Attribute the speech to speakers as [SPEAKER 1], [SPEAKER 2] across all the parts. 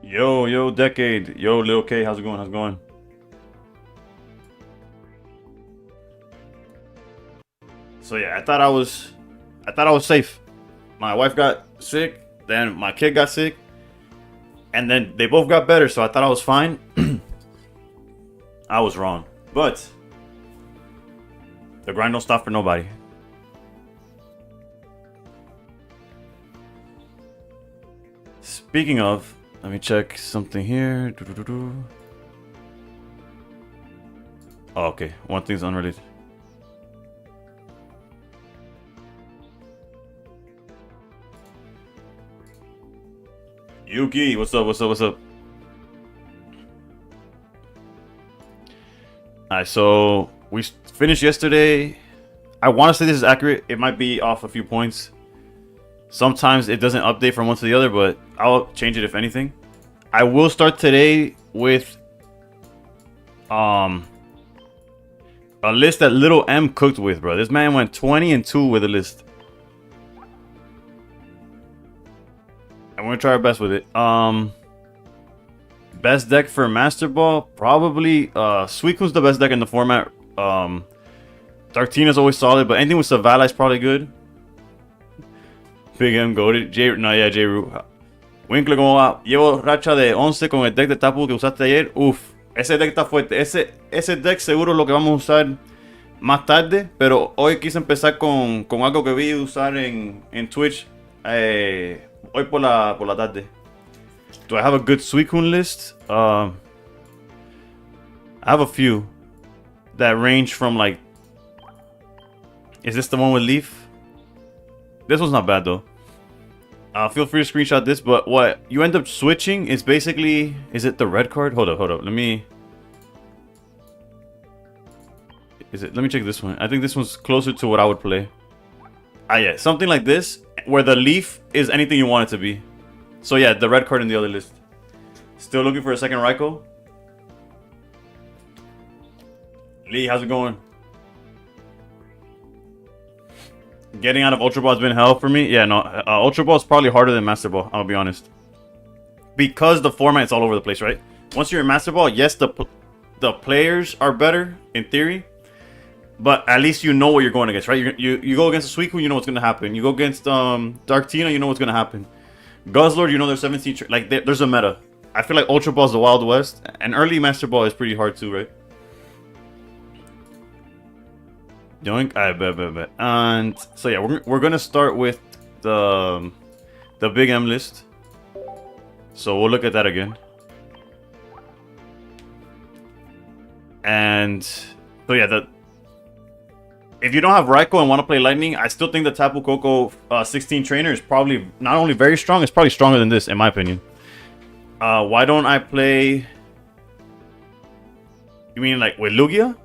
[SPEAKER 1] Yo, Decade. Yo, Lil K, how's it going? How's it going? So yeah, I thought I was safe. My wife got sick, then my kid got sick, and then they both got better, so I thought I was fine. I was wrong. But the grind don't stop for nobody. Speaking of, let me check something here. Doo-doo-doo-doo. Oh, okay. One thing's unrelated. Yuki, what's up? What's up? What's up? Alright, so we finished yesterday. I want to say this is accurate. It might be off a few points. Sometimes it doesn't update from one to the other, but I'll change it if anything. I will start today with um a list that Little M cooked with, bro. This man went 20-2 with a list. I'm gonna try our best with it. Best deck for Master Ball, probably Suicune's the best deck in the format. Darktina's always solid, but anything with Savala is probably good. Big M goated. J Root. Winkler, ¿cómo va? Llevo racha de 11 con el deck de Tapu que usaste ayer. Uf, ese deck está fuerte. Ese deck seguro lo que vamos a usar más tarde, pero hoy quise empezar con algo que vi usar en Twitch hoy por la tarde. Do I have a good Suicune list? I have a few that range from like... Is this the one with Leaf? This one's not bad though. Feel free to screenshot this, but what you end up switching is basically... Is it the red card? Hold up. Let me... Let me check this one. I think this one's closer to what I would play. Yeah, something like this, where the Leaf is anything you want it to be. So yeah, the red card in the other list. Still looking for a second Raikou? Lee, how's it going? Getting out of Ultra Ball has been hell for me. Yeah, no, Ultra Ball is probably harder than Master Ball, I'll be honest. Because the format's all over the place, right? Once you're in Master Ball, yes, the players are better, in theory. But at least you know what you're going against, right? You go against a Suicune, you know what's going to happen. You go against Darktina, you know what's going to happen. Guzzlord, you know there's 17... Like, there's a meta. I feel like Ultra Ball is the Wild West. And early Master Ball is pretty hard too, right? Doink? I bet. And so yeah, we're gonna start with the Big M list. So we'll look at that again. And so yeah, if you don't have Raikou and want to play Lightning, I still think the Tapu Koko 16 trainer is probably not only very strong, it's probably stronger than this, in my opinion. Why don't I play... You mean like with Lugia?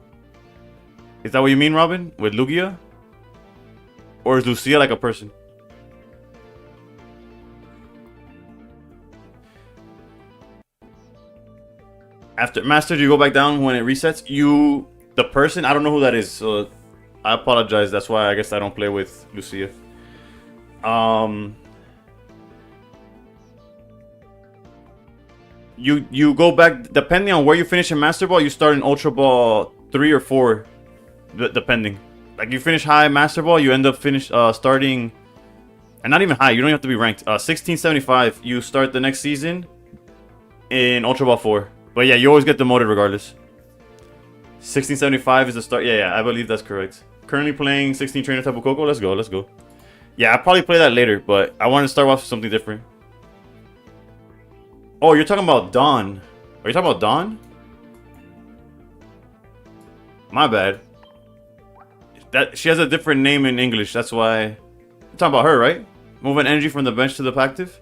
[SPEAKER 1] Is that what you mean, Robin? With Lugia? Or is Lucia like a person? After Master, do you go back down when it resets? The person, I don't know who that is, so I apologize. That's why I guess I don't play with Lucia. You go back, depending on where you finish in Master Ball, you start in Ultra Ball 3 or 4, depending. Like you finish high Master Ball, you end up starting, and not even high, you don't have to be ranked. 1675, you start the next season in Ultra Ball 4. But yeah, you always get demoted regardless. 1675 is the start. Yeah, I believe that's correct. Currently playing 16 Trainer Tapu Koko. Let's go. Yeah, I'll probably play that later, but I want to start off with something different. Oh, you're talking about Dawn. Are you talking about Dawn? My bad. She has a different name in English. That's why. You're talking about her, right? Moving energy from the bench to the active.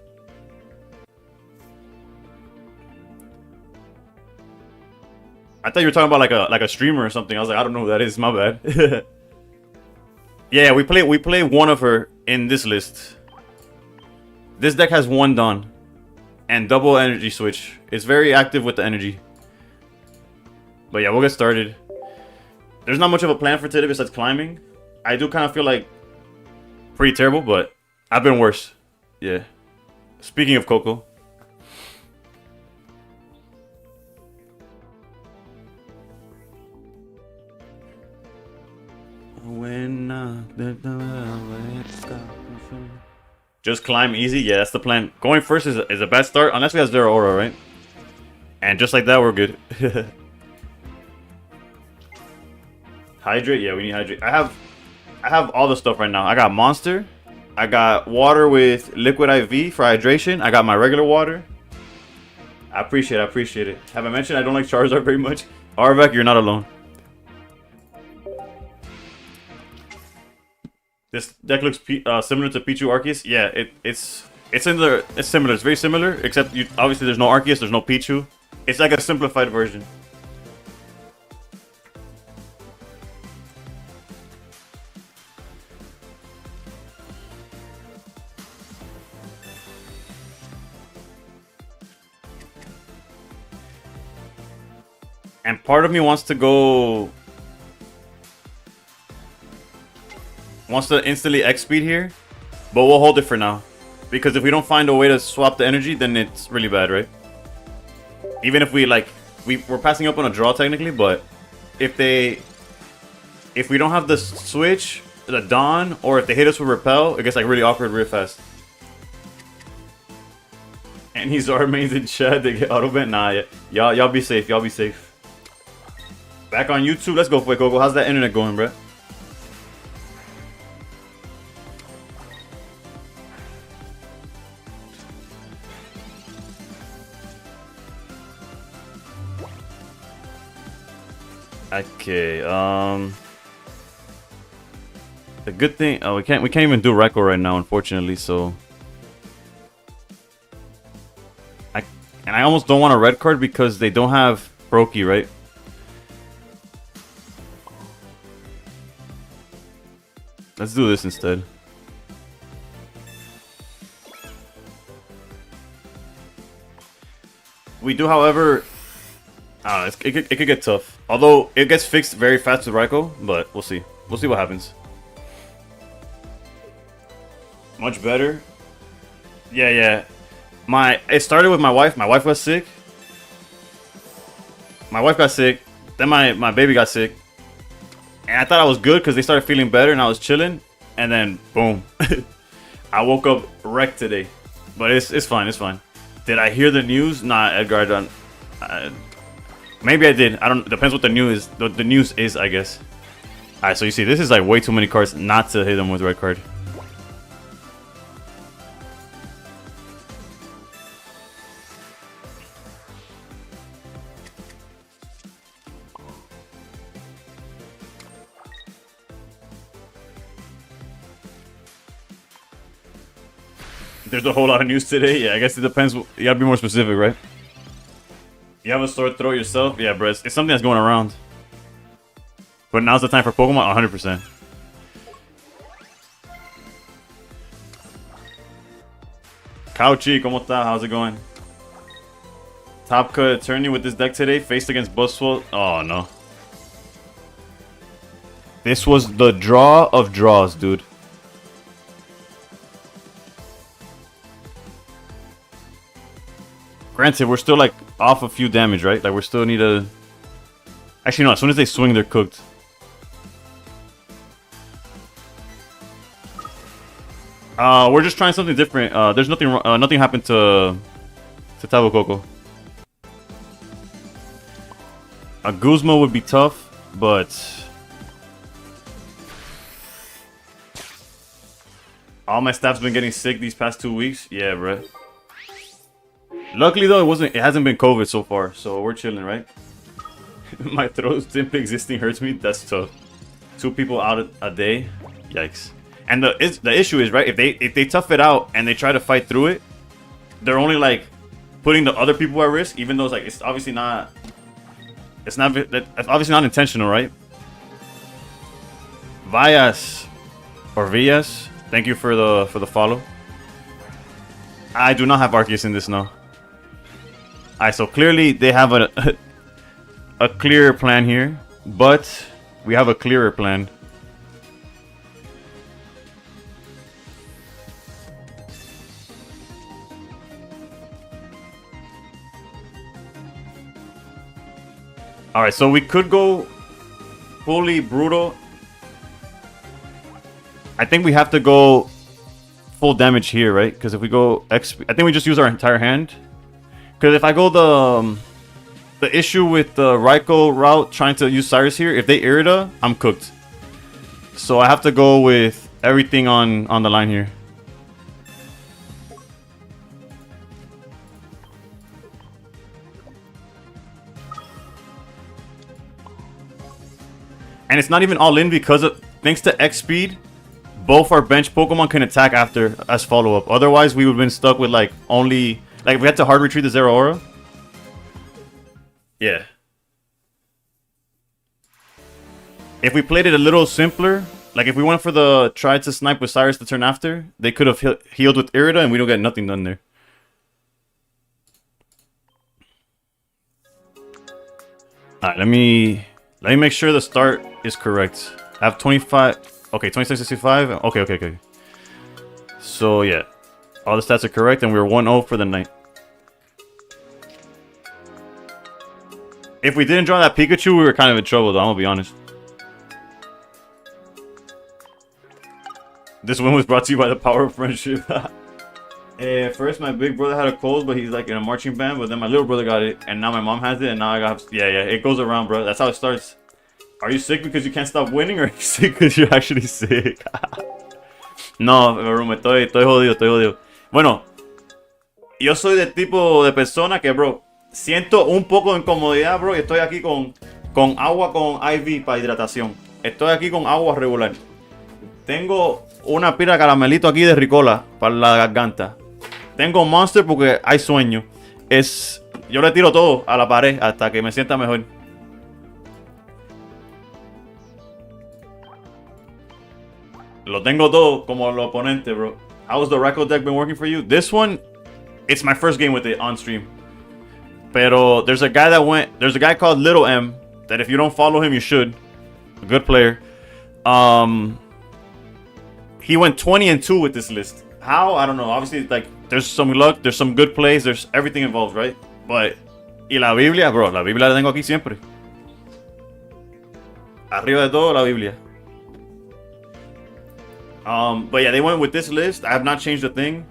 [SPEAKER 1] I thought you were talking about like a streamer or something. I was like, I don't know who that is. My bad. Yeah, we play one of her in this list. This deck has one Dawn and double energy switch. It's very active with the energy. But yeah, we'll get started. There's not much of a plan for today besides climbing. I do kind of feel like pretty terrible, but I've been worse. Yeah. Speaking of Coco. Just climb easy. Yeah, that's the plan. Going first is a bad start unless we have zero aura, right? And just like that, we're good. Hydrate. Yeah, we need hydrate. I have all the stuff right now. I got monster. I got water with liquid IV for hydration. I got my regular water. I appreciate it. Have I mentioned I don't like Charizard very much? Arvek, you're not alone. This deck looks similar to Pichu Arceus. Yeah, it's similar. It's very similar, except obviously there's no Arceus, there's no Pichu. It's like a simplified version. And part of me wants to instantly X speed here, but we'll hold it for now. Because if we don't find a way to swap the energy, then it's really bad, right? Even if we're passing up on a draw technically, but if we don't have the switch, the Dawn, or if they hit us with Repel, it gets like really awkward real fast. And he's our mains in chat, they get auto bent. Nah, yeah. Y'all be safe, Back on YouTube, let's go for it, Coco. How's that internet going, bruh? Okay, the good thing, we can't even do Reco right now, unfortunately, so I almost don't want a red card because they don't have Brokey, right? Let's do this instead. We do, however, it could get tough. Although it gets fixed very fast with Raikou, but we'll see. We'll see what happens. Much better. Yeah. It started with my wife. My wife got sick. Then my baby got sick. And I thought I was good because they started feeling better and I was chilling. And then, boom. I woke up wrecked today. But it's fine, Did I hear the news? Nah, Edgar, I don't. Maybe I did. I don't. Depends what the news is. The news is, I guess. Alright, so you see, this is like way too many cards not to hit them with red card. There's a whole lot of news today. Yeah, I guess it depends. You gotta be more specific, right? You have a sore throat yourself? Yeah, bro. It's something that's going around. But now's the time for Pokemon? 100%. Kauchi, ¿cómo está? How's it going? Top cut attorney with this deck today. Faced against Buzzwole. Oh, no. This was the draw of draws, dude. Granted, we're still like off a few damage, right? Like we still need to. Actually, no. As soon as they swing, they're cooked. We're just trying something different. There's nothing. Nothing happened to Tabo Coco. A Guzma would be tough, but all my staff's been getting sick these past 2 weeks. Yeah, bro. Luckily though, it hasn't been COVID so far, so we're chilling, right? My throat simply existing hurts me. That's tough. 2 people out a day, yikes. And the issue is, right? If they tough it out and they try to fight through it, they're only like putting the other people at risk, even though it's like it's obviously not. It's obviously not intentional, right? Villas, thank you for the follow. I do not have Arceus in this now. Alright, so clearly they have a clearer plan here, but we have a clearer plan. Alright, so we could go fully brutal I think we have to go full damage here, right? Because if we go XP, I think we just use our entire hand. Because if I go the issue with the Raikou route trying to use Cyrus here, if they Irida, I'm cooked. So I have to go with everything on the line here. And it's not even all in because of, thanks to X speed, both our bench Pokemon can attack after as follow-up. Otherwise, we would have been stuck with like only, like if we had to hard retreat the Zero Aura. Yeah. If we played it a little simpler, like if we went for the try to snipe with Cyrus the turn after, they could have healed with Irida and we don't get nothing done there. Alright, let me make sure the start is correct. I have 25. Okay, 2665. Okay. So yeah, all the stats are correct, and we're 1-0 for the night. If we didn't draw that Pikachu, we were kind of in trouble, though. I'm gonna be honest. This win was brought to you by the power of friendship. First, my big brother had a cold, but he's like in a marching band. But then my little brother got it, and now my mom has it, and now I got. Yeah. It goes around, bro. That's how it starts. Are you sick because you can't stop winning, or are you sick because you're actually sick? No, bro, estoy jodido. Bueno, yo soy del tipo de persona que, bro, siento un poco de incomodidad, bro, y estoy aquí con agua con IV para hidratación. Estoy aquí con agua regular. Tengo una pila de caramelito aquí de Ricola para la garganta. Tengo Monster porque hay sueño. Yo le tiro todo a la pared hasta que me sienta mejor. Lo tengo todo como el oponente, bro. How's the Raikou deck been working for you? This one, it's my first game with it on stream. Pero there's a guy called Little M that if you don't follow him, you should. A good player. He went 20-2 with this list. How? I don't know. Obviously, like, there's some luck, there's some good plays, there's everything involved, right? But, y la Biblia, bro, la Biblia la tengo aquí siempre. Arriba de todo, la Biblia. But yeah, they went with this list. I have not changed a thing.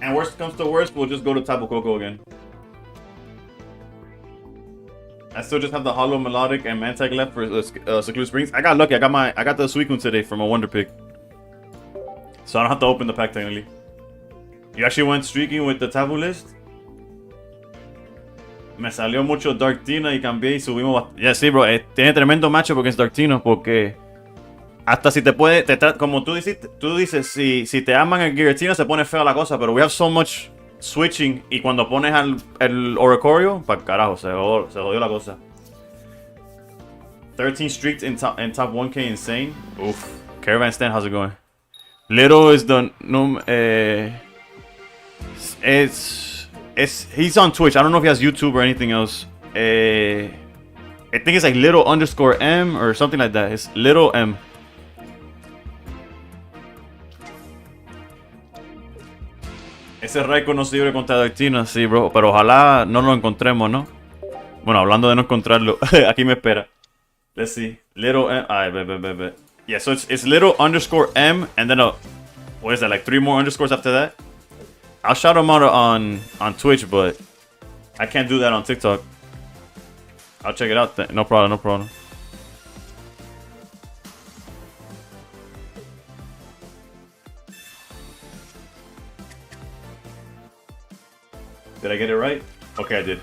[SPEAKER 1] And worst comes to worst, we'll just go to Tapu Koko again. I still just have the Hollow Melodic and Mantag left for Secluded Springs. I got lucky. I got the Suicune today from a Wonder Pick. So I don't have to open the pack technically. You actually went streaking with the Tapu list? Me salió mucho Darktina y cambié y subimos. Yeah, sí, bro. Tiene tremendo matchup against Darktina porque hasta si te puede, como tú dices, si te aman el Giratina se pone fea la cosa, pero we have so much switching y cuando pones el Oricorio, para carajo, se jodió la cosa. 13 streaked in top 1K, insane. Oof. Caravan Stan, how's it going? Little is the he's on Twitch. I don't know if he has YouTube or anything else. I think it's like little_M or something like that. It's little M. Ese Raikou no sirve contra Darktina, sí, bro. Pero ojalá no lo encontremos, ¿no? Bueno, hablando de no encontrarlo, aquí me espera. Let's see. Little M. Bet. Yeah, so it's little_M and then what is that? Like 3 more underscores after that? I'll shout him out on Twitch, but I can't do that on TikTok. I'll check it out then. No problem. Did I get it right? Okay, I did.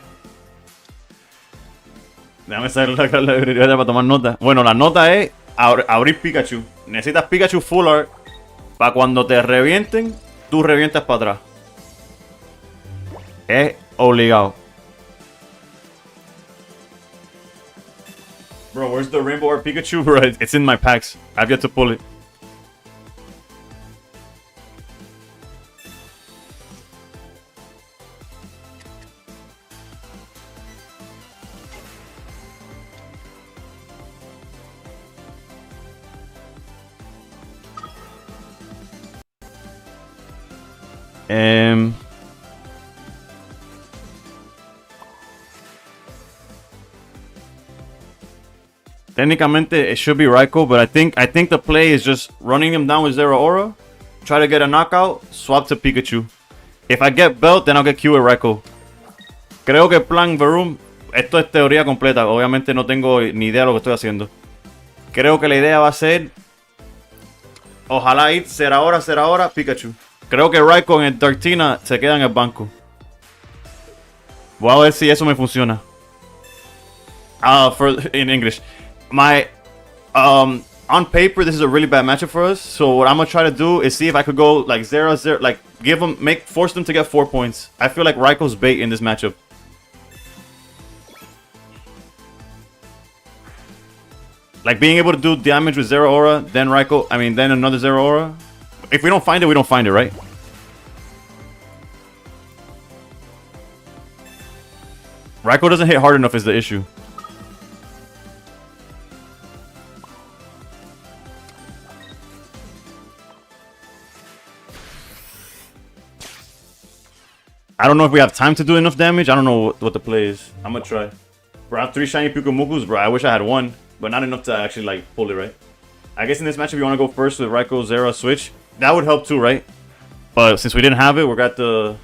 [SPEAKER 1] Déjame salir la libreta para tomar nota. Bueno, la nota es abrir Pikachu. Necesitas Pikachu Full Art para cuando te revienten, tú revientas para atrás. Es obligado. Bro, where's the Rainbow Art Pikachu? Bro, it's in my packs. I've yet to pull it. Technically, it should be Raikou, but I think the play is just running him down with Zero Aura, try to get a knockout, swap to Pikachu. If I get Belt, then I'll get Q with Raikou. Creo que plan Varoom, esto es teoría completa, obviamente no tengo ni idea de lo que estoy haciendo. Creo que la idea va a ser, ojalá ir ser ahora, Pikachu. Creo que Raikou en el Darktina se queda en el banco. Voy a ver si eso me funciona. In English. On paper, this is a really bad matchup for us. So what I'm gonna try to do is see if I could go like 0-0, like force them to get 4 points. I feel like Raikou's bait in this matchup. Like being able to do damage with Zero Aura, then Raikou, then another Zero Aura. If we don't find it, we don't find it, right? Raikou doesn't hit hard enough is the issue. I don't know if we have time to do enough damage. I don't know what the play is. I'm gonna try. Bro, I have 3 shiny Pikamukus, bro. I wish I had 1, but not enough to actually like pull it, right? I guess in this matchup you want to go first with Raikou, Zera, switch. That would help too, right? But since we didn't have it, we got the...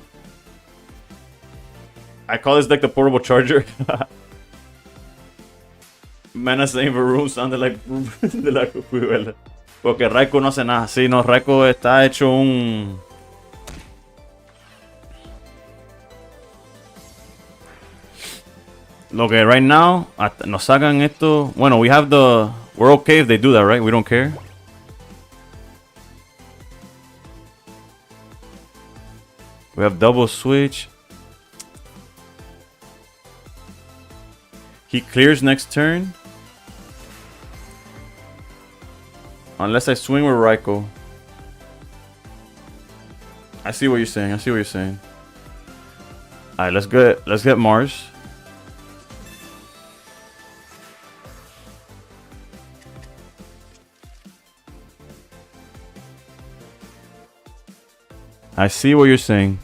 [SPEAKER 1] I call this deck the portable charger. Mana saying Varoom sounded like de la cucuela. Porque Raikou no hace nada. Sí, no, Raikou está hecho un... Lo que right now, nos sacan esto. Bueno, we have the... We're okay if they do that, right? We don't care. We have double switch. He clears next turn. Unless I swing with Raikou. I see what you're saying. Alright, let's get Mars. I see what you're saying.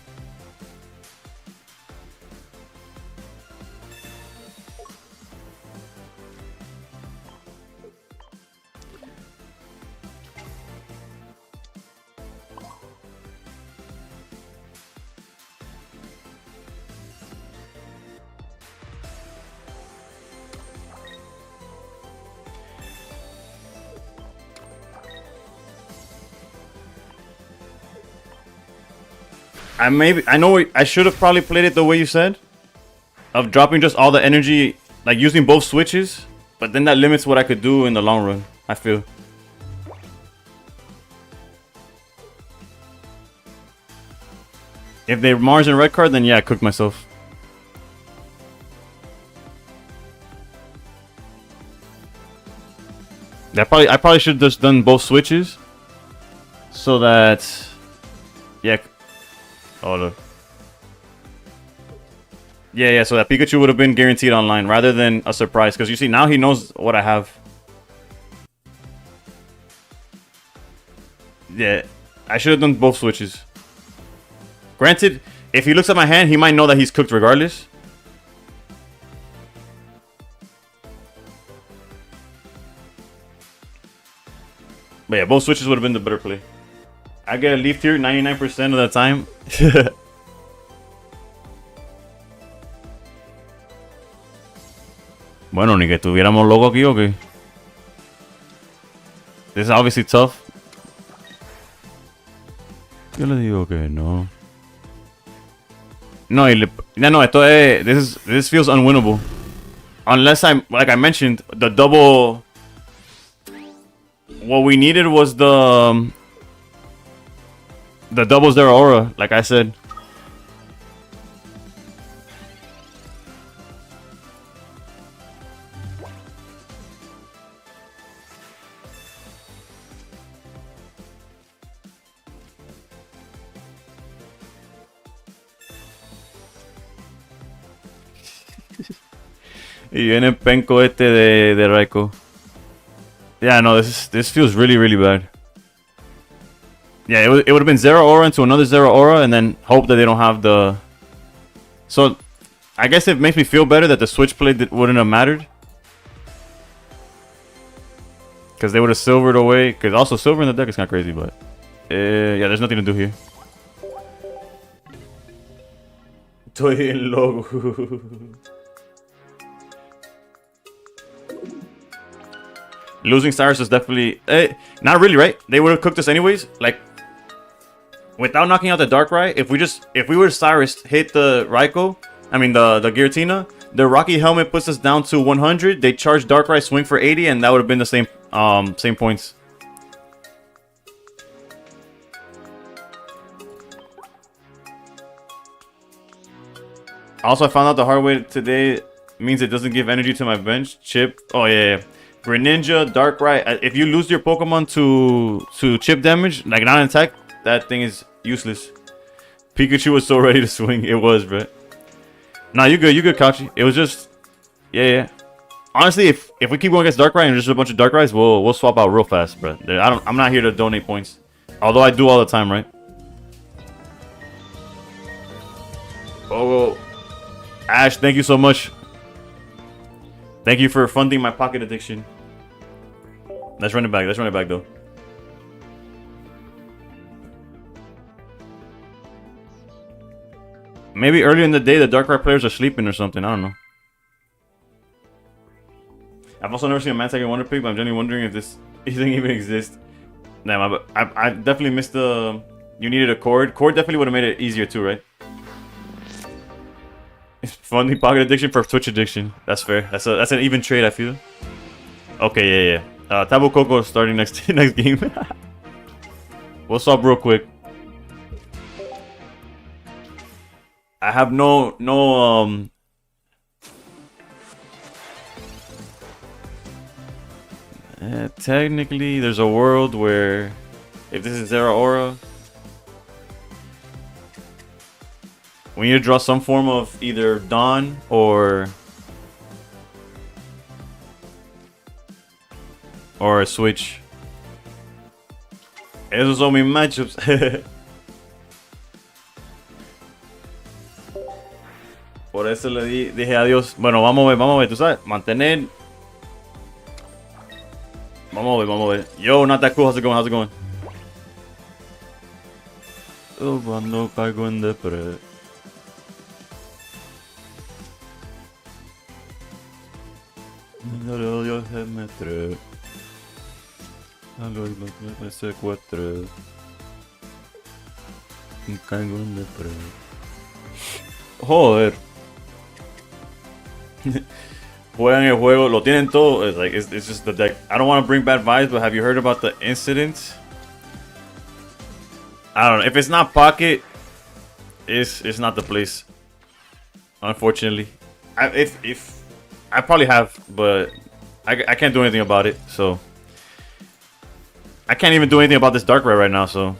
[SPEAKER 1] I know I should have probably played it the way you said, of dropping just all the energy, like using both switches, but then that limits what I could do in the long run, I feel. If they Mars and red card, then yeah, I cooked myself. I probably should have just done both switches, so that, yeah. Oh, look. Yeah, so that Pikachu would have been guaranteed online rather than a surprise. Because you see, now he knows what I have. Yeah, I should have done both switches. Granted, if he looks at my hand, he might know that he's cooked regardless. But yeah, both switches would have been the better play. I get a Leaf Tier 99% of the time. Bueno, ni que estuviéramos locos aquí o qué. This is obviously tough. Yo le digo que no. No, esto es... This feels unwinnable. Unless like I mentioned, the double... What we needed was the double Zero Aura, like I said. Y viene el penco este de Raikou. Yeah, no, this feels really, really bad. Yeah, it would have been Zero Aura into another Zero Aura and then hope that they don't have the... So, I guess it makes me feel better that the switch play wouldn't have mattered. Because they would have silvered away. Because also silver in the deck is kind of crazy, but yeah, there's nothing to do here. Estoy en loco. Losing Cyrus is definitely not really, right? They would have cooked us anyways. Like without knocking out the Darkrai, if we were Cyrus hit the Raikou, I mean the Giratina, the Rocky Helmet puts us down to 100. They charge Darkrai, swing for 80, and that would have been the same same points. Also, I found out the hard way today means it doesn't give energy to my bench. Chip. Oh yeah. Greninja, Darkrai. If you lose your Pokemon to chip damage, like not an attack, that thing is useless. Pikachu was so ready to swing. It was, bro. Nah, you good, Kachi. It was just, yeah. Honestly, if we keep going against Darkrai and just a bunch of Darkrai's, we'll swap out real fast, bro. I'm not here to donate points, although I do all the time, right? Oh, Ash, thank you so much. Thank you for funding my pocket addiction. Let's run it back. Let's run it back, though. Maybe earlier in the day, the Darkrai players are sleeping or something. I don't know. I've also never seen a Man-Tiger Wonder Pick, but I'm genuinely wondering if this thing even exists. Nah, I definitely missed the... You needed a cord. Cord definitely would have made it easier too, right? Funding pocket addiction for Twitch addiction. That's fair. That's an even trade, I feel. Okay, yeah. Tabu Koko starting next game. What's up, real quick? I have no technically there's a world where if this is Zeraora, we need to draw some form of either Dawn or a Switch. Esos son mis matchups. Por eso le dije adiós. Bueno, vamos a ver, tú sabes, mantener. Vamos a ver. Yo, not that cool. How's it going? Oh, cuando caigo en depre. Dios me trae. Algo me secuestre. Caigo en depre. Joder. Juegan el juego, lo tienen todo. It's just the deck. I don't want to bring bad vibes, but have you heard about the incident? I don't know. If it's not pocket, it's not the place. Unfortunately, I probably have, but I can't do anything about it. So I can't even do anything about this Darkrai right now. So.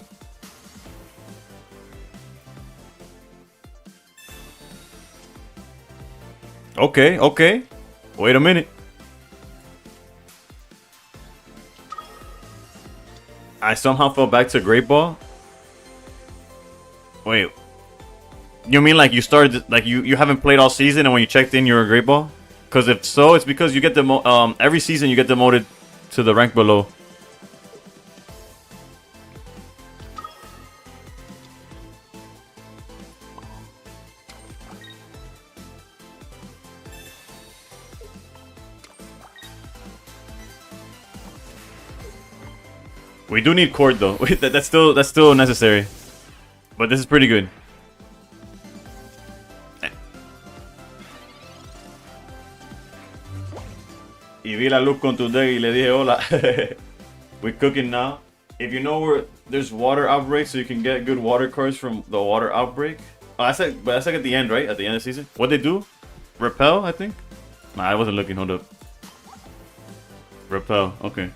[SPEAKER 1] Okay. Wait a minute. I somehow fell back to Great Ball. Wait. You mean like you started, like you haven't played all season and when you checked in you're a Great Ball? Because if so, it's because you get every season you get demoted to the rank below. We do need cord though. That's still necessary. But this is pretty good. Y vi la luz con tu deck y le dije hola. We're cooking now. If you know where there's water outbreak, so you can get good water cards from the water outbreak. Oh, that's like at the end, right? At the end of the season. What they do? Repel, I think. Nah, I wasn't looking. Hold up. Repel. Okay.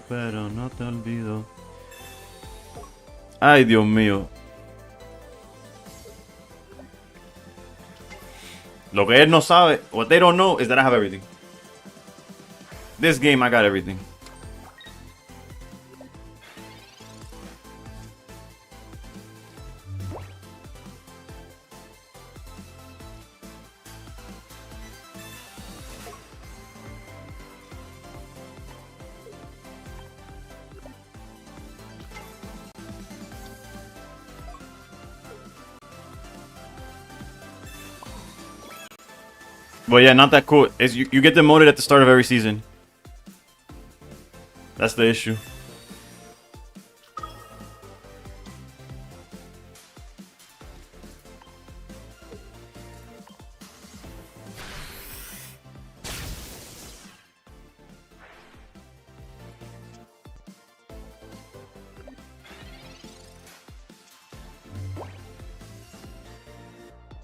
[SPEAKER 1] Pero no te olvido. Ay, Dios mío. Lo que él no sabe, what they don't know is that I have everything. This game, I got everything. But yeah, not that cool. You get demoted at the start of every season. That's the issue.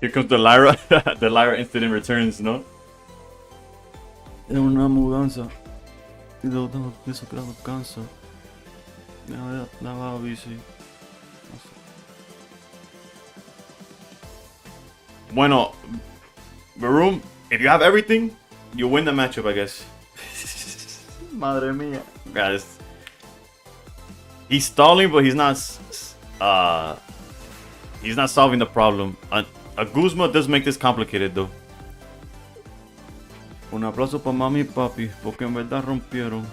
[SPEAKER 1] Here comes the Lyra. The Lyra incident returns, no? Es una mudanza. Y de otra pienso que la alcanza. Nada bici. Bueno, Baroom, if you have everything, you win the matchup, I guess. Madre mía. Guys. He's stalling, but he's not solving the problem. A Guzma does make this complicated, though. Un aplauso para mami y papi, porque en verdad rompieron.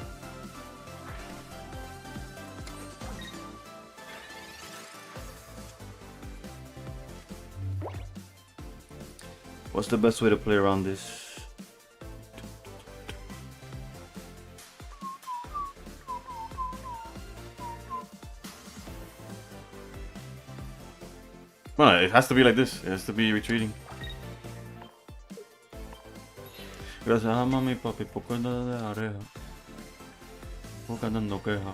[SPEAKER 1] What's the best way to play around this? Well, it has to be like this. It has to be retreating. Gracias a mami y papi por cuenta de areja. Porque dando queja.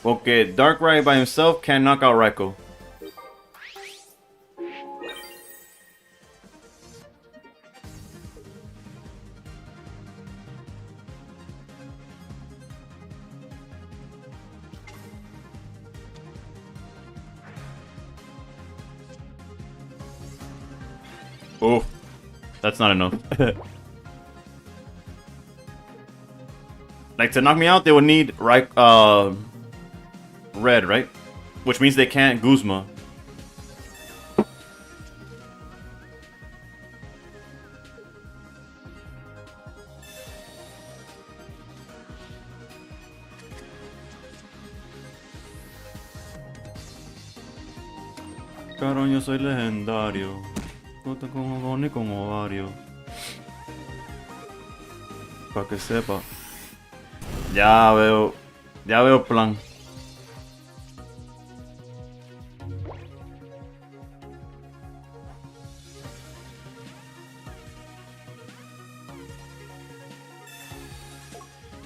[SPEAKER 1] Okay, Darkrai by himself can knock out Raikou. Oh, that's not enough. Like, to knock me out, they would need red, right? Which means they can't Guzma. Cabrón, yo soy legendario. No te como ni con ovario. Para que sepa. Ya veo plan.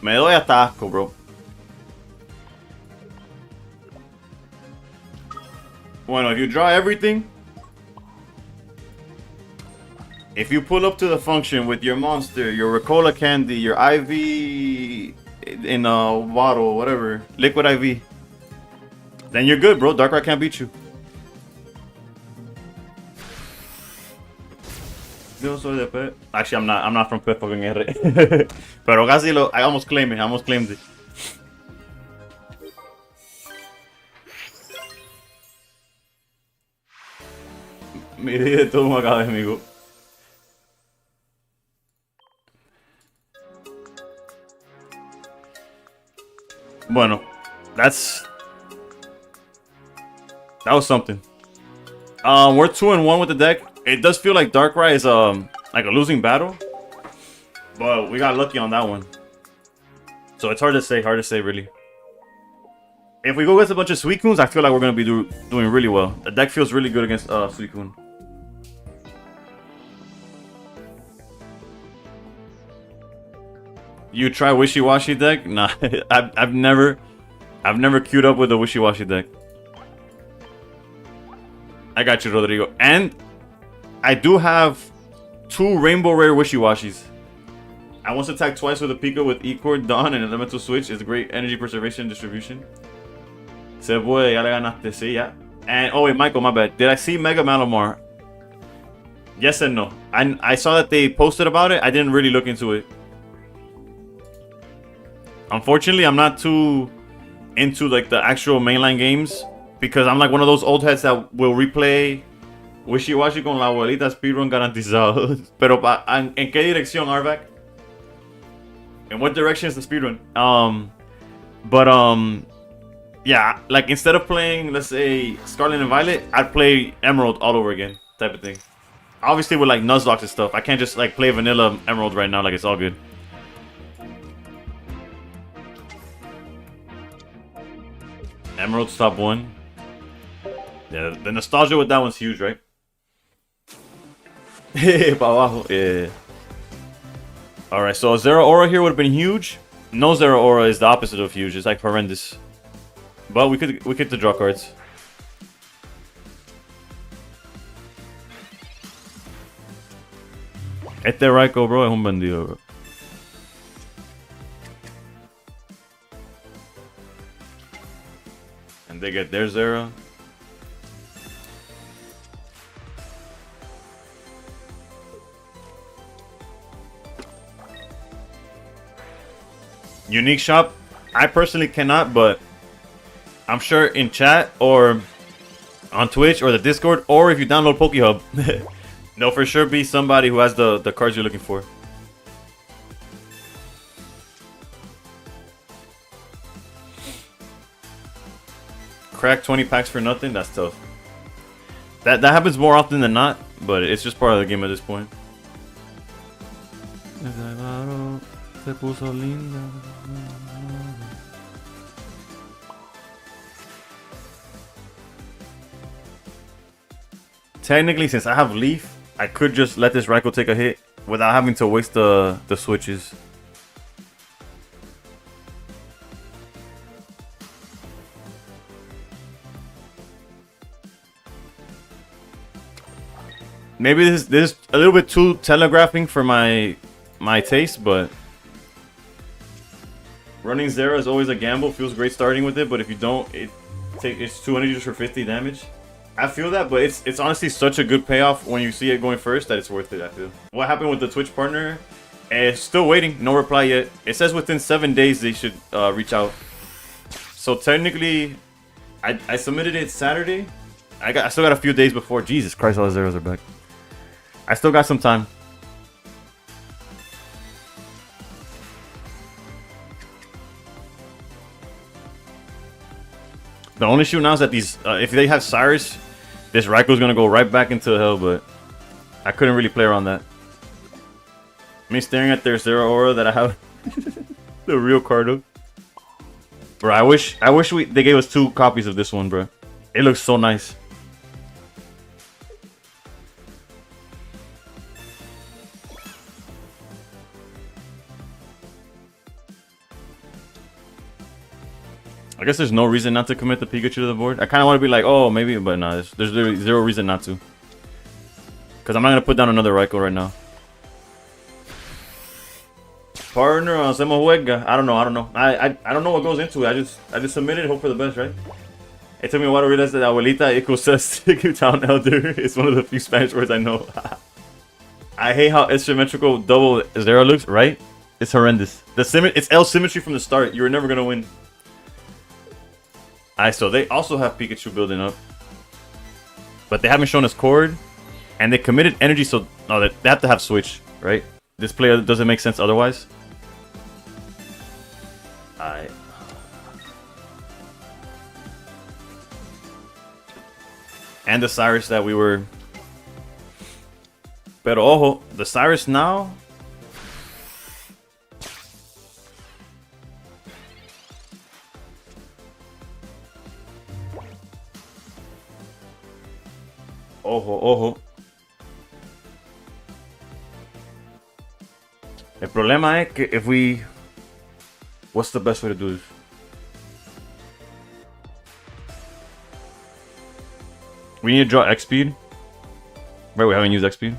[SPEAKER 1] Me doy hasta asco, bro. Bueno, if you draw everything, if you pull up to the function with your monster, your Ricola candy, your IV in a bottle, whatever, liquid IV, then you're good, bro. Darkrai can't beat you. Yo soy de P. Actually, I'm not from P fucking R. Pero casi I almost claimed it. Me di de todo un académico. Bueno, that was something. We're 2-1 with the deck. It does feel like Darkrai is like a losing battle, but we got lucky on that one. So it's hard to say really. If we go against a bunch of Suicunes, I feel like we're gonna be doing really well. The deck feels really good against Suicune. You try Wishy-Washy deck? Nah, I've never queued up with a Wishy-Washy deck. I got you, Rodrigo. And I do have 2 Rainbow Rare Wishy-Washies. I once attacked twice with a Pika with E-Cord, Dawn, and Elemental Switch. It's great energy preservation and distribution. Se puede, ya le ganaste, sí, ya. And, oh wait, Michael, my bad. Did I see Mega Malamar? Yes and no. I saw that they posted about it. I didn't really look into it. Unfortunately, I'm not too into like the actual mainline games because I'm like one of those old heads that will replay Wishy-Washy con la abuelita speedrun garantizado. Pero ¿en qué dirección, Arvac? In what direction is the speedrun? Yeah, like instead of playing, let's say, Scarlet and Violet, I'd play Emerald all over again, type of thing. Obviously with like Nuzlocke and stuff, I can't just like play vanilla Emerald right now, like it's all good. Emerald's top 1. Yeah, the nostalgia with that one's huge, right? Yeah. Alright, so a Zero Aura here would have been huge. No Zero Aura is the opposite of huge. It's like horrendous. But we could draw cards. Este Raikou, bro, es un bandido, bro. And they get their Zero. Unique shop, I personally cannot, but I'm sure in chat or on Twitch or the Discord, or if you download PokeHub, there'll for sure be somebody who has the cards you're looking for. Crack 20 packs for nothing, that's tough. That happens more often than not, but it's just part of the game at this point. Technically, since I have Leaf, I could just let this Raikou take a hit without having to waste the switches. Maybe this is a little bit too telegraphing for my taste, but running Zera is always a gamble. Feels great starting with it, but if you don't, it's 200 just for 50 damage. I feel that, but it's honestly such a good payoff when you see it going first that it's worth it, I feel. What happened with the Twitch partner? Still waiting, no reply yet. It says within 7 days they should reach out. So technically, I submitted it Saturday. I still got a few days before. Jesus Christ, all the zeros are back. I still got some time. The only issue now is that these, if they have Cyrus, this Raikou's gonna go right back into hell, but I couldn't really play around that. Me staring at their Zero Aura that I have the real card of. Bro, I wish they gave us 2 copies of this one, bro. It looks so nice. I guess there's no reason not to commit the Pikachu to the board. I kind of want to be like, oh, maybe, but no, there's literally 0 reason not to. Because I'm not going to put down another Raikou right now. Partner, hacemos juega. I don't know. I don't know what goes into it. I just submitted, hope for the best, right? It took me a while to realize that abuelita equals town elder. It's one of the few Spanish words I know. I hate how asymmetrical double Zero looks, right? It's horrendous. It's L symmetry from the start. You were never going to win. Alright, so they also have Pikachu building up. But they haven't shown us Cord. And they committed energy, so no, they have to have Switch, right? This player doesn't make sense otherwise. Alright. And the Cyrus that we were... Pero ojo, the Cyrus now... Ojo. El problema es que if we... What's the best way to do this? We need to draw X speed. Right, we haven't used X speed.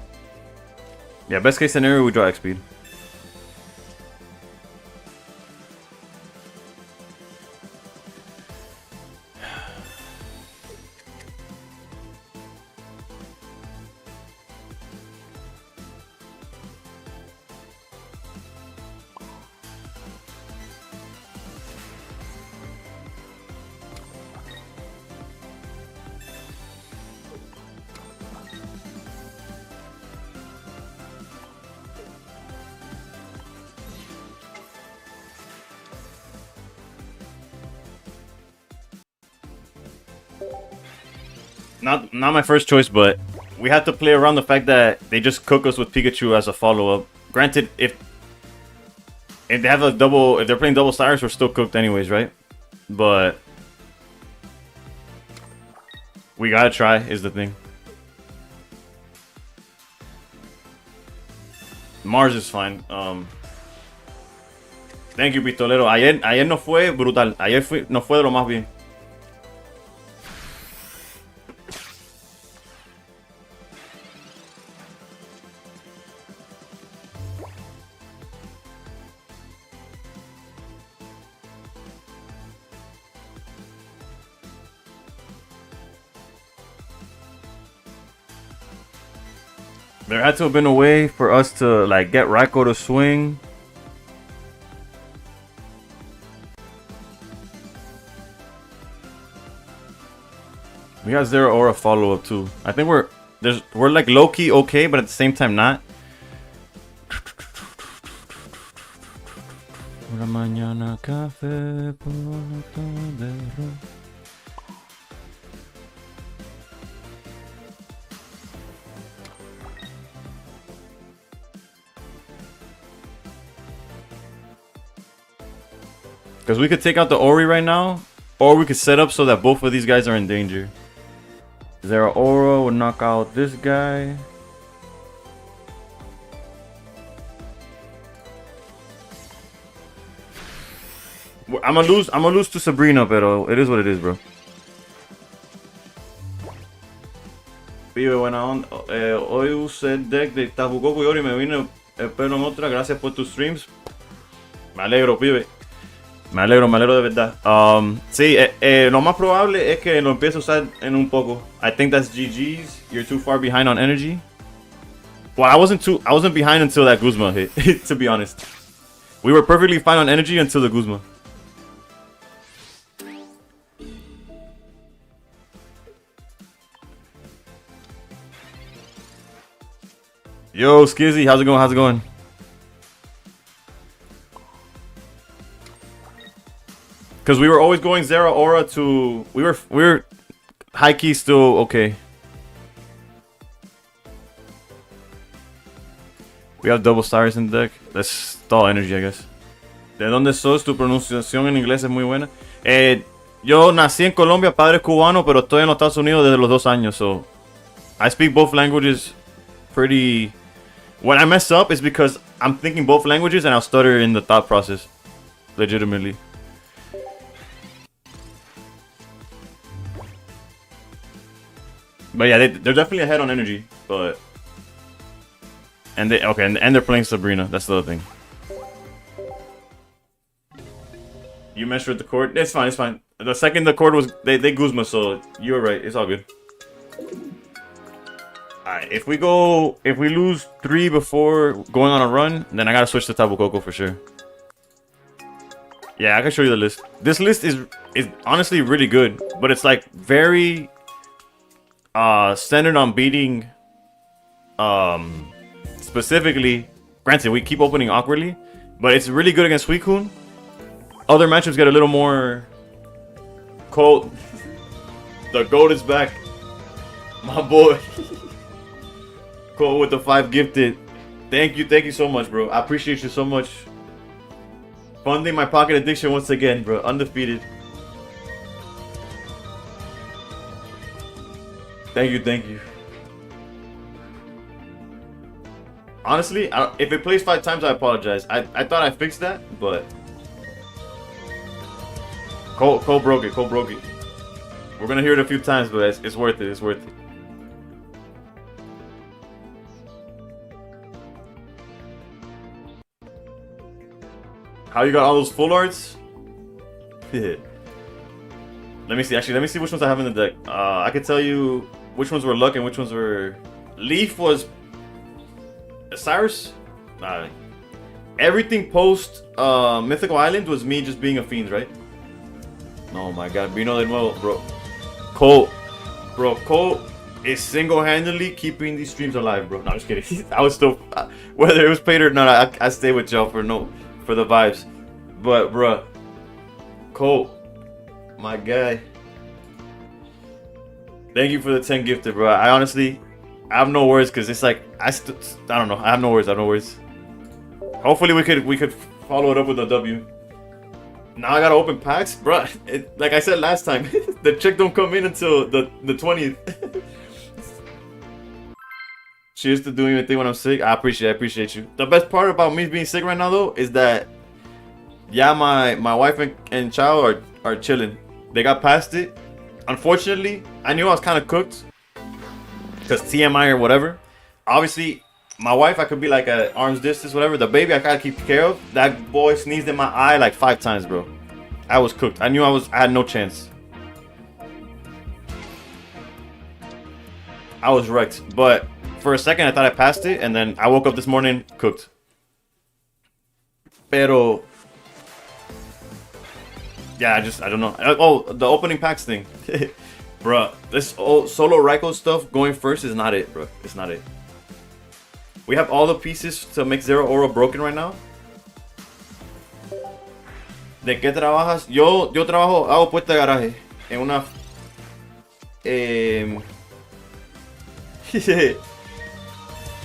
[SPEAKER 1] Yeah, best case scenario, we draw X speed. Not my first choice, but we had to play around the fact that they just cook us with Pikachu as a follow-up. Granted, if they have a double, if they're playing double Cyrus, we're still cooked anyways, right? But we gotta try is the thing. Mars is fine. Thank you, Pistolero. Ayer no fue brutal. Ayer no fue de lo más bien. There had to have been a way for us to like get Raikou to swing. We got Zero Aura follow up too. I think we're like low key okay, but at the same time not. Una mañana café por la tarde. Because we could take out the Ori right now, or we could set up so that both of these guys are in danger. Zero Aura would knock out this guy. I'm gonna lose to Sabrina, pero it is what it is, bro. Pibe, buena onda. Hoy usé el deck de Tabucoco y Ori, me vine el pelo en otra. Gracias por tus streams. Me alegro, pibe. Me alegro de verdad. Sí, lo más probable es que lo empiece a usar en un poco. I think that's GG's. You're too far behind on energy. Well, I wasn't behind until that Guzma hit, to be honest. We were perfectly fine on energy until the Guzma. Yo, Skizzy, how's it going? Because we were always going Zero Aura to... We were high-key still okay. We have double stars in the deck. Let's stall energy, I guess. ¿De dónde sos? Tu pronunciación en inglés es muy buena. Yo nací en Colombia, padre cubano, pero estoy en los Estados Unidos desde los 2 años, so... I speak both languages pretty... When I mess up, it's because I'm thinking both languages and I'll stutter in the thought process. Legitimately. But yeah, they're definitely ahead on energy, but... And they're playing Sabrina, that's the other thing. You measured the chord? It's fine. The second the chord was... They Guzma, so you were right, it's all good. Alright, if we lose 3 before going on a run, then I gotta switch to Tabucoco for sure. Yeah, I can show you the list. This list is honestly really good, but it's like very centered on beating specifically. Granted, we keep opening awkwardly, but it's really good against Suicune. Other matchups get a little more cold. The goat is back. My boy. Cole with the 5 gifted. Thank you so much, bro. I appreciate you so much. Funding my pocket addiction once again, bro. Undefeated. Thank you. Honestly, if it plays 5 times, I apologize. I thought I fixed that, but... Cole broke it. We're gonna hear it a few times, but it's worth it. How you got all those full arts? Let me see. Actually, let me see which ones I have in the deck. I can tell you which ones were luck and which ones were... Leaf was... Cyrus? Everything post Mythical Island was me just being a fiend, right? Oh my god, Vino de nuevo, bro. Cole is single-handedly keeping these streams alive, bro. No, I'm just kidding. I was still... whether it was paid or not, I stay with y'all for the vibes. But, bruh, Cole, my guy. Thank you for the 10 gifted, bro. I honestly, I have no words because it's like I don't know. I have no words. I have no words. Hopefully we could follow it up with a W. Now I gotta open packs, bro. Like I said last time, the check don't come in until the 20th. Cheers to doing anything when I'm sick. I appreciate you. The best part about me being sick right now though is that yeah, my wife and child are chilling. They got past it. Unfortunately, I knew I was kind of cooked because TMI or whatever. Obviously, my wife I could be like at arm's distance, whatever. The baby I gotta keep care of. That boy sneezed in my eye like 5 times, bro. I was cooked. I knew I had no chance. I was wrecked, but for a second I thought I passed it, and then I woke up this morning cooked. Pero yeah, I don't know. Oh, the opening packs thing. Bruh, this solo Raiko stuff going first is not it, bro. It's not it. We have all the pieces to make Zero Oro broken right now. ¿De qué trabajas? Yo trabajo, hago puerta de garaje. En una...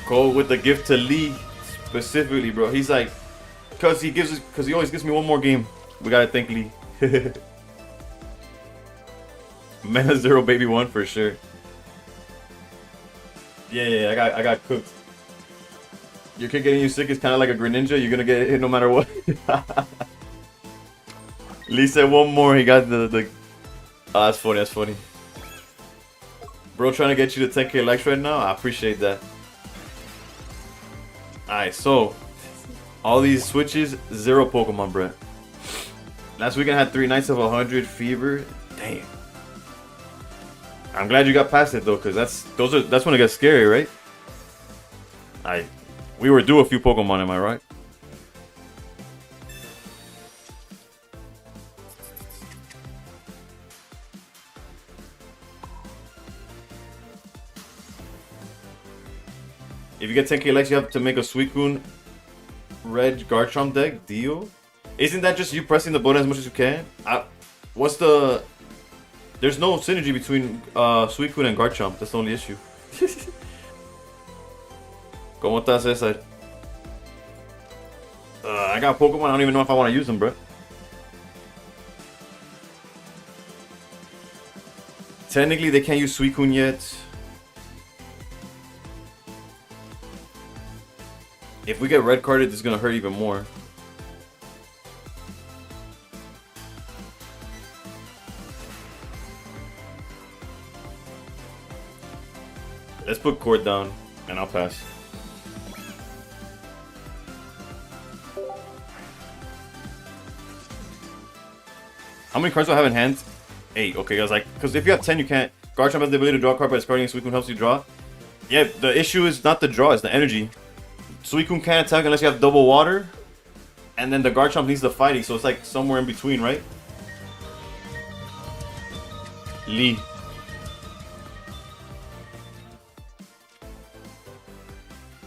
[SPEAKER 1] Go with the gift to Lee specifically, bro. He's like... Because he always gives me one more game. We gotta thank Lee. Meta Zero Baby 1 for sure. Yeah, I got cooked. Your kid getting you sick is kind of like a Greninja. You're gonna get hit no matter what. Lee said one more. He got the. Oh, that's funny. That's funny. Bro, trying to get you to 10k likes right now. I appreciate that. Alright, so all these switches, 0 Pokemon, bro. Last weekend I had 3 nights of 100 fever. Damn. I'm glad you got past it though, cause that's when it gets scary, right? We were due a few Pokemon, am I right? If you get 10k likes, you have to make a Suicune Red Garchomp deck. Deal? Isn't that just you pressing the button as much as you can? What's the... There's no synergy between Suicune and Garchomp. That's the only issue. ¿Cómo estás, César? I got Pokemon. I don't even know if I want to use them, bro. Technically, they can't use Suicune yet. If we get red carded, this is gonna hurt even more. Let's put Cord down, and I'll pass. How many cards do I have in hand? 8. Okay, guys. Because if you have 10, you can't. Garchomp has the ability to draw a card by discarding. Suicune helps you draw. Yeah, the issue is not the draw; it's the energy. Suicune can't attack unless you have double water, and then the Garchomp needs the fighting, so it's like somewhere in between, right? Lee.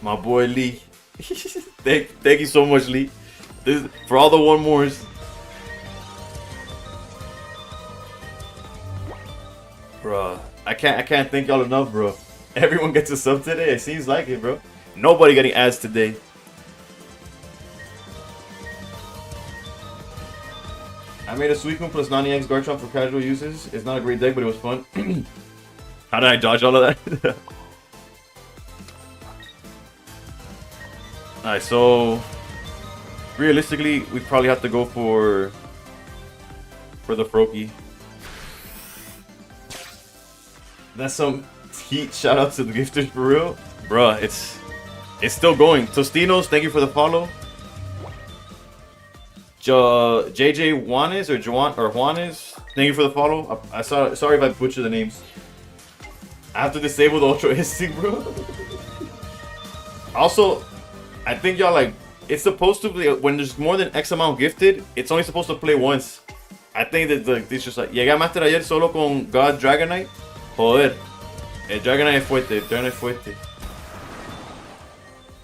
[SPEAKER 1] My boy Lee. thank you so much, Lee. For all the 1-mores. Bruh, I can't thank y'all enough, bro. Everyone gets a sub today. It seems like it, bro. Nobody getting ads today. I made a Suicune plus Nani X Garchomp for casual uses. It's not a great deck, but it was fun. How did I dodge all of that? Alright, so realistically, we probably have to go for the Froakie. That's some heat. Shout out to the gifters for real, bruh. It's still going. Tostinos, thank you for the follow. JJ Juanes or Juanes, thank you for the follow. Sorry if I butcher the names. I have to disable the Ultra Instinct, bro. Also, I think y'all like, it's supposed to be, when there's more than X amount gifted, it's only supposed to play once. I think that it's just like, llegué a Master ayer solo con God Dragonite. Joder, el Dragonite es fuerte, el Dragonite es fuerte.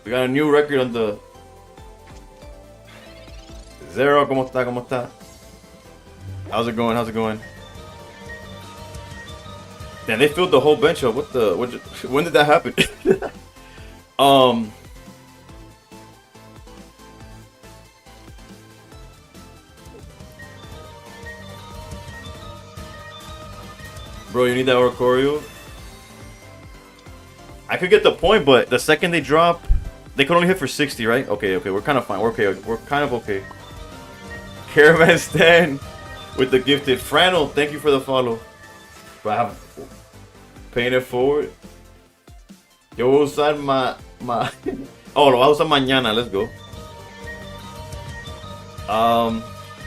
[SPEAKER 1] We got a new record on the... Zero, ¿cómo está? ¿Cómo está? How's it going? How's it going? Damn, they filled the whole bench up. What the? When did that happen? um. Bro, you need that Oricorio? I could get the point, but the second they drop, they could only hit for 60, right? Okay, we're kind of fine. We're okay. We're kind of okay. Caravan Stan with the gifted. Frano, thank you for the follow. But I have paying it forward. Yo, voy a usar oh, lo voy a usar mañana. Let's go.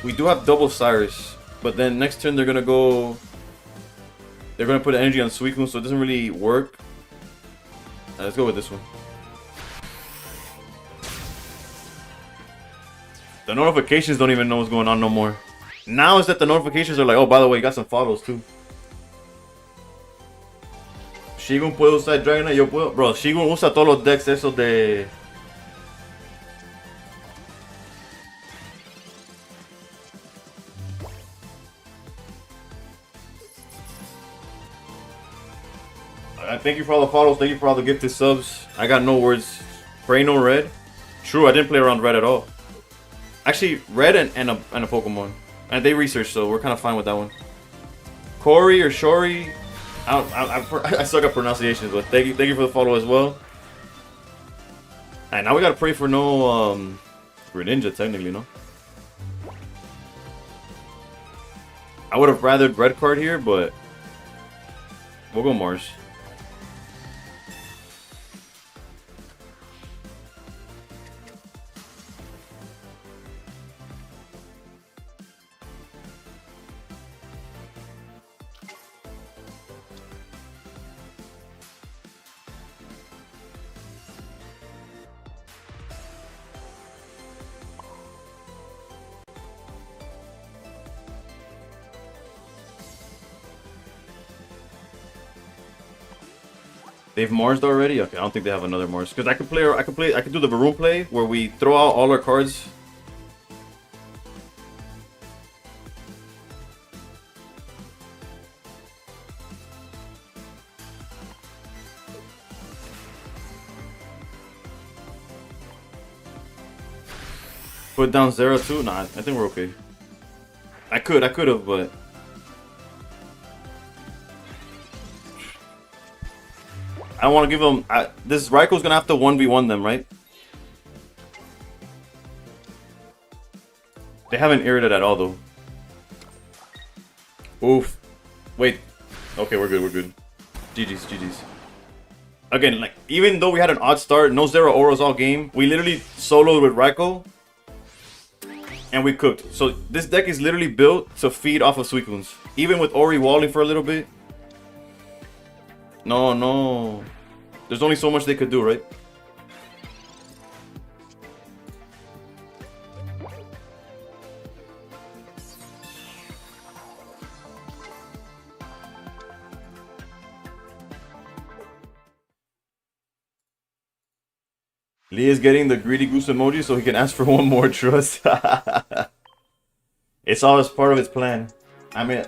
[SPEAKER 1] We do have double Cyrus, but then next turn they're gonna go. They're gonna put energy on Suicune, so it doesn't really work. Let's go with this one. The notifications don't even know what's going on no more. Now is that the notifications are like, oh, by the way, you got some follows too. Shigun puede usar Dragonite, yo puedo. Bro, Shigun usa todos los decks esos de. Thank you for all the follows. Thank you for all the gifted subs. I got no words. Pray no red. True, I didn't play around red at all. Actually, red and a Pokemon. And they researched, so we're kind of fine with that one. Corey or Shori. I suck at pronunciations, but thank you for the follow as well. And now we gotta pray for no Greninja, technically, no? I would have rathered red card here, but we'll go Mars. They've Marsed already? Okay, I don't think they have another Mars. Because I could do the Varun play where we throw out all our cards. Put down 0-2? Nah, I think we're okay. I could have, but I don't want to give them. This Raikou is gonna have to 1v1 them, right? They haven't aired it at all, though. Oof. Wait. Okay, we're good. GG's. Again, like, even though we had an odd start, no Zero Auras all game, we literally soloed with Raikou, and we cooked. So this deck is literally built to feed off of Suicunes. Even with Ori walling for a little bit. No. There's only so much they could do, right? Lee is getting the greedy goose emoji so he can ask for one more trust. It's all as part of his plan. I mean...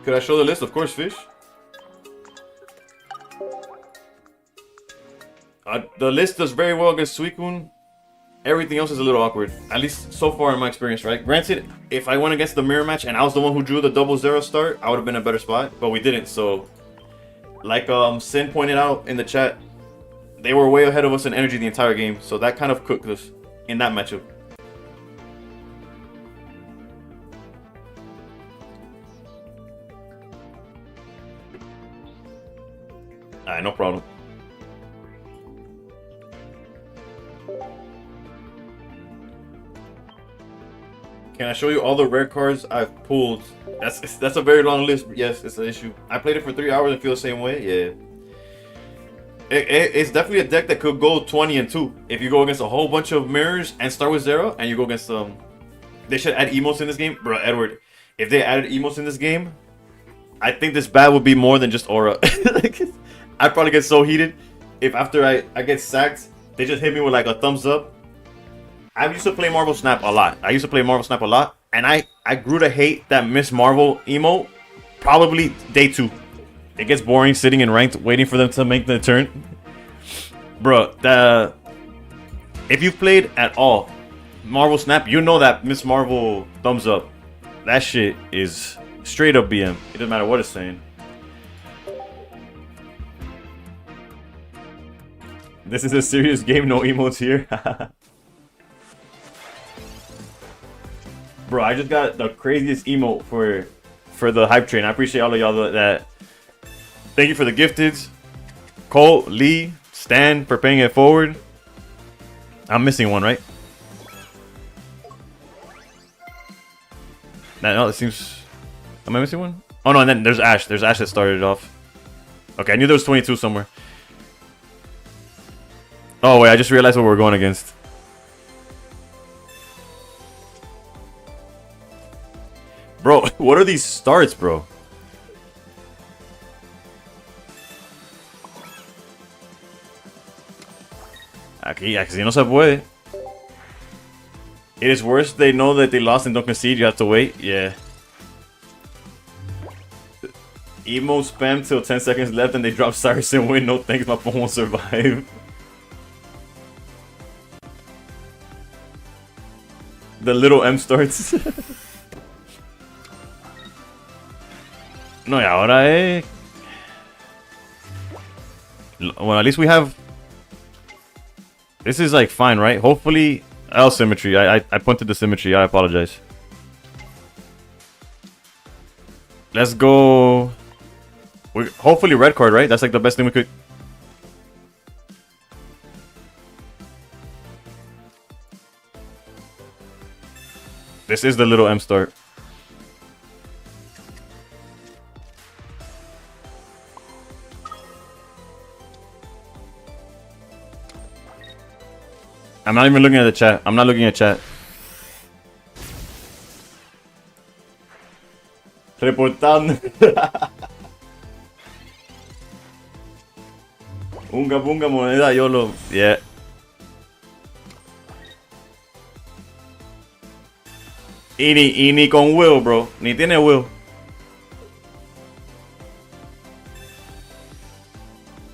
[SPEAKER 1] Could I show the list? Of course, Fish. The list does very well against Suicune. Everything else is a little awkward. At least so far in my experience, right? Granted, if I went against the mirror match and I was the one who drew the 0-0 start, I would have been in a better spot. But we didn't, so... Like Sin pointed out in the chat, they were way ahead of us in energy the entire game. So that kind of cooked us in that matchup. Alright, no problem. Can I show you all the rare cards I've pulled? That's a very long list. Yes, it's an issue. I played it for 3 hours and feel the same way. Yeah. It's definitely a deck that could go 20-2 if you go against a whole bunch of mirrors and start with 0 and you go against They should add emotes in this game, bro. Edward, if they added emotes in this game, I think this bat would be more than just aura. I'd probably get so heated if after I get sacked, they just hit me with like a thumbs up. I used to play Marvel Snap a lot. And I grew to hate that Miss Marvel emote probably day 2. It gets boring sitting in ranked waiting for them to make the turn. Bro, if you've played at all Marvel Snap, you know that Miss Marvel thumbs up. That shit is straight up BM. It doesn't matter what it's saying. This is a serious game, no emotes here. Bro, I just got the craziest emote for the hype train. I appreciate all of y'all that. Thank you for the gifteds. Cole, Lee, Stan for paying it forward. I'm missing one, right? No, it seems... Am I missing one? Oh no, and then there's Ash. There's Ash that started it off. Okay, I knew there was 22 somewhere. Oh wait, I just realized what we're going against. Bro, what are these starts, bro? Aquí no se puede. It is worse they know that they lost and don't concede. You have to wait. Yeah. Emo spam till 10 seconds left and they drop Cyrus and win. No thanks, my phone won't survive. The little M starts. No, y ahora Well, at least we have... This is like fine, right? Hopefully... L symmetry. I punted the symmetry. I apologize. Let's go... Hopefully red card, right? That's like the best thing we could... This is the little M start. I'm not even looking at the chat. I'm not looking at chat. Reportando. Unga bunga moneda YOLO. Yeah. Y ni con will, bro. Ni tiene will.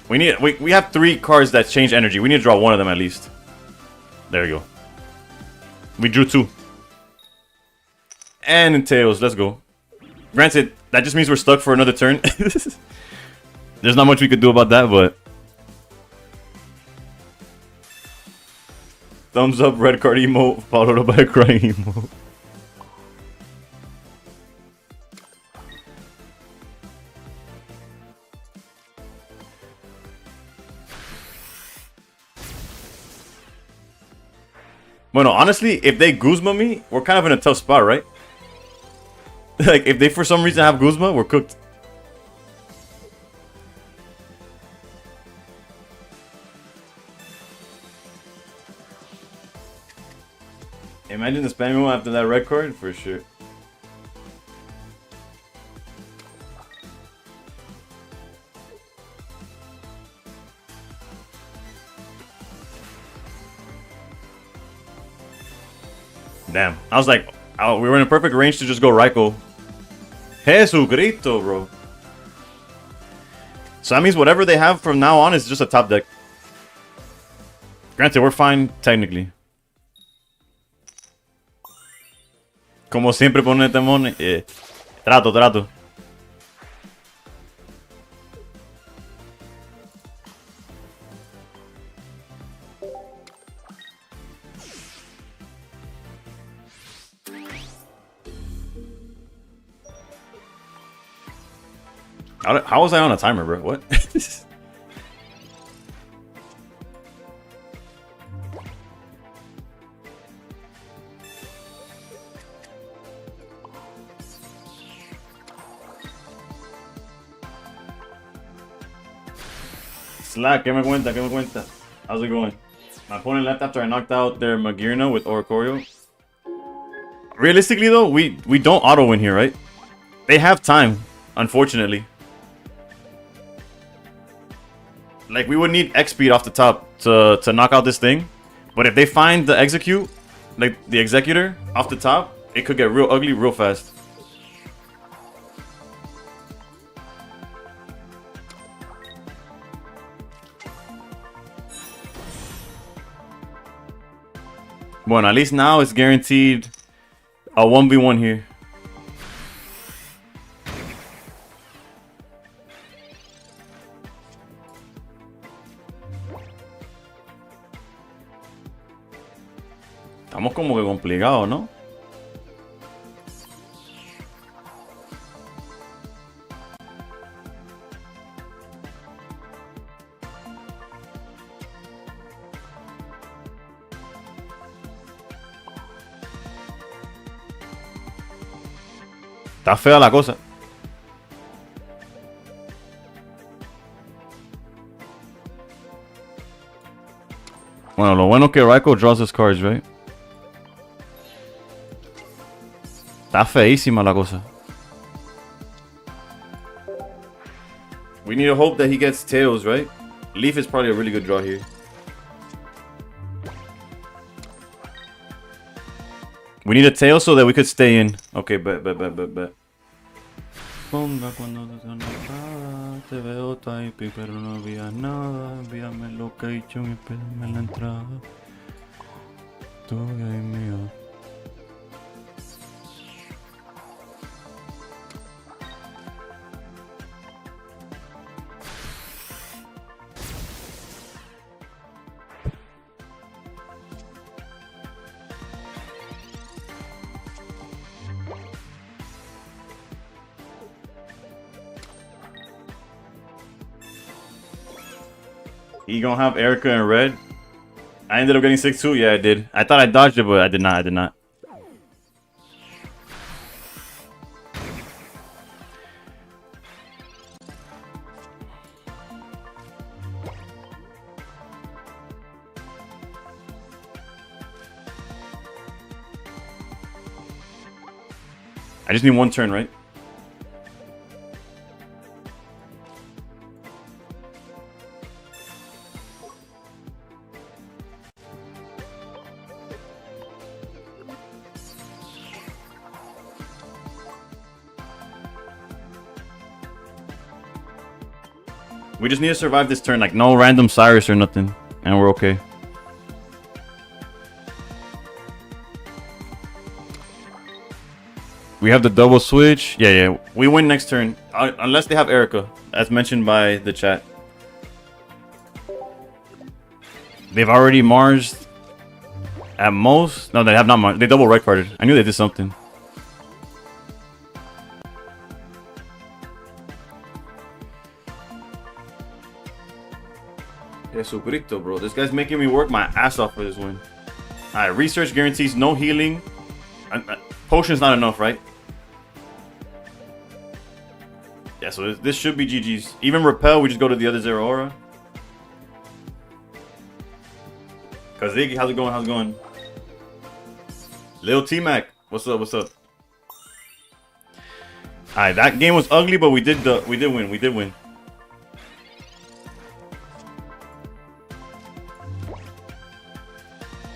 [SPEAKER 1] We have 3 cards that change energy. We need to draw one of them at least. There you go. We drew 2. And in tails, let's go. Granted, that just means we're stuck for another turn. There's not much we could do about that, but... Thumbs up, red card emote, followed up by a crying emote. Bueno, honestly, if they Guzma me, we're kind of in a tough spot, right? Like, if they for some reason have Guzma, we're cooked. Imagine the spamming one after that red card, for sure. Damn. I was like, oh, we were in a perfect range to just go Raikou. Jesucristo, bro. So that means whatever they have from now on is just a top deck. Granted, we're fine technically. Como siempre pone temón. Trato. How was I on a timer, bro? What? Slack, ¿qué me cuenta? How's it going? My opponent left after I knocked out their Magirna with Oricorio. Realistically, though, we don't auto-win here, right? They have time, unfortunately. Like, we would need X speed off the top to knock out this thing. But if they find the execute, like the Executor off the top, it could get real ugly real fast. Well, at least now it's guaranteed a 1v1 here. Estamos como que complicados, ¿no? Está fea la cosa. Bueno, lo bueno es que Raikou draws his cards, right? Está feísima la cosa. We need to hope that he gets Tails, right? Leaf is probably a really good draw here. We need a Tail so that we could stay in. Okay, bet. Ponga cuando te veo typing, pero no había nada. Envíame el location y pídeme la entrada. Todo ahí mío. You gonna have Erica in red? I ended up getting 6-2. Yeah, I did. I thought I dodged it, but I did not. I did not. I just need one turn, right? We just need to survive this turn, like no random Cyrus or nothing, and we're okay. We have the double switch. Yeah. We win next turn, unless they have Erica, as mentioned by the chat. They've already Marsed at most. No, they have not Marsed. They double red carded. I knew they did something. Jesucristo, bro. This guy's making me work my ass off for this win. Alright, research guarantees no healing. Potion's not enough, right? Yeah, so this should be GG's. Even Repel, we just go to the other Zero Aura. Cause Iggy, how's it going? How's it going? Lil T-Mac, what's up? Alright, that game was ugly, but we did win.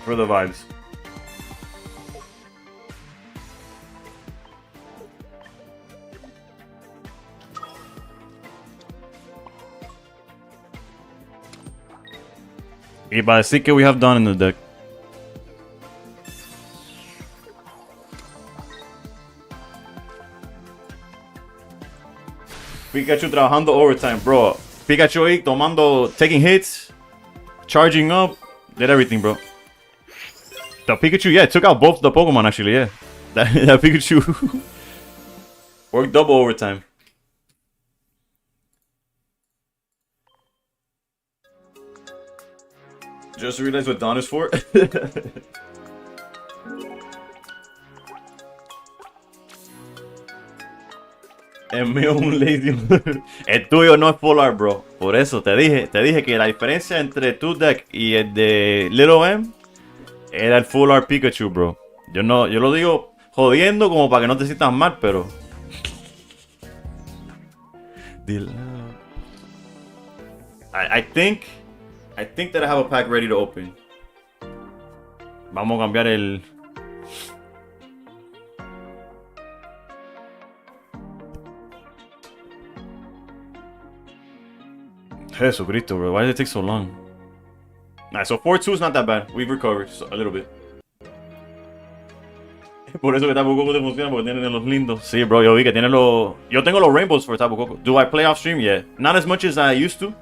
[SPEAKER 1] For the vibes. Y para decir que we have done in the deck. Pikachu trabajando overtime, bro. Pikachu ahí taking hits, charging up, did everything, bro. The Pikachu, yeah, took out both the Pokemon actually, yeah. That Pikachu worked double overtime. Just realized what Dawn is for. El mío es un lazy. El tuyo no es full art, bro. Por eso te dije que la diferencia entre tu deck y el de Little M era el full art Pikachu, bro. Yo lo digo jodiendo como para que no te sientas mal, pero I think that I have a pack ready to open. Vamos a cambiar el Jesucristo, bro. Why did it take so long? Alright, so 4-2 is not that bad. We've recovered a little bit. Por eso que Tapu Koko te funciona, porque tiene los lindos. Sí, bro, yo vi que tiene los... Yo tengo los rainbows for Tapu Koko. Do I play off stream? Yeah. Not as much as I used to.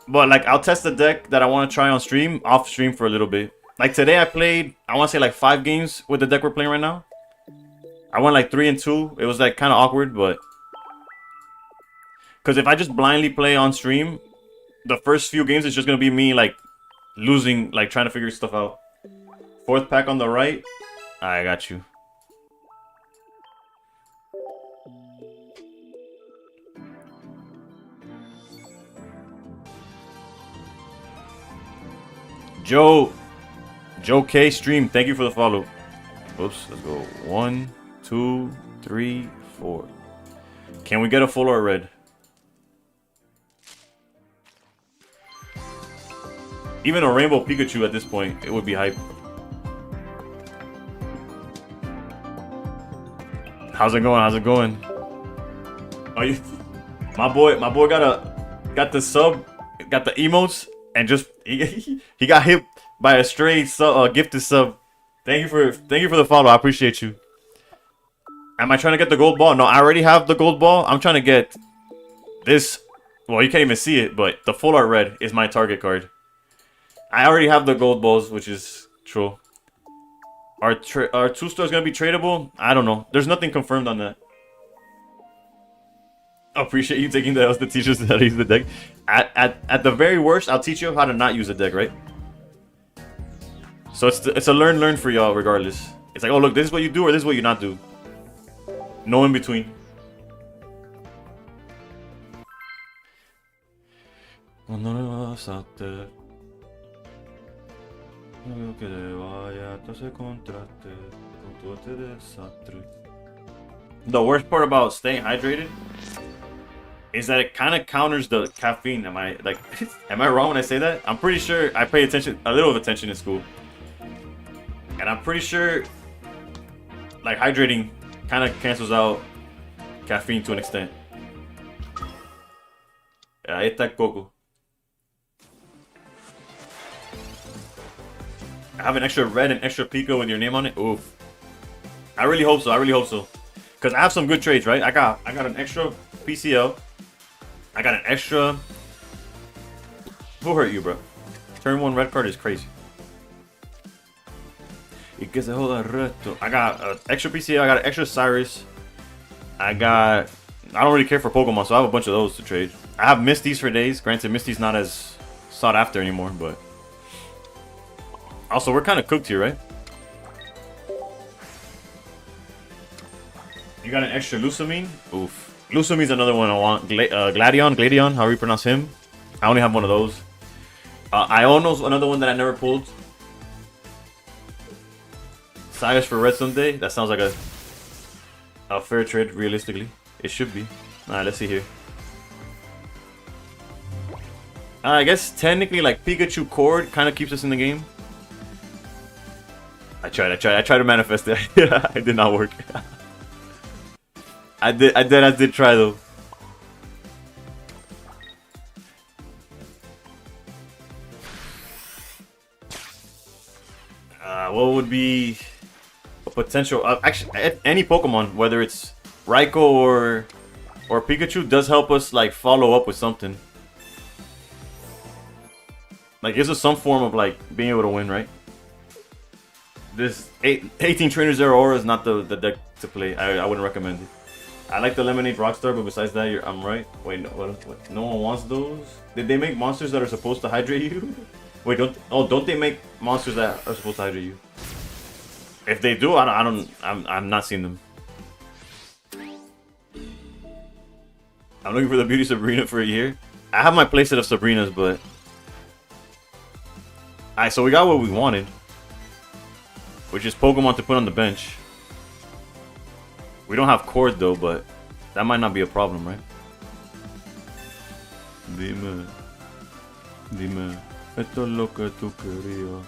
[SPEAKER 1] But, like, I'll test the deck that I want to try on stream, off stream for a little bit. Like, today I played, I want to say, like, 5 games with the deck we're playing right now. I went, like, 3-2. It was, like, kind of awkward, but... Because if I just blindly play on stream, the first few games is just going to be me, like, losing, like, trying to figure stuff out. 4th pack on the right. I got you. Joe K stream, thank you for the follow. Oops, let's go. 1, 2, 3, 4. Can we get a full art red? Even a rainbow Pikachu at this point, it would be hype. How's it going? How's it going? Are you? My boy got the sub, got the emotes, and just he got hit by a stray sub, gifted sub. Thank you for the follow. I appreciate you. Am I trying to get the gold ball? No, I already have the gold ball. I'm trying to get this. Well, you can't even see it, but the full art red is my target card. I already have the gold balls, which is true. Are 2 stars gonna be tradable? I don't know. There's nothing confirmed on that. Appreciate you taking the L's to teach us how to use the deck. At the very worst, I'll teach you how to not use the deck, right? So it's a learn for y'all regardless. It's like, oh look, this is what you do or this is what you not do. No in between. The worst part about staying hydrated is that it kind of counters the caffeine. Am I wrong when I say that? I'm pretty sure I pay a little attention in school. And I'm pretty sure like hydrating kind of cancels out caffeine to an extent. Ahí está Coco. I have an extra red and extra Pico with your name on it. Oof. I really hope so. I really hope so. Cause I have some good trades, right? I got an extra PCL. I got an extra. Who hurt you, bro? Turn 1 red card is crazy. I got an extra PCL. I got an extra Cyrus. I don't really care for Pokemon, so I have a bunch of those to trade. I have Misty's for days. Granted, Misty's not as sought after anymore, but. Also, we're kind of cooked here, right? You got an extra Lusamine? Oof. Lusamine's another one I want. Gladion, however you pronounce him. I only have one of those. Iono's another one that I never pulled. Cyrus for Red Sunday. That sounds like a fair trade, realistically. It should be. Alright, let's see here. I guess technically, like, Pikachu Cord kind of keeps us in the game. I tried to manifest it. It did not work. I did try though. What would be a potential? Actually, any Pokemon, whether it's Raikou or Pikachu, does help us like follow up with something. Like, gives us some form of like being able to win, right? This 18 Trainer Zero Aura is not the deck to play. I wouldn't recommend it. I like the Lemonade Rockstar, but besides that, I'm right. Wait, no, what? No one wants those? Did they make monsters that are supposed to hydrate you? Wait, don't they make monsters that are supposed to hydrate you? If they do, I'm not seeing them. I'm looking for the Beauty Sabrina for a year. I have my playset of Sabrinas, but alright, so we got what we wanted, which is Pokemon to put on the bench. We don't have Cord though, but that might not be a problem, right? Dime, esto es lo que tú querías.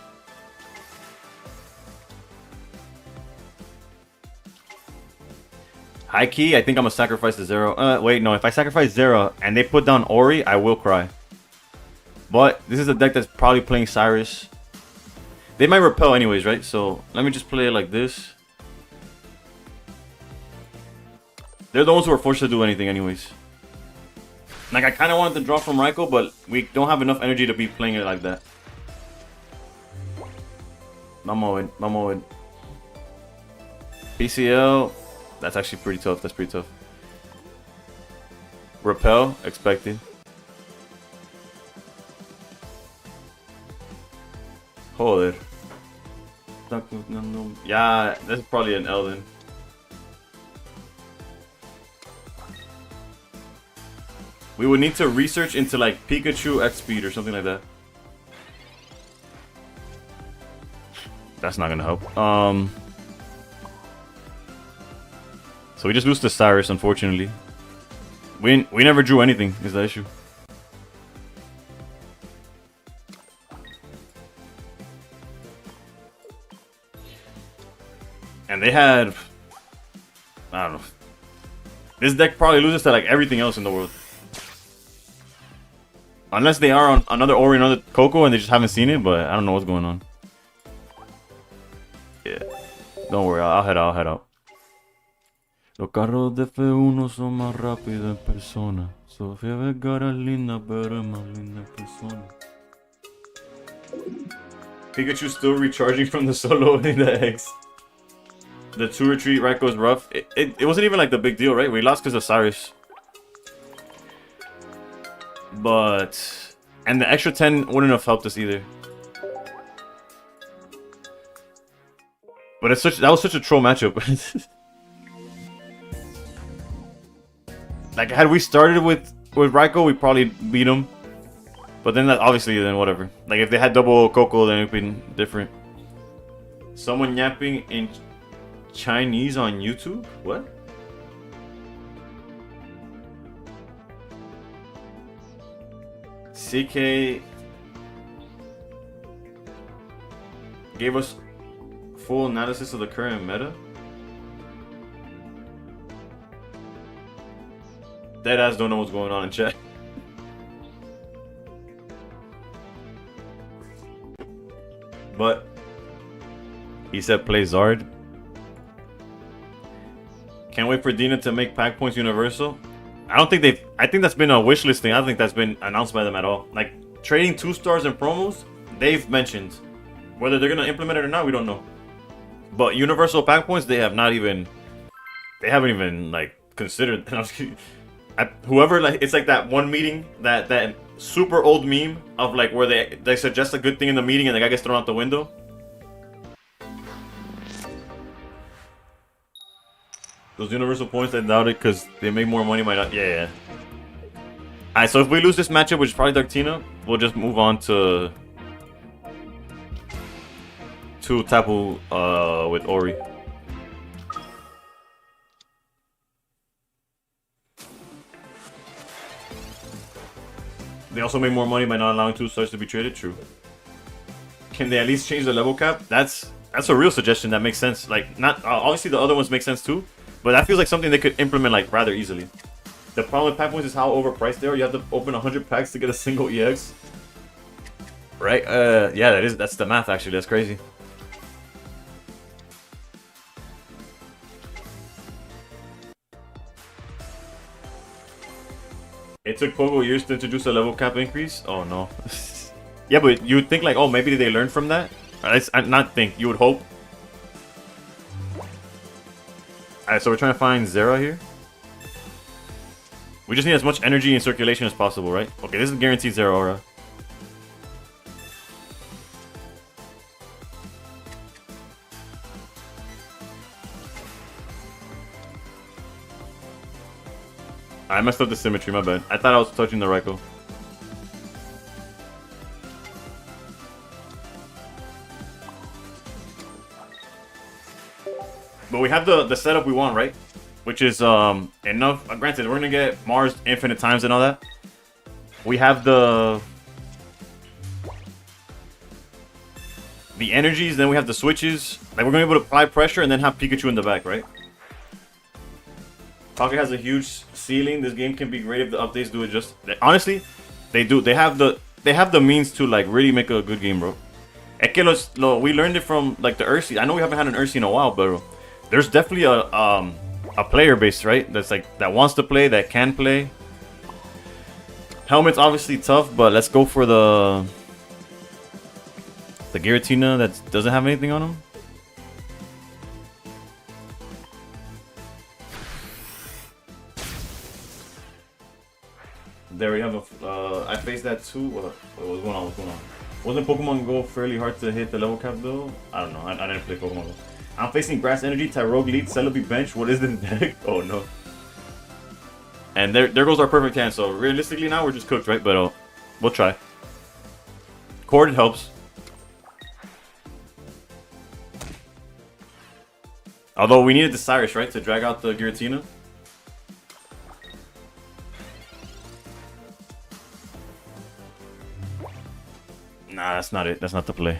[SPEAKER 1] High key, I think I'm gonna sacrifice the Zero. Wait, no. If I sacrifice Zero and they put down Ori, I will cry. But this is a deck that's probably playing Cyrus. They might repel anyways, right? So let me just play it like this. They're the ones who are forced to do anything anyways. Like, I kind of wanted to draw from Raikou, but we don't have enough energy to be playing it like that. Mamoid. PCL. That's actually pretty tough. That's pretty tough. Repel. Expected. Joder. Yeah, that's probably an L then. We would need to research into like Pikachu X speed or something like that. That's not gonna help. So we just lose to Cyrus, unfortunately. We never drew anything, is the issue. And they had, I don't know. This deck probably loses to like everything else in the world. Unless they are on another Ori, another Coco, and they just haven't seen it, but I don't know what's going on. Yeah. Don't worry, I'll head out. Los carros de F1 son más rápidos en persona. Sofía Vergara es linda, pero es más linda en persona. Pikachu still recharging from the solo in the X. The 2 retreat right goes rough. It wasn't even like the big deal, right? We lost because of Cyrus. But... And the extra 10 wouldn't have helped us either. But that was such a troll matchup. Like, had we started with Raikou, we probably beat him. But then, obviously, then whatever. Like, if they had double Coco, then it would be different. Someone yapping in Chinese on YouTube? What? CK gave us full analysis of the current meta. Deadass don't know what's going on in chat. But he said play Zard. Can't wait for Dina to make pack points universal. I think that's been a wish list thing. I don't think that's been announced by them at all. Like, trading 2 stars in promos, they've mentioned. Whether they're gonna implement it or not, we don't know. But universal pack points, they haven't even like considered. Whoever, like, it's like that one meeting, that super old meme of like where they suggest a good thing in the meeting and the guy gets thrown out the window. Those universal points, I doubt it because they make more money. Might not. Yeah. Alright, so if we lose this matchup, which is probably Darktina, we'll just move on to Tapu with Ori. They also make more money by not allowing 2 stars to be traded. True. Can they at least change the level cap? That's a real suggestion that makes sense. Like, not obviously the other ones make sense too. But that feels like something they could implement like rather easily. The problem with pack points is how overpriced they are. You have to open 100 packs to get a single EX. Right? Yeah, that's the math actually. That's crazy. It took Pogo years to introduce a level cap increase? Oh no. Yeah, but you would think like, oh, maybe they learned from that? Not think, you would hope. Alright, so we're trying to find Zera here. We just need as much energy and circulation as possible, right? Okay, this is guaranteed Zera Aura. I messed up the symmetry, my bad. I thought I was touching the Raikou. But we have the setup we want, right? Which is enough. Granted, we're gonna get Mars infinite times and all that. We have the energies, then we have the switches. Like, we're gonna be able to apply pressure and then have Pikachu in the back, right? Pocket has a huge ceiling. This game can be great if the updates do it just. Honestly, they do. They have the means to like really make a good game, bro. Es que we learned it from like the Ursi. I know we haven't had an Ursi in a while, but there's definitely a player base, right? That's like that wants to play, that can play. Helmet's obviously tough, but let's go for the Giratina that doesn't have anything on him. There we have a. I faced that too. What was going on? What's going on? Wasn't Pokemon Go fairly hard to hit the level cap though? I don't know. I didn't play Pokemon Go. I'm facing Grass Energy, Tyrogue Lead, Celebi Bench. What is the deck? Oh no. And there goes our perfect hand. So realistically now we're just cooked, right? But we'll try. Cord helps. Although we needed the Cyrus, right? To drag out the Giratina. Nah, that's not it. That's not the play.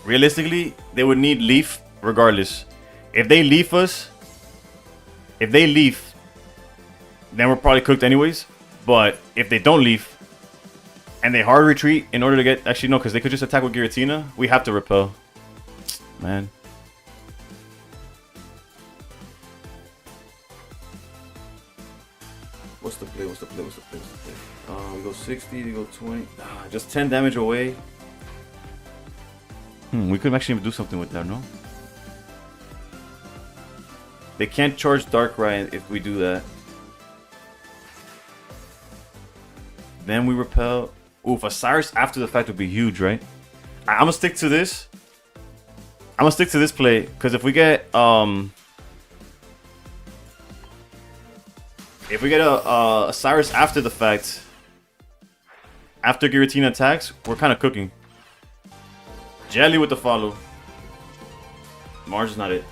[SPEAKER 1] Realistically, they would need Leaf regardless. If they leaf us, then we're probably cooked anyways. But if they don't leaf, and they hard retreat in order to get... Actually, no, because they could just attack with Giratina. We have to repel. Man. What's the play? We go 60, we go 20. Just 10 damage away. We could actually do something with that, no? They can't charge Darkrai if we do that. Then we repel. Oof, a Cyrus after the fact would be huge, right? I'm gonna stick to this. I'm gonna stick to this play, because if we get a Cyrus after the fact, after Giratina attacks, we're kind of cooking. Jelly with the follow. Mars is not it.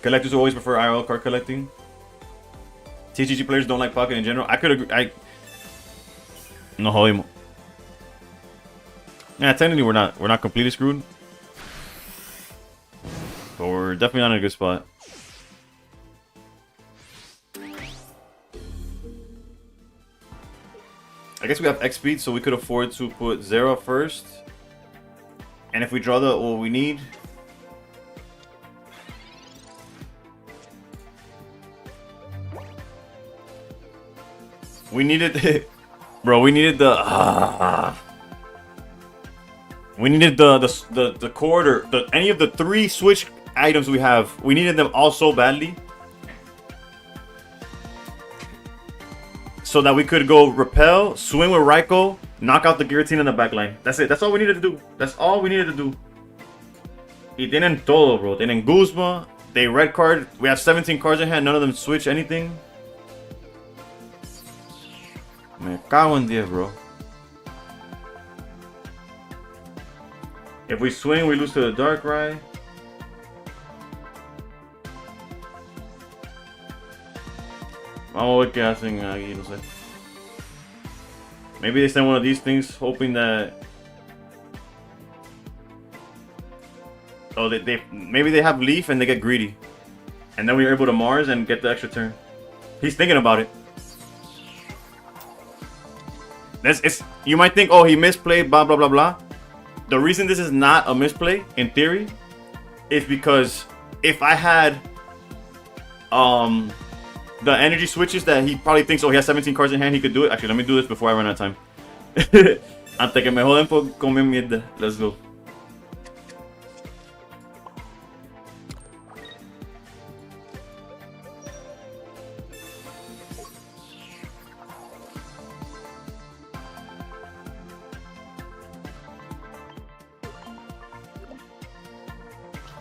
[SPEAKER 1] Collectors always prefer IRL card collecting. TCG players don't like Pocket in general. I could agree. No, jodimos. Yeah, technically we're not completely screwed, but we're definitely not in a good spot. I guess we have X speed, so we could afford to put Zero first. And if we draw the what we need, we needed, bro. We needed the. We needed the cord or any of the 3 switch items we have. We needed them all so badly, so that we could go repel, swing with Raikou, knock out the Giratina in the back line. That's it. That's all we needed to do. That's all we needed to do. Y tienen todo, bro. Tienen Guzma. They red card. We have 17 cards in hand. None of them switch anything. Me cago en 10, bro. If we swing, we lose to the Darkrai. Vamos a ver qué hacen aquí, no sé. Maybe they send one of these things, hoping that. Oh, maybe they have Leaf and they get greedy, and then we're able to Mars and get the extra turn. He's thinking about it. You might think, oh, he misplayed, blah blah blah blah. The reason this is not a misplay, in theory, is because if I had the energy switches that he probably thinks, oh, he has 17 cards in hand, he could do it. Actually, let me do this before I run out of time. Antes que me joden por comer mierda. Let's go.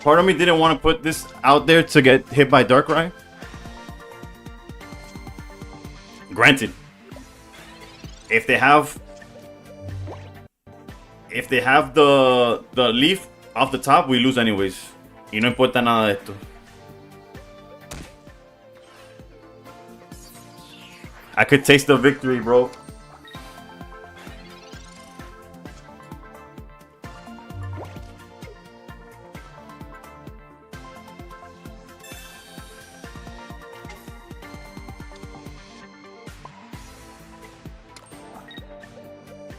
[SPEAKER 1] Part of me didn't want to put this out there to get hit by Darkrai. Granted, if they have the leaf off the top, we lose anyways. Y no importa nada de esto. I could taste the victory, bro.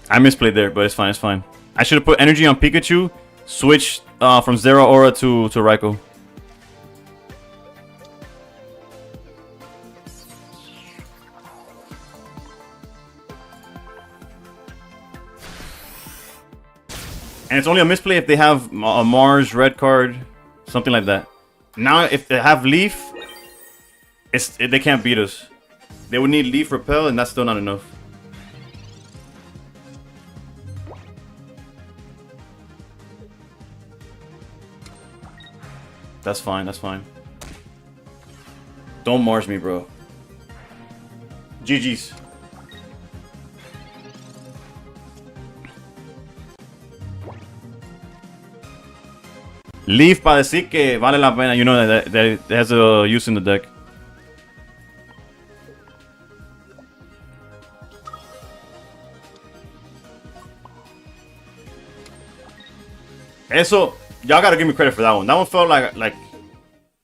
[SPEAKER 1] I misplayed there, but it's fine, it's fine. I should have put energy on Pikachu, switch from Zero Aura to Raikou. And it's only a misplay if they have a Mars, red card, something like that. Now, if they have Leaf, they can't beat us. They would need Leaf Repel, and that's still not enough. That's fine, that's fine. Don't Mars me, bro. GG's. Leaf para decir que vale la pena. You know that it has a use in the deck. Eso, y'all gotta give me credit for that one. That one felt like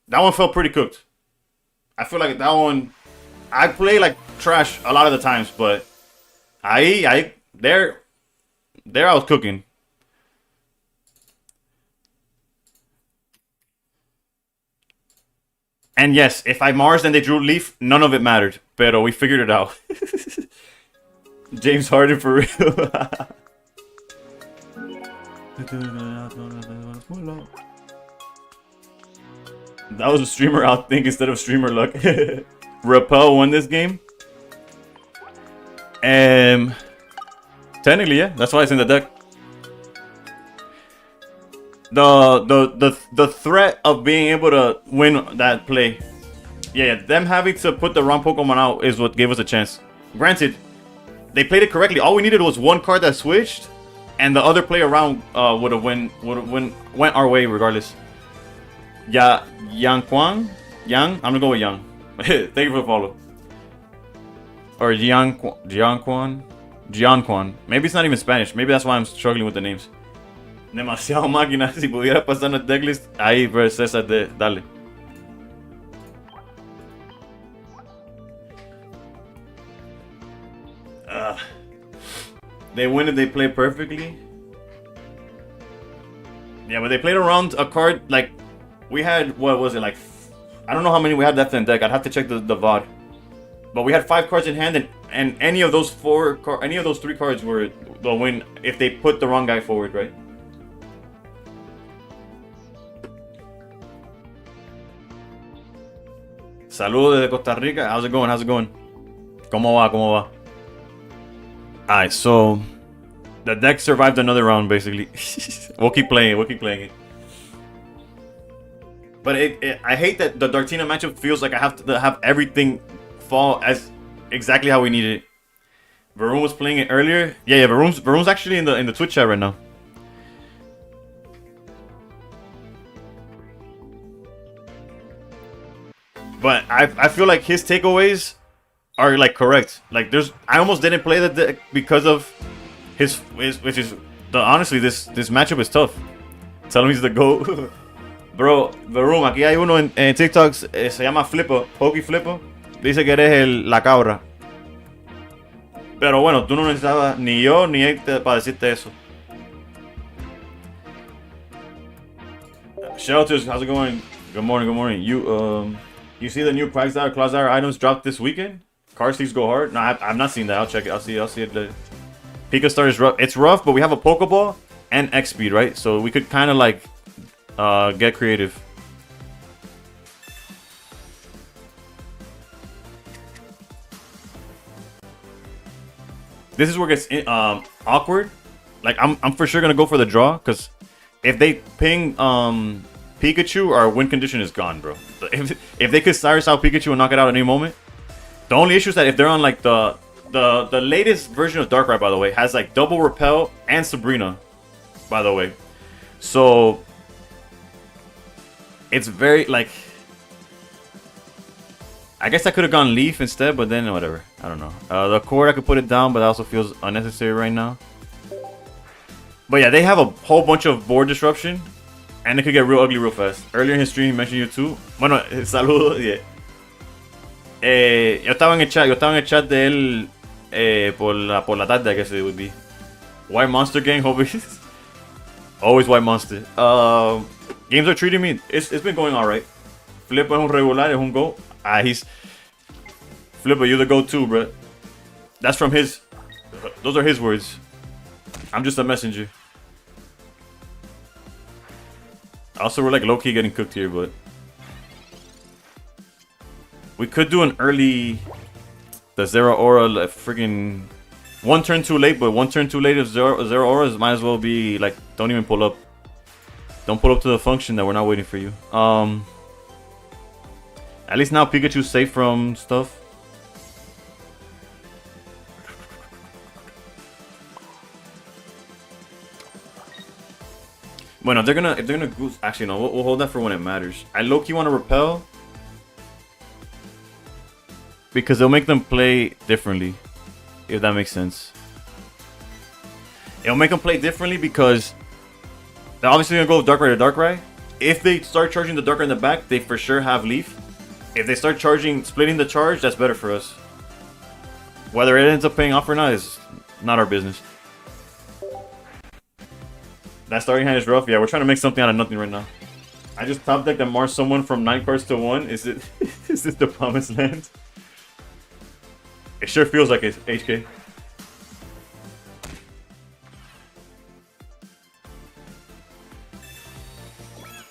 [SPEAKER 1] that one felt pretty cooked. I feel like that one. I play like trash a lot of the times, but there I was cooking. And yes, if I Mars and they drew Leaf, none of it mattered. Pero we figured it out. James Harden for real. That was a streamer outthink instead of streamer luck. Repel won this game. Technically, yeah, that's why it's in the deck. The threat of being able to win that play. Yeah, them having to put the wrong Pokemon out is what gave us a chance. Granted, they played it correctly. All we needed was one card that switched, and the other play around would have went our way regardless. Yeah, Yang Kwang? Yang? I'm gonna go with Yang. Thank you for the follow. Or Jianquan. Maybe it's not even Spanish. Maybe that's why I'm struggling with the names. Demasiado máquina. Si pudiera pasar una decklist, ahí, bro, César, dale. They win if they play perfectly. Yeah, but they played around a card like we had. What was it like? I don't know how many we had left in deck. I'd have to check the VOD. But we had 5 cards in hand, and any of those 3 cards were the win if they put the wrong guy forward, right? Saludos desde Costa Rica. How's it going? How's it going? ¿Cómo va? ¿Cómo va? Alright, so the deck survived another round, basically. We'll keep playing it. We'll keep playing it. But I hate that the Dartina matchup feels like I have to have everything fall as exactly how we need it. Varun was playing it earlier. Yeah, Varun's actually in the Twitch chat right now. But I feel like his takeaways are like correct. Like I almost didn't play the deck because of his which is honestly this matchup is tough. Tell him he's the GOAT. Bro, Varun, aquí hay uno en TikTok, se llama Flipper, Pokey Flipper. Dice que eres la cabra. Pero bueno, tú no necesitabas ni yo ni él para decirte eso. Shelters, how's it going? Good morning, good morning. You see the new Quagsire, Clawsire items dropped this weekend? Car Sleeves go hard? No, I've not seen that. I'll check it. I'll see it later. Pika Star is rough. It's rough, but we have a Pokeball and X Speed, right? So we could kind of like get creative. This is where it gets awkward. Like I'm for sure gonna go for the draw because if they ping Pikachu, our win condition is gone, bro. If they could Cyrus out Pikachu and knock it out at any moment. The only issue is that if they're on like the latest version of Darkrai, by the way, has like double Repel and Sabrina, by the way. So it's very like I guess I could have gone Leaf instead, but then whatever. I don't know. The Cord, I could put it down, but that also feels unnecessary right now. But yeah, they have a whole bunch of board disruption, and it could get real ugly real fast. Earlier in his stream, he mentioned you too. Bueno, saludos, yeah. Yo estaba en el chat de él por la tarde, I guess it would be. White Monster Gang, always. Always White Monster. Games are treating me, it's been going alright. Flipper es un regular, es un go. He's... Flipper, you're the go-to, bro. That's from his... Those are his words. I'm just a messenger. Also, we're like low-key getting cooked here, but... We could do an early... The Zero Aura, like, freaking... One turn too late, but one turn too late of Zero Auras might as well be, like, don't even pull up. Don't pull up to the function that we're not waiting for you. At least now Pikachu's safe from stuff. Bueno, if they're gonna goose, actually no, we'll hold that for when it matters. I low-key want to repel because they'll make them play differently, if that makes sense. It'll make them play differently because they're obviously gonna go with Darkrai to Darkrai. If they start charging the Darkrai in the back, they for sure have Leaf. If they start splitting the charge, that's better for us. Whether it ends up paying off or not is not our business. That starting hand is rough. Yeah, we're trying to make something out of nothing right now. I just top decked and Mars someone from 9 cards to 1. Is it? Is this the promised land? It sure feels like it, HK.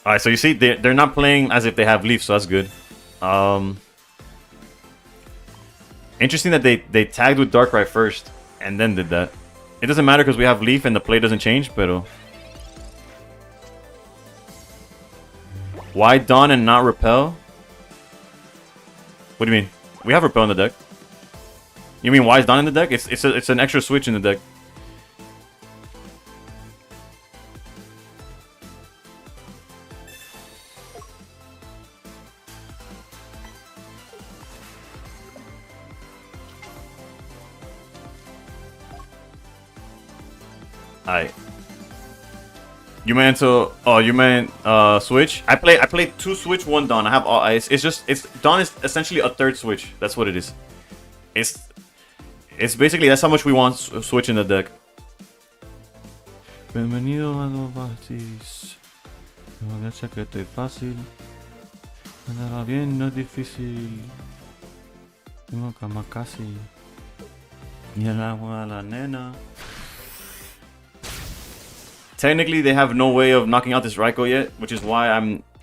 [SPEAKER 1] Alright, so you see, they're not playing as if they have Leaf, so that's good. Interesting that they tagged with Darkrai first and then did that. It doesn't matter because we have Leaf and the play doesn't change, pero... Why Dawn and not Repel? What do you mean? We have Repel in the deck. You mean why is Dawn in the deck? It's an extra switch in the deck. Alright. You meant to? Oh, you meant switch? I play 2 switch, 1 Dawn. I have all ice. It's Dawn is essentially a 3rd switch. That's what it is. It's basically that's how much we want switch in the deck. Bienvenido a los batis. No me echa que estoy fácil. Andará bien, no es difícil. Tengo cama casi. Y el agua a la nena. Technically, they have no way of knocking out this Raikou yet, which is why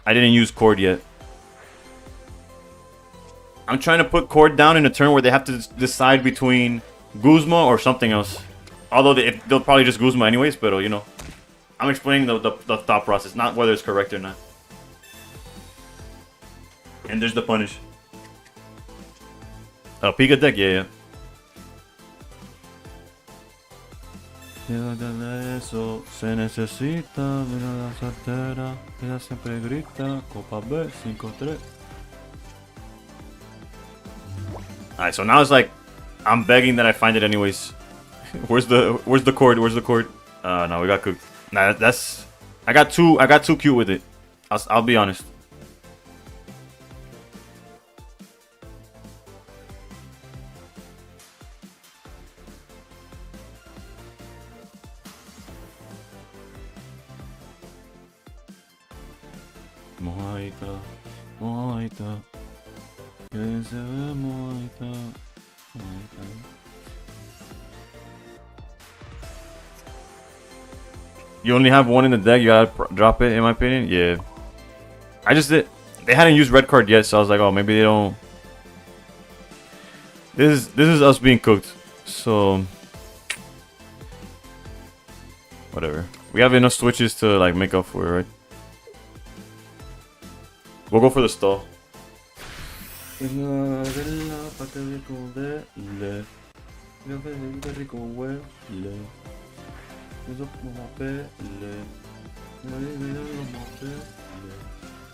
[SPEAKER 1] I didn't use Cord yet. I'm trying to put Cord down in a turn where they have to decide between Guzma or something else. Although they'll probably just Guzma anyways, but you know, I'm explaining the thought process, not whether it's correct or not. And there's the punish. Pika deck, yeah. Eso se necesita, mira la soltera, ella siempre grita, Copa B, 5-3. Alright, so now it's like, I'm begging that I find it anyways. Where's the cord? Where's the cord? No, we got cooked. Nah, that's, I got too cute with it. I'll be honest. Moita, Moita, Moita, Moita. You only have 1 in the deck, you gotta drop it, in my opinion? Yeah. I just did. They hadn't used red card yet, so I was like, oh, maybe they don't. This is us being cooked, so. Whatever. We have enough switches to, like, make up for it, right? We'll go for the stall.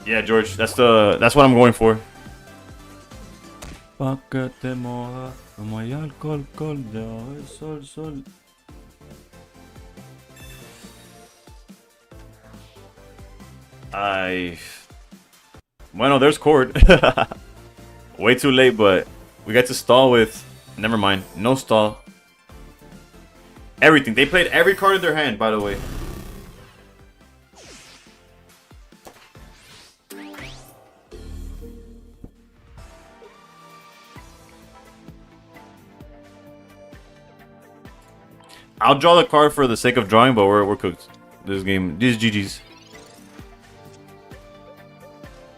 [SPEAKER 1] Yeah, George, that's what I'm going for. Pa' que te moja, como hay alcohol, de sol, sol. Bueno, there's Cord. Way too late, but we got to stall with... Never mind. No stall. Everything. They played every card in their hand, by the way. I'll draw the card for the sake of drawing, but we're cooked. This game, these GG's.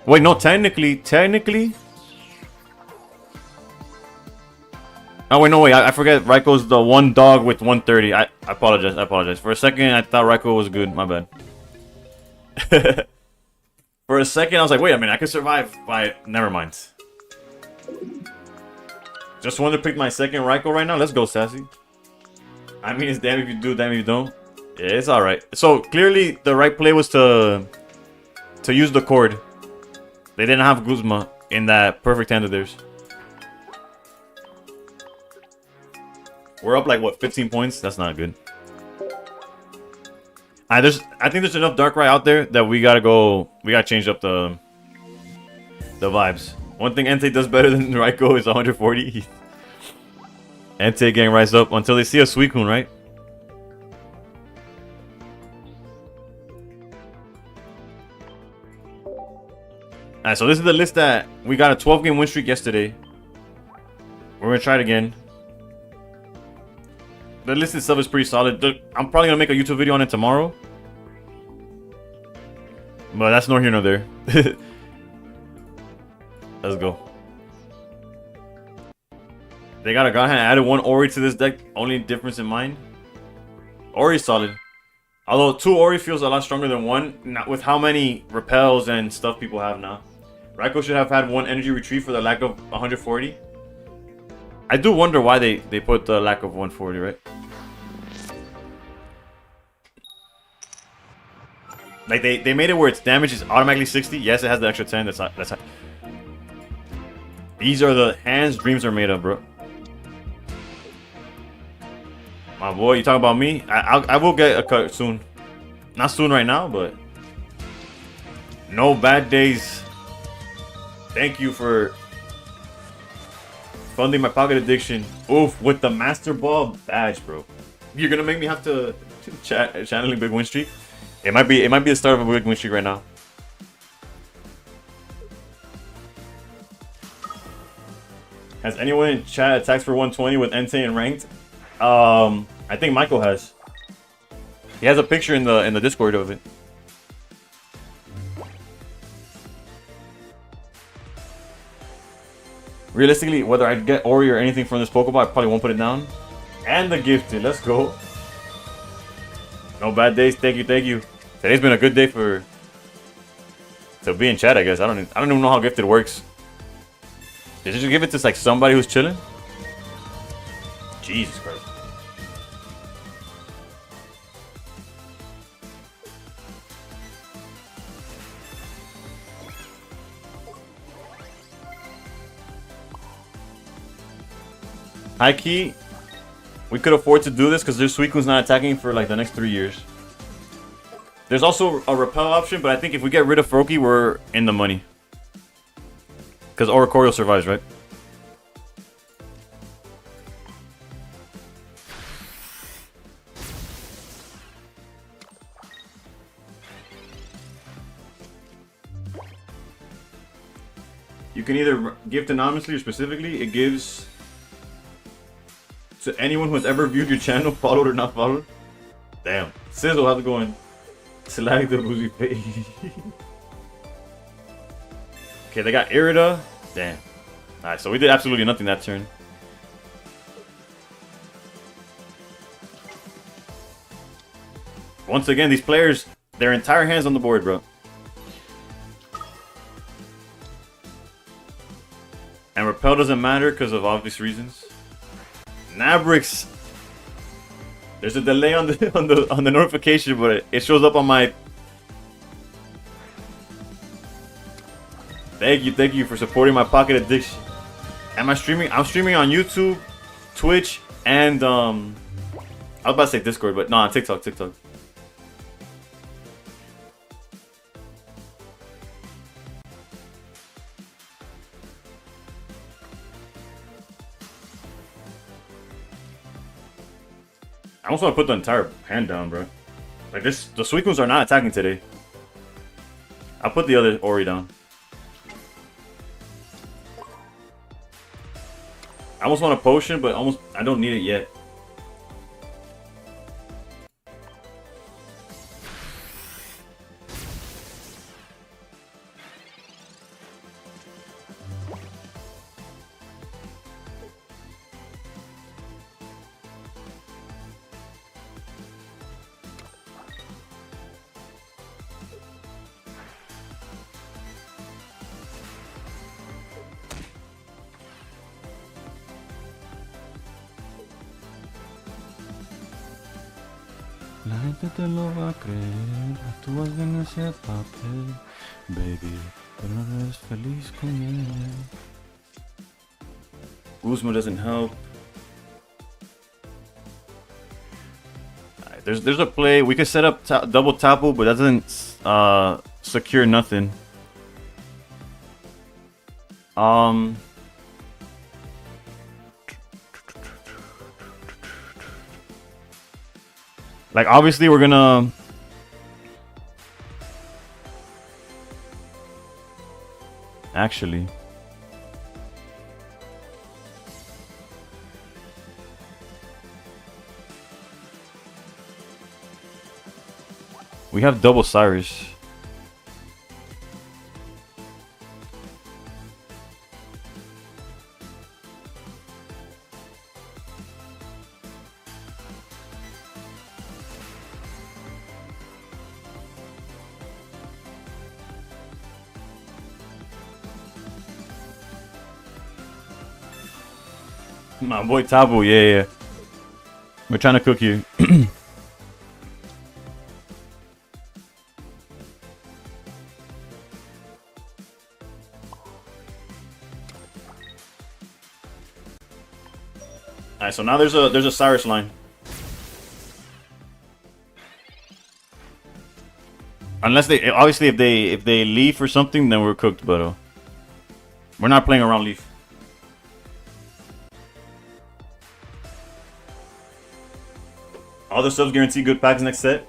[SPEAKER 1] Wait, no, technically. Oh wait, no wait, I forget. Raiko's the one dog with 130. I apologize. For a second, I thought Raiko was good. My bad. For a second, I was like, wait a minute, I could survive by. Never mind. Just wanted to pick my second Raiko right now. Let's go, Sassy. I mean, it's damn if you do, damn if you don't. Yeah, it's alright. So, clearly, the right play was to use the Cord. They didn't have Guzma in that perfect hand of theirs. We're up like, what, 15 points? That's not good. I think there's enough Darkrai out there that we gotta change up the vibes. One thing Entei does better than Raikou is 140. Entei getting rise up until they see a Suicune, right? Alright, so this is the list that we got a 12-game win streak yesterday. We're gonna try it again. The list itself is pretty solid. I'm probably gonna make a YouTube video on it tomorrow. But that's nor here nor there. Let's go. They got a God Hand, added one Ori to this deck. Only difference in mind. Ori's solid. Although 2 Ori feels a lot stronger than 1. Not with how many repels and stuff people have now. Raikou should have had 1 energy retrieve for the lack of 140. I do wonder why they put the lack of 140, right? Like they made it where its damage is automatically 60. Yes, it has the extra 10. That's not. These are the hands dreams are made of, bro. My boy, you talking about me? I will get a cut soon. Not soon right now, but no bad days. Thank you for funding my pocket addiction. Oof, with the Master Ball badge, bro. You're gonna make me have to channeling big win streak. It might be the start of a big win streak right now. Has anyone in chat attacks for 120 with Entei and ranked? I think Michael has. He has a picture in the Discord of it. Realistically, whether I get Ori or anything from this Pokeball, I probably won't put it down. And the gifted, let's go. No bad days, thank you. Today's been a good day to be in chat, I guess. I don't even know how gifted works. Did you just give it to like somebody who's chilling? Jesus Christ. High key, we could afford to do this because there's Suicune's not attacking for like the next 3 years. There's also a repel option, but I think if we get rid of Froakie, we're in the money. Because Oricorio survives, right? You can either gift anonymously or specifically. It gives to anyone who has ever viewed your channel, followed or not followed. Damn. Sizzle, how's it going? Slag the boozy face. Okay, they got Irida. Damn. Alright, so we did absolutely nothing that turn. Once again, these players, their entire hands on the board, bro. And repel doesn't matter because of obvious reasons. Nabrix. There's a delay on the notification, but it shows up on my. Thank you for supporting my pocket addiction. Am I streaming? I'm streaming on YouTube, Twitch, and I was about to say Discord, but no, on TikTok. I almost want to put the entire hand down, bro. Like this, the Suicunes are not attacking today. I'll put the other Ori down. I almost want a potion, but I don't need it yet.
[SPEAKER 2] La gente te lo va a creer, tú vas en ese papel, baby, pero no eres feliz con él.
[SPEAKER 1] Guzma doesn't help. Right, there's a play. We could set up double Tapu, but that doesn't secure nothing. Like, obviously, we're gonna... Actually... We have double Cyrus. My boy Tabu, yeah. We're trying to cook you. Alright, so now there's a Cyrus line. Unless they obviously if they leave or something, then we're cooked, but we're not playing around leaf. All the subs guarantee good packs next set.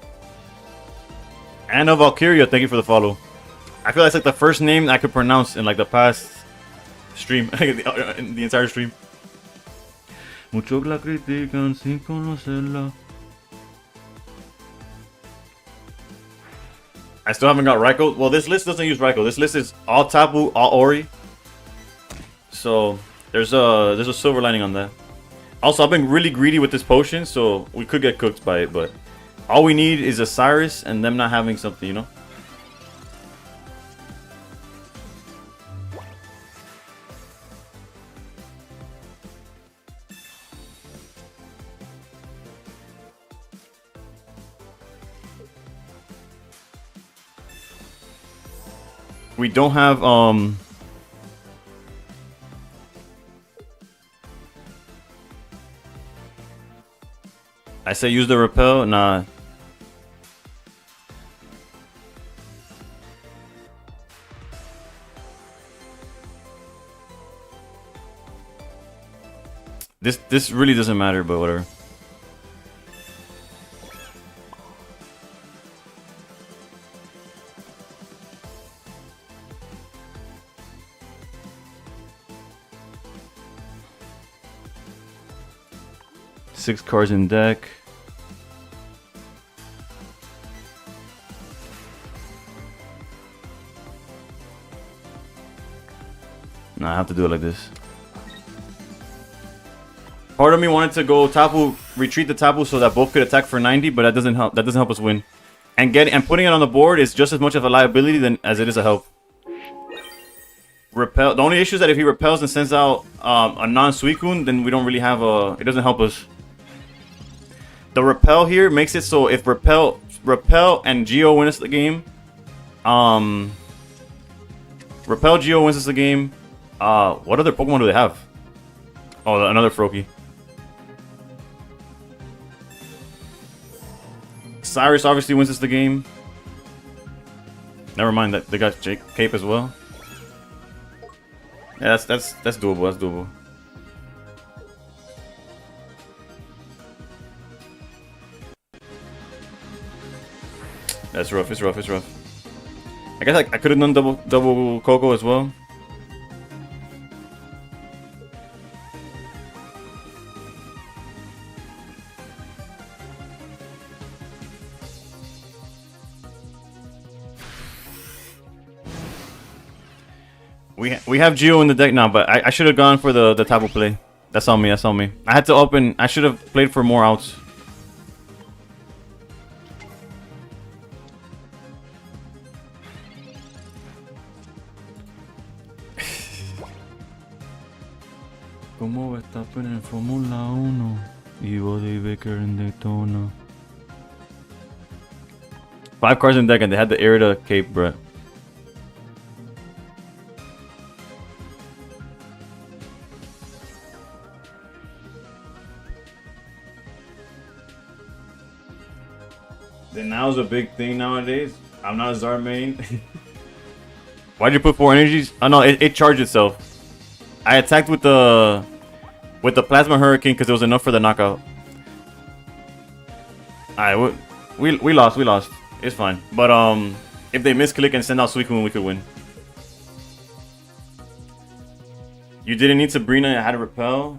[SPEAKER 1] And a Valkyria, thank you for the follow. I feel that's like the first name I could pronounce in like the past stream, in the entire stream.
[SPEAKER 2] Muchos la critican sin conocerla.
[SPEAKER 1] I still haven't got Raikou. Well, this list doesn't use Raikou. This list is all Tapu, all Ori. So there's a silver lining on that. Also, I've been really greedy with this potion, so we could get cooked by it, but all we need is a Cyrus and them not having something, you know? We don't have, I say use the repel? Nah. This really doesn't matter, but whatever. Six cards in deck. Nah, I have to do it like this. Part of me wanted to go Tapu, retreat the Tapu so that both could attack for 90, but that doesn't help. That doesn't help us win. And putting it on the board is just as much of a liability as it is a help. Repel. The only issue is that if he repels and sends out a non-Suicune, then we don't really have a. It doesn't help us. The repel here makes it so if repel and Geo win us the game, repel Geo wins us the game. What other Pokemon do they have? Oh, another Froakie. Cyrus obviously wins us the game. Never mind that they got Cape as well. Yeah, that's doable. That's doable. That's rough. It's rough. It's rough. I guess I could have done double Coco as well. We have Geo in the deck now, but I should have gone for the Tapu play. That's on me. That's on me. I had to open. I should have played for more outs.
[SPEAKER 2] Como Verstappen en Fórmula 1 y Body Baker en Daytona.
[SPEAKER 1] 5 cards in deck and they had the Irida Cape, bruh. Then now's a big thing nowadays. I'm not a Zard main. Why'd you put 4 energies? Oh no, it charged itself. I attacked with the Plasma Hurricane because it was enough for the knockout. Alright, we lost. It's fine. But if they misclick and send out Suicune, we could win. You didn't need Sabrina and had to repel.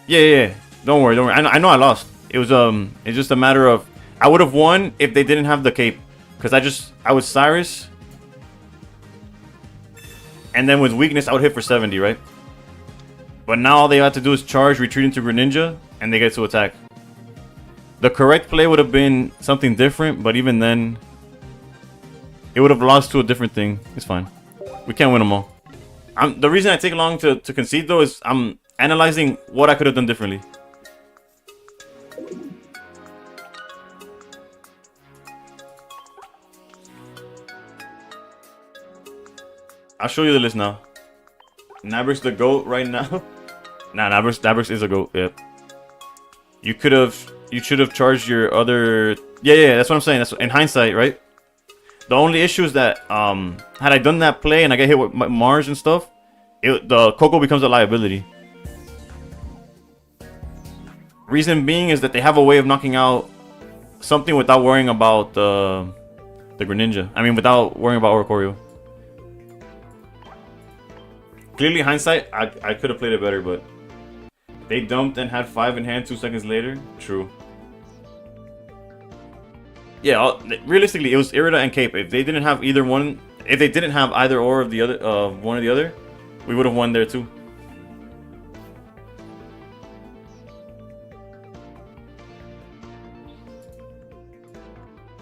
[SPEAKER 1] Yeah. Don't worry. I know I lost. It was it's just a matter of I would have won if they didn't have the cape, because I was Cyrus, and then with weakness I would hit for 70, right? But now all they have to do is charge, retreat into Greninja, and they get to attack. The correct play would have been something different, but even then, it would have lost to a different thing. It's fine. We can't win them all. The reason I take long to concede though is I'm analyzing what I could have done differently. I'll show you the list now. Nabrix the GOAT right now. Nah, Nabrix is a GOAT. Yep. You should have charged your other. Yeah. That's what I'm saying. That's in hindsight, right? The only issue is that had I done that play and I get hit with Mars and stuff, the Coco becomes a liability. Reason being is that they have a way of knocking out something without worrying about the Greninja. I mean, without worrying about Oricorio. Clearly, hindsight, I could have played it better, but they dumped and had 5 in hand 2 seconds later. True. Yeah, realistically, it was Irida and Cape. If they didn't have either one, if they didn't have either or of the other, one or the other, we would have won there too.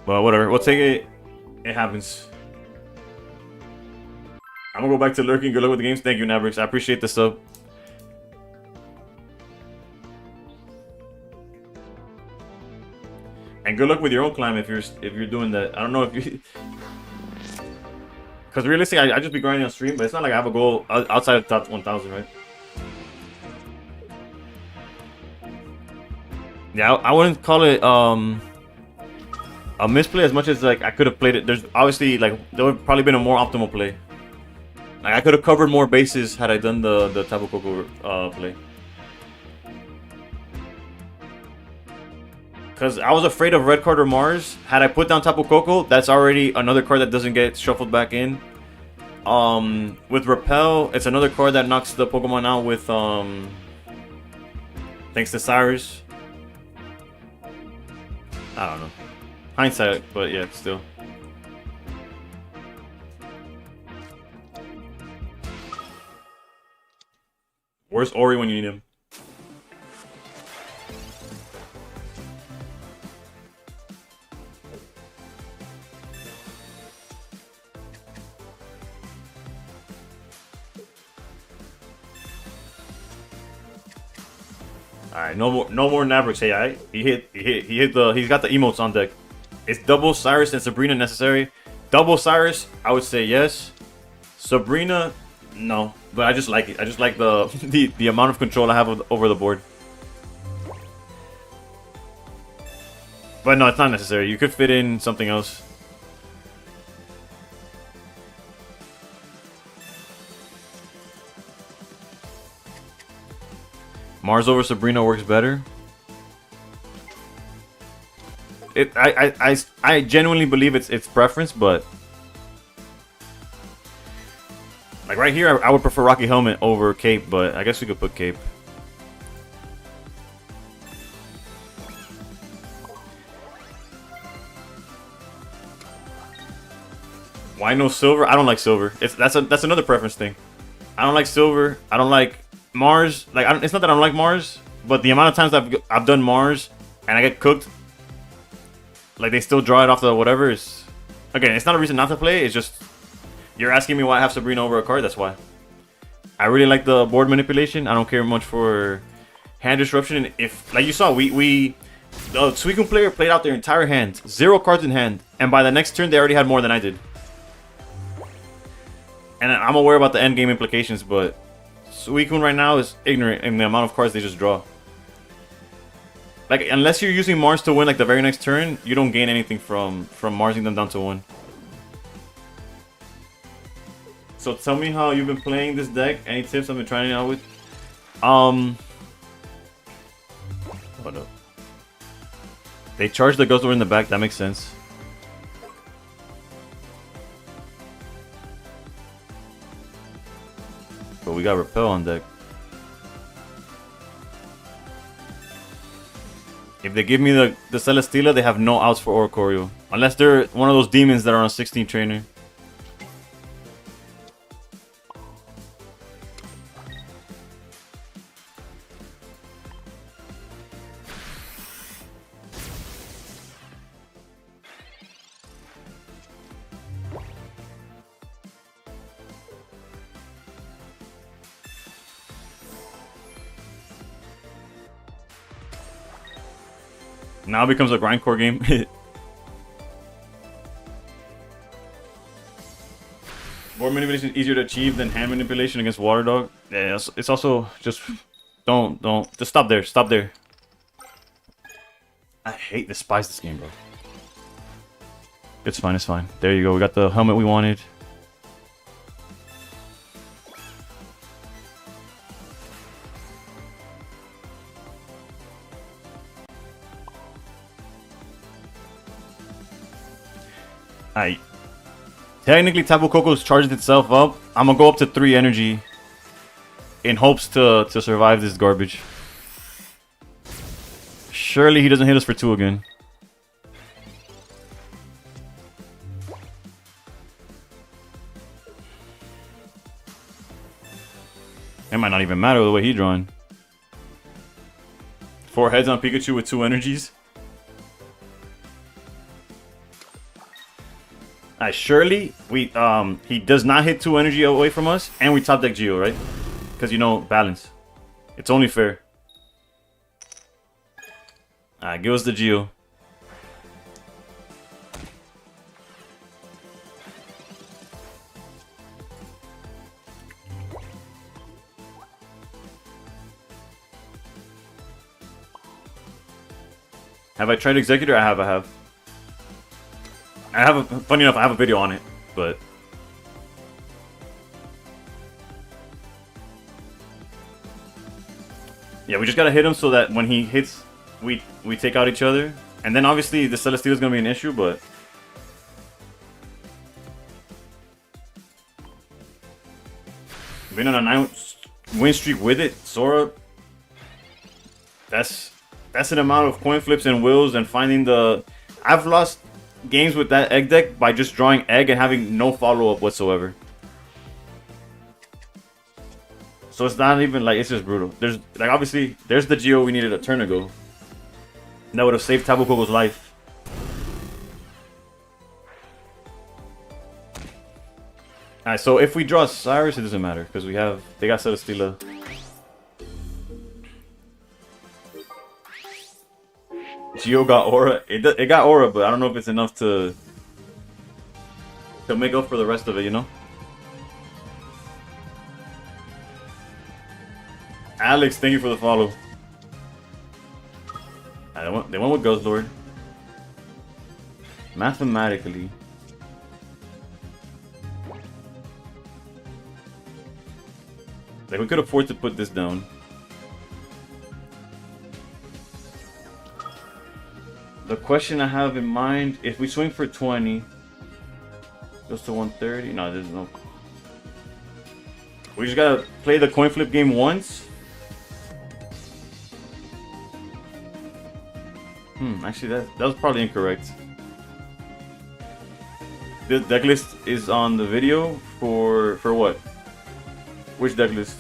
[SPEAKER 1] But whatever, we'll take it. It happens. I'm gonna go back to lurking. Good luck with the games. Thank you, Nabrix. I appreciate the sub. And good luck with your own climb if you're doing that. I don't know if you, because realistically, I just be grinding on stream, but it's not like I have a goal outside of top 1,000, right? Yeah, I wouldn't call it a misplay as much as like I could have played it. There's obviously like there would probably been a more optimal play. Like I could have covered more bases had I done the Tapu Koko play. Because I was afraid of red card or Mars. Had I put down Tapu Koko, that's already another card that doesn't get shuffled back in. With Repel, it's another card that knocks the Pokemon out with thanks to Cyrus. I don't know. Hindsight, but yeah, still. Where's Ori when you need him? Alright, no more Nabrix. Hey, alright? He's got the emotes on deck. It's double Cyrus and Sabrina necessary. Double Cyrus, I would say yes. Sabrina, no. But I just like it. I just like the the amount of control I have over the board. But no, it's not necessary. You could fit in something else. Mars over Sabrina works better. I genuinely believe it's preference, but like right here, I would prefer Rocky Helmet over Cape, but I guess we could put Cape. Why no silver? I don't like silver. That's another preference thing. I don't like silver. I don't like Mars. Like it's not that I don't like Mars, but the amount of times I've done Mars and I get cooked, like they still draw it off the whatever is. Again, it's not a reason not to play. It's just you're asking me why I have Sabrina over a card. That's why. I really like the board manipulation. I don't care much for hand disruption. And if like you saw, the Suicune player played out their entire hand, 0 cards in hand, and by the next turn they already had more than I did. And I'm aware about the end game implications, but Suicune right now is ignorant in the amount of cards they just draw. Like, unless you're using Mars to win like the very next turn, you don't gain anything from Marsing them down to 1. So tell me how you've been playing this deck. Any tips I've been trying it out with? Hold up. They charge the Ghost over in the back. That makes sense. But we got Repel on deck. If they give me the Celesteela, they have no outs for Oricorio. Unless they're one of those demons that are on a 16 trainer. Now it becomes a grindcore game. Board manipulation is easier to achieve than hand manipulation against Water Dog. Yeah, it's also just don't just stop there. Stop there. I despise this game, bro. It's fine. It's fine. There you go. We got the helmet we wanted. Technically, Tapu Koko's charged itself up. I'm gonna go up to 3 energy in hopes to survive this garbage. Surely he doesn't hit us for 2 again. It might not even matter the way he's drawing. 4 heads on Pikachu with 2 energies. Surely he does not hit 2 energy away from us, and we top deck Geo, right? Because you know balance. It's only fair. Alright, give us the Geo. Have I tried Executor? I have. Funny enough, I have a video on it, but yeah, we just gotta hit him so that when he hits, we take out each other, and then obviously the Celesteela is gonna be an issue, but been on a 9-win streak with it, Sora. That's an amount of coin flips and wills and finding the. I've lost games with that egg deck by just drawing egg and having no follow-up whatsoever. So it's not even like, it's just brutal. There's like, obviously there's the Geo we needed a turn ago that would have saved Tapu Koko's life. Alright, so if we draw Cyrus, it doesn't matter because they got Celesteela. Geo got Aura. It got Aura, but I don't know if it's enough to. to make up for the rest of it, you know? Alex, thank you for the follow. They went with Ghost Lord. Mathematically. Like, we could afford to put this down. The question I have in mind, if we swing for 20, goes to 130. No, there's no. We just gotta play the coin flip game once. Actually, that was probably incorrect. The deck list is on the video for what? Which deck list?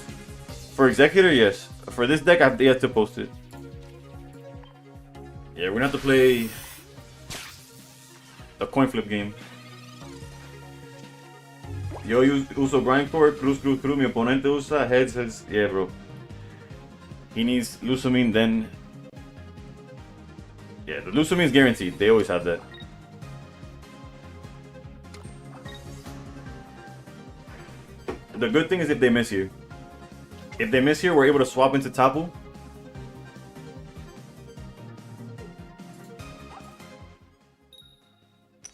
[SPEAKER 1] For Executor, yes. For this deck, I have yet to post it. Yeah, we're gonna have to play the coin flip game. Yo uso grindcore, cruz, mi oponente usa heads. Yeah, bro. He needs Lusamine, then... Yeah, the Lusamine is guaranteed. They always have that. The good thing is if they miss here. If they miss here, we're able to swap into Tapu.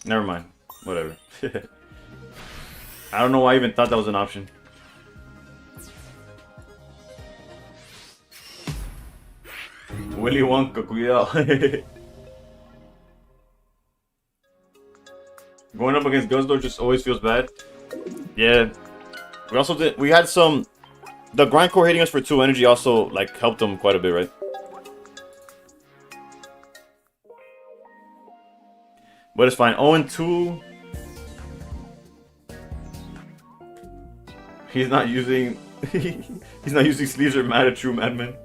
[SPEAKER 1] Never mind. Whatever. I don't know why I even thought that was an option. Willy Wonka, cuidado. Going up against Guzzler just always feels bad. Yeah. We also did. We had some. The grindcore hitting us for 2 energy also like helped them quite a bit, right? But it's fine. 0-2. He's not using. He's not using sleeves or mad, a true madman.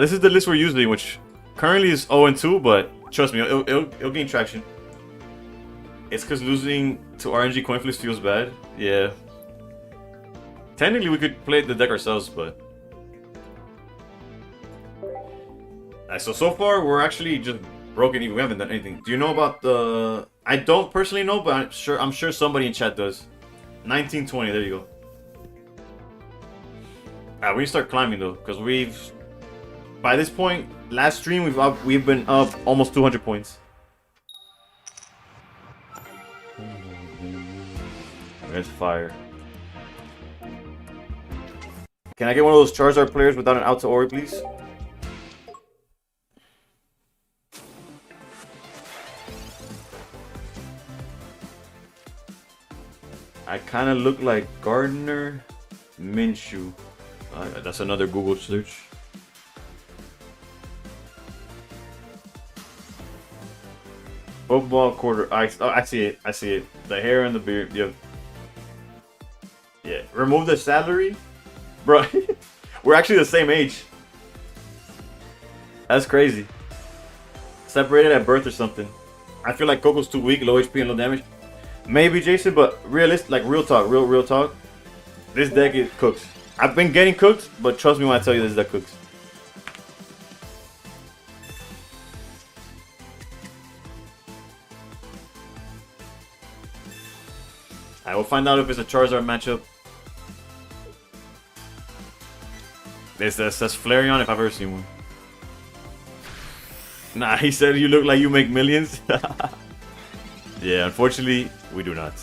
[SPEAKER 1] This is the list we're using, which currently is 0-2, but trust me, it'll gain traction. It's because losing to RNG coin flips feels bad. Yeah. Technically, we could play the deck ourselves, but... Alright, so far, we're actually just broken even. We haven't done anything. Do you know about the... I don't personally know, but I'm sure somebody in chat does. 1920, there you go. Alright, we need to start climbing, though, because we've... By this point, last stream, we've been up almost 200 points. There's fire. Can I get one of those Charizard players without an out to Ori, please? I kind of look like Gardner Minshew. That's another Google search. Football quarter. I see it. I see it. The hair and the beard. Yep. Yeah. Remove the salary, bro. We're actually the same age. That's crazy. Separated at birth or something. I feel like Coco's too weak, low HP and low damage. Maybe Jason, but realistic, like real talk, real talk. This deck is cooked. I've been getting cooked, but trust me when I tell you this deck cooks. I will find out if it's a Charizard matchup. It says Flareon if I've ever seen one. Nah, he said you look like you make millions. Yeah, unfortunately, we do not.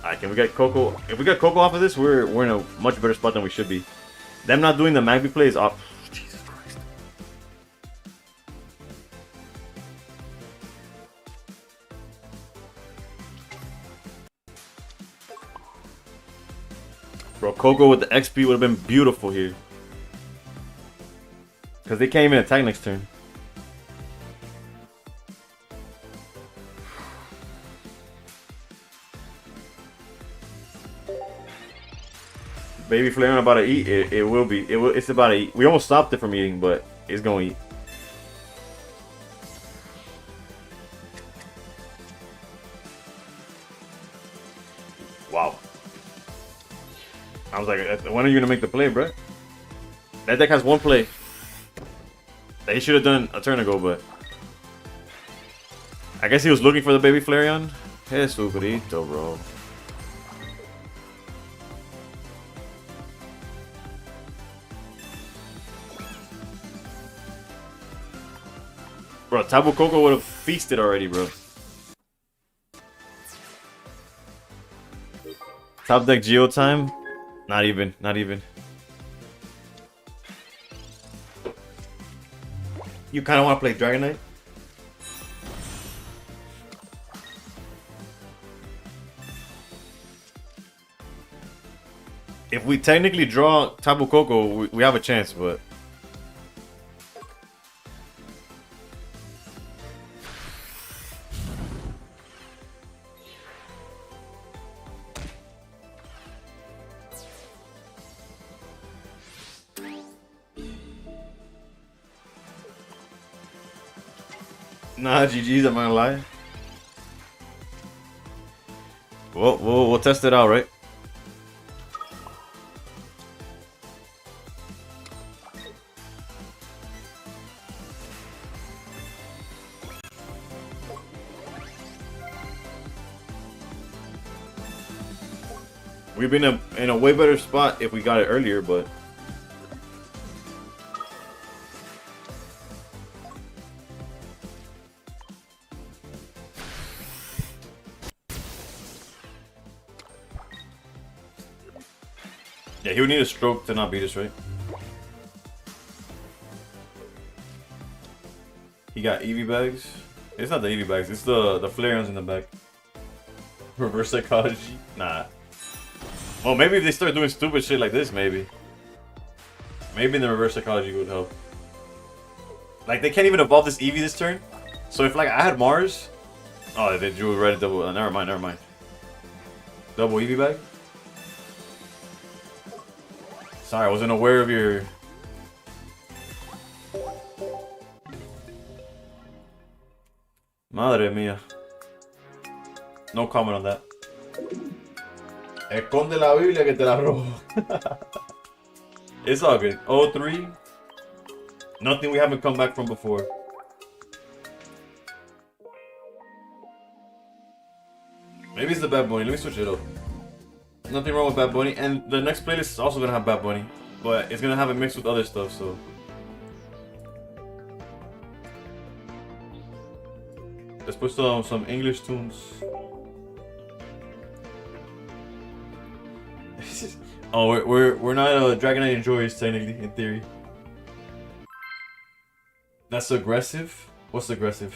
[SPEAKER 1] Alright, can we get Coco? If we get Coco off of this, we're in a much better spot than we should be. Them not doing the Magby play is off. Jesus Christ. Bro, Coco with the XP would have been beautiful here. Because they can't even attack next turn. Baby Flareon about to eat. It will be. It's about to eat. We almost stopped it from eating, but it's going to eat. Wow. I was like, when are you going to make the play, bro? That deck has one play. That he should have done a turn ago, but... I guess he was looking for the Baby Flareon. Jesucristo, bro. Bro, Tabu Koko would have feasted already, bro. Top deck Geo time? Not even, not even. You kind of want to play Dragon Knight? If we technically draw Tabu Koko, we have a chance, but... Nah, GG's, I'm not gonna lie. We'll test it out, right? We've been in a way better spot if we got it earlier, but... Yeah, he would need a stroke to not beat us, right? He got EV bags. It's not the EV bags, it's the Flareons in the back. Reverse psychology? Nah. Well, maybe if they start doing stupid shit like this, maybe. Maybe the reverse psychology would help. Like, they can't even evolve this Eevee this turn. So if, like, I had Mars... Oh, they drew red double... never mind, never mind. Double Eevee bag? Sorry, I wasn't aware of your... Madre mía. No comment on that. Esconde la Biblia que te la robo. It's all good. 0-3. Nothing we haven't come back from before. Maybe it's the Bad Bunny. Let me switch it up. Nothing wrong with Bad Bunny. And the next playlist is also gonna have Bad Bunny. But it's gonna have it mixed with other stuff, so. Let's put some English tunes. Oh, we're not Dragon Knight enjoyers technically, in theory. That's aggressive? What's aggressive?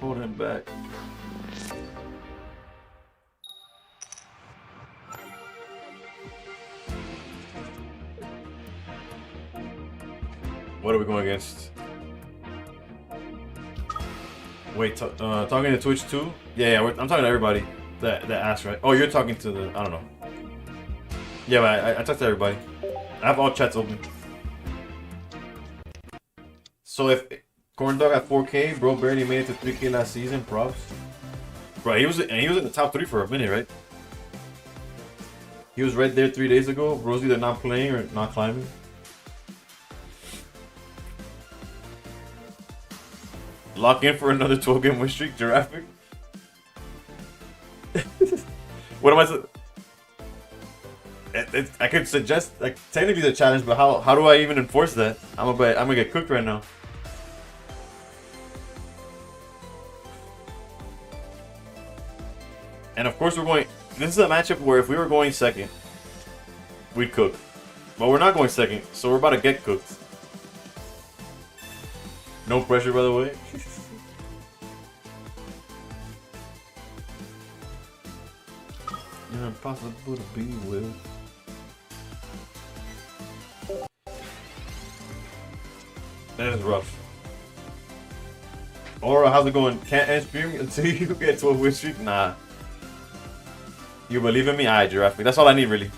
[SPEAKER 1] Hold him back. What are we going against? Wait, talking to Twitch too? Yeah, I'm talking to everybody that asked, right? Oh, you're talking to the... I don't know. Yeah, but I talk to everybody. I have all chats open. So if Corn Dog at 4K, bro barely made it to 3K last season, props. Bro, he was in the top 3 for a minute, right? He was right there 3 days ago. Bro's either not playing or not climbing. Lock in for another 12-game win streak, Giraffic. What am I saying? I could suggest, like, technically the challenge, but how do I even enforce that? I'm gonna get cooked right now. And of course we're going. This is a matchup where if we were going second, we'd cook. But we're not going second, so we're about to get cooked. No pressure, by the way. You're impossible to be with. That is rough. Aura, how's it going? Can't end stream until you get to a win streak? Nah. You believe in me? Alright, Giraffe. That's all I need, really.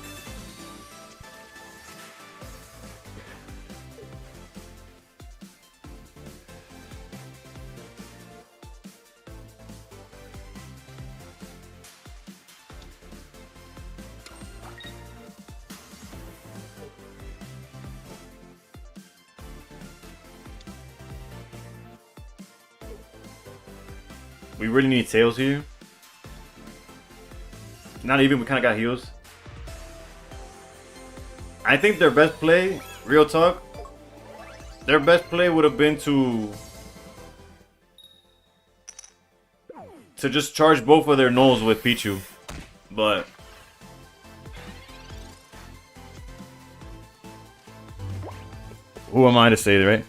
[SPEAKER 1] We really need tails here. Not even, we kind of got heals. I think their best play, real talk, their best play would have been to just charge both of their nulls with Pichu. But who am I to say, right?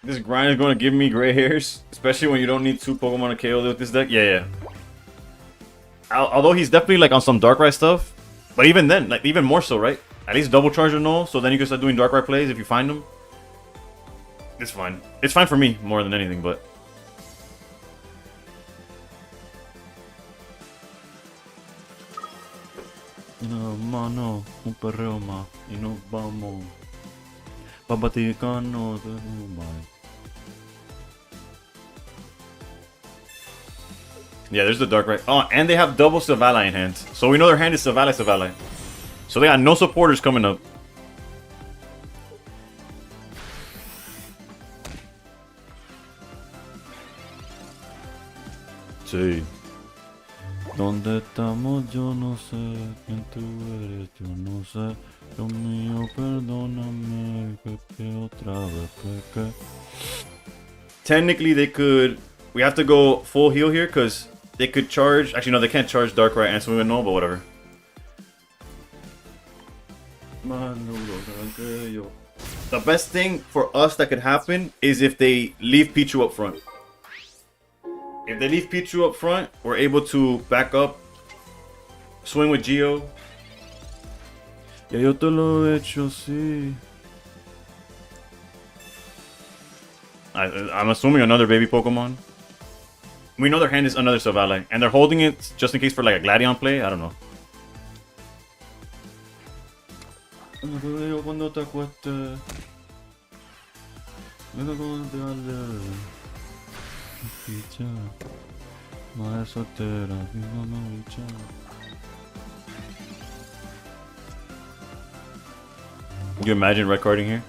[SPEAKER 1] This grind is going to give me gray hairs, especially when you don't need 2 Pokemon to KO with this deck. Yeah. Although he's definitely like on some Darkrai stuff, but even then, like even more so, right? At least double charge your null, so then you can start doing Darkrai plays if you find them. It's fine. It's fine for me more than anything, but.
[SPEAKER 2] No, mano, un perreo más y nos vamos. Papaticano de Dubai.
[SPEAKER 1] Yeah, there's the Darkrai. Oh, and they have double Savali in hand. So we know their hand is Savali. So they got no supporters coming up.
[SPEAKER 2] Sí. ¿Dónde estamos? Yo no sé. ¿Quién tú eres? Yo no sé. Dios mío, perdóname. Que otra vez pequé.
[SPEAKER 1] Technically, they could. We have to go full heal here because they could charge. Actually, no, they can't charge Darkrai and Swim and Null, but whatever. The best thing for us that could happen is if they leave Pichu up front. If they leave Pichu up front, we're able to back up, swing with Geo.
[SPEAKER 2] Ya yo te lo he hecho, sí.
[SPEAKER 1] I'm assuming another baby Pokemon. We know their hand is another Savali, and they're holding it just in case for like a Gladion play. I don't know.
[SPEAKER 2] Cuando te acuestes, picha, madre soltera, mi mamá bicha.
[SPEAKER 1] Can you imagine red carding here?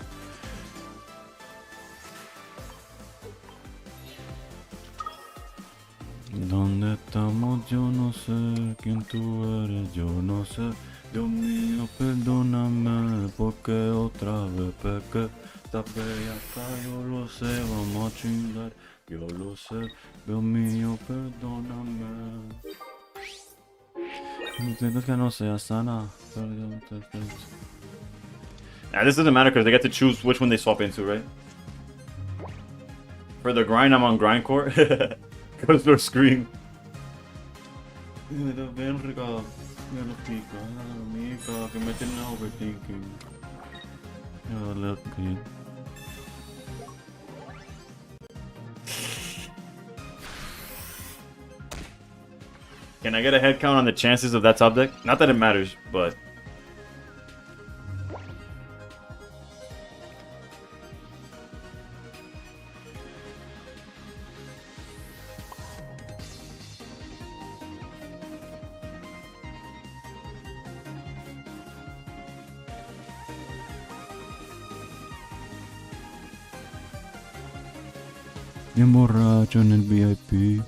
[SPEAKER 2] ¿Dónde estamos? Yo no sé quién tú eres, yo no sé. Dios mío, perdóname, porque otra vez pequé. Esta bella acá, yo lo sé, vamos a chingar, yo lo sé. Dios mío, perdóname. Entiendes que no sea sana.
[SPEAKER 1] Nah, this doesn't matter because they get to choose which one they swap into, right? For the grind, I'm on grindcore. Because they're scream.
[SPEAKER 2] Mira, bien rica, me lo pica, amiga, que me tiene overthinking. Ya, let me.
[SPEAKER 1] Can I get a head count on the chances of that top deck? Not that it matters, but...
[SPEAKER 2] Bien borracho en el VIP.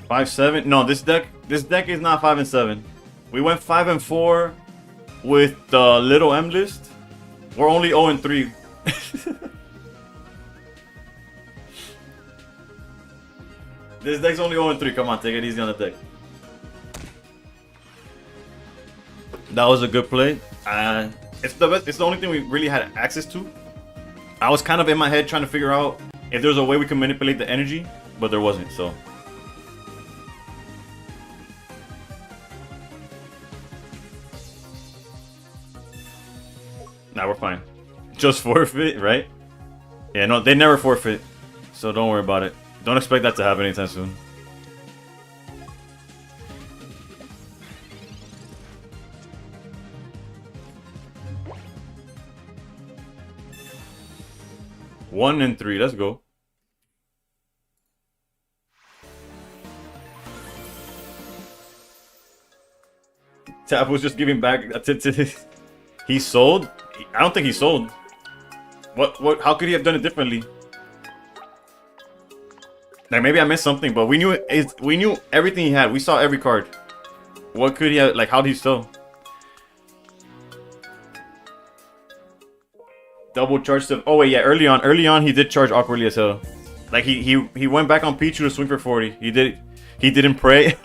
[SPEAKER 1] Five, 7? No, this deck is not 5 and 7. We went 5 and 4 with the little M list. We're only 0 and 3 This deck's only 0-3. Come on, take it easy on the deck. That was a good play. It's the best. It's the only thing we really had access to. I was kind of in my head trying to figure out if there's a way we can manipulate the energy, but there wasn't. So. Nah, we're fine. Just forfeit, right? Yeah, no, they never forfeit. So don't worry about it. Don't expect that to happen anytime soon. One and 3, let's go. Tap was just giving back a tip to this. He sold? I don't think he sold. What? How could he have done it differently? Like maybe I missed something, but we knew we knew everything he had. We saw every card. What could he have? Like how did he sell? Double charge to. Oh wait, yeah. Early on, he did charge awkwardly as hell. Like he went back on Pichu to swing for 40. He didn't pray.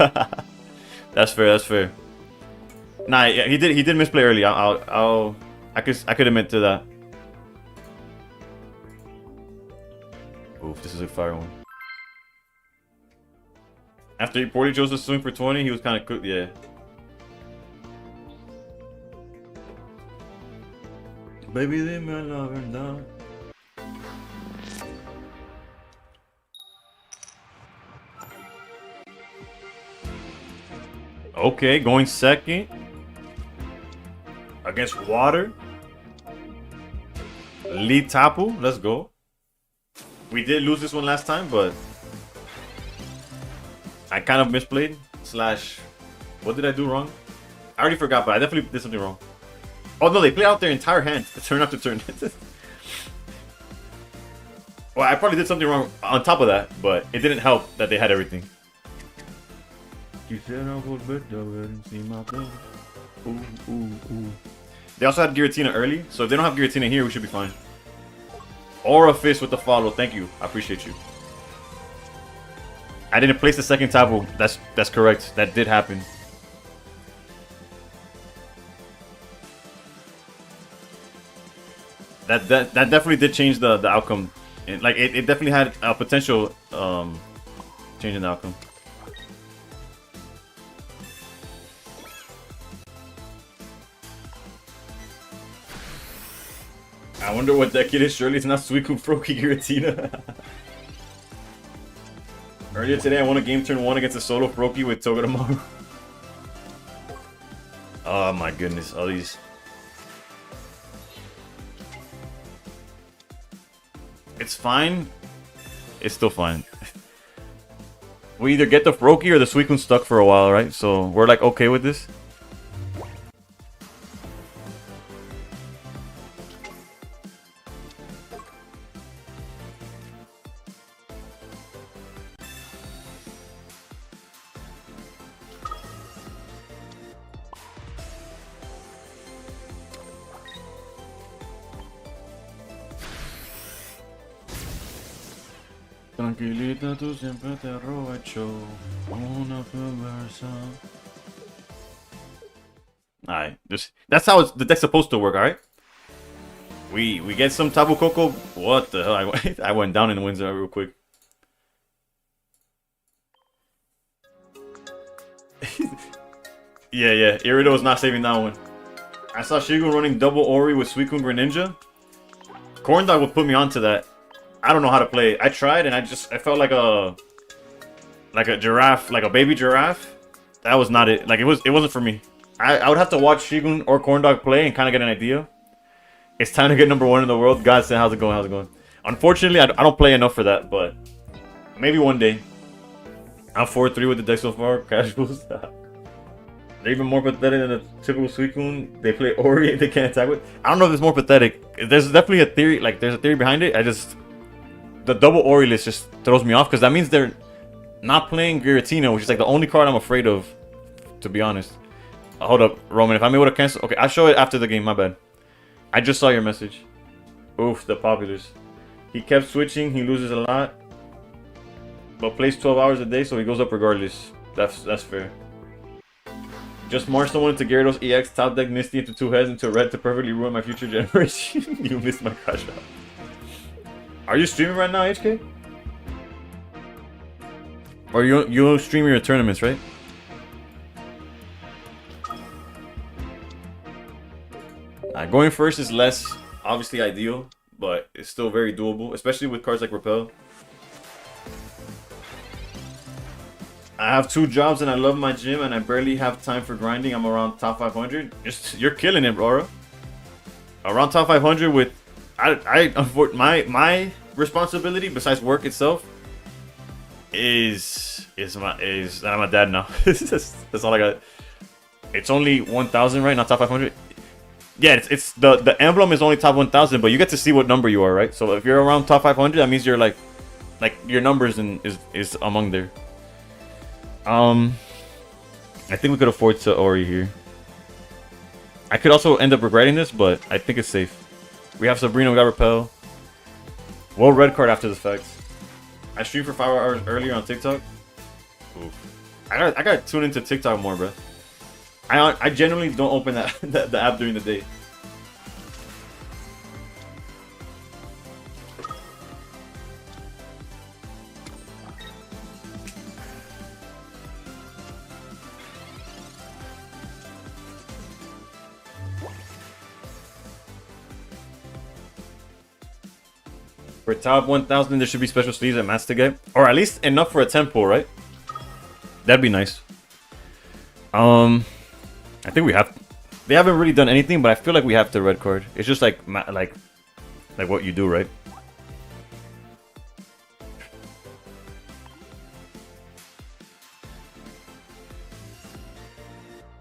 [SPEAKER 1] That's fair. That's fair. Nah, yeah, he did misplay early. I could admit to that. Oof, this is a fire one. After he poorly chose to swing for 20, he was kind of cooked. Yeah. Baby, dime la verdad. Okay, going second. Against Water. Lee Tapu, let's go. We did lose this one last time, but I kind of misplayed. What did I do wrong? I already forgot, but I definitely did something wrong. Oh no, they played out their entire hand, turn after turn. Well, I probably did something wrong on top of that, but it didn't help that they had everything. They also had Giratina early, so if they don't have Giratina here, we should be fine. Aura Fist with the follow, thank you. I appreciate you. I didn't place the second Tapu. That's correct. That did happen. That definitely did change the outcome. It definitely had a potential changing the outcome. I wonder what deck it is. Surely it's not Suicune, Froakie, Giratina. Earlier today, I won a game turn 1 against a solo Froakie with Togedemaru. Oh my goodness, all these. It's fine. It's still fine. We either get the Froakie or the Suicune stuck for a while, right? So we're like okay with this. Tranquilita, tú siempre te aprovecho una perversa. Alright, that's how the deck's supposed to work, alright? We get some Tapu Koko. What the hell? I went down in the winds real quick. Yeah, Irido is not saving that one. I saw Shigun running double Ori with Suicune Greninja. Corndog would put me onto that. I don't know how to play. I tried and I felt like a giraffe, like a baby giraffe. That was not it. Like it wasn't for me. I would have to watch Shigun or Corndog play and kind of get an idea. It's time to get #1 in the world. God said, how's it going? How's it going? Unfortunately, I don't play enough for that, but maybe one day. I'm 4-3 with the deck so far. Casuals. They're even more pathetic than the typical Suicune. They play Ori they can't attack with. I don't know if it's more pathetic. There's definitely a theory. Like there's a theory behind it. The double Ori list just throws me off because that means they're not playing Giratina, which is like the only card I'm afraid of, to be honest. Hold up, Roman. If I'm able to cancel, okay, I'll show it after the game. My bad. I just saw your message. Oof, the populars. He kept switching. He loses a lot, but plays 12 hours a day, so he goes up regardless. That's fair. Just march someone into Gyarados EX, top deck Misty into 2 heads into red to perfectly ruin my future generation. You missed my crush out. Are you streaming right now, HK? Or you stream your tournaments, right? Going first is less obviously ideal, but it's still very doable, especially with cards like Repel. I have 2 jobs and I love my gym and I barely have time for grinding. I'm around top 500. You're killing it, bro. Around top 500 with my responsibility besides work itself is that I'm a dad now. that's all I got. It's only 1,000, right? Not top 500. Yeah, it's the emblem is only top 1,000, but you get to see what number you are, right? So if you're around top 500, that means you're like your numbers is among there. I think we could afford to Ori here. I could also end up regretting this, but I think it's safe. We have Sabrina, we got Repel. Well, red card after the fact. I streamed for 5 hours earlier on TikTok. Oof. I gotta tune into TikTok more, bro. I generally don't open the app during the day. For top 1,000, there should be special sleeves at Master get, or at least enough for a tempo, right? That'd be nice. I think we have. They haven't really done anything, but I feel like we have to red card. It's just like what you do, right?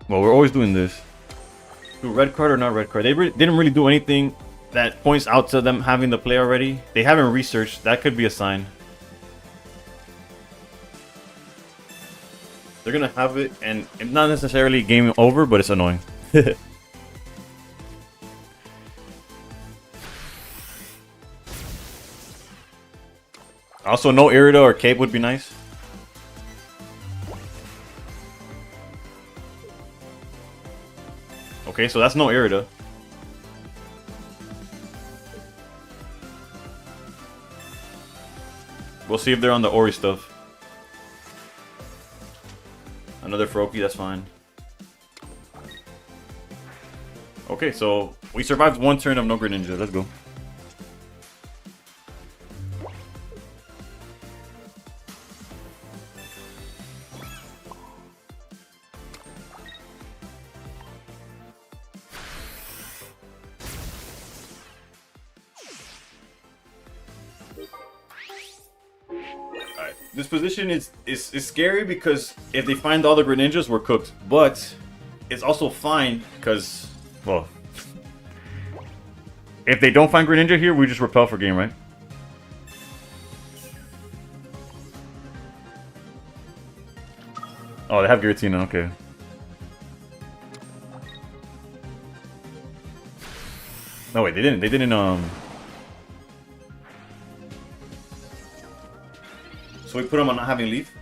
[SPEAKER 1] Well, we're always doing this. Do red card or not red card? They didn't really do anything that points out to them having the play already. They haven't researched. That could be a sign. They're gonna have it, and it's not necessarily game over, but it's annoying. Also, no Irida or Cape would be nice. Okay, so that's no Irida. We'll see if they're on the Ori stuff. Another Froakie, that's fine. Okay, so we survived 1 turn of no Greninja. Let's go. This position is scary because if they find all the Greninjas, we're cooked. But it's also fine because, well, if they don't find Greninja here, we just repel for game, right? Oh, they have Giratina, okay. No, wait, they didn't, So we put them on not having leaf?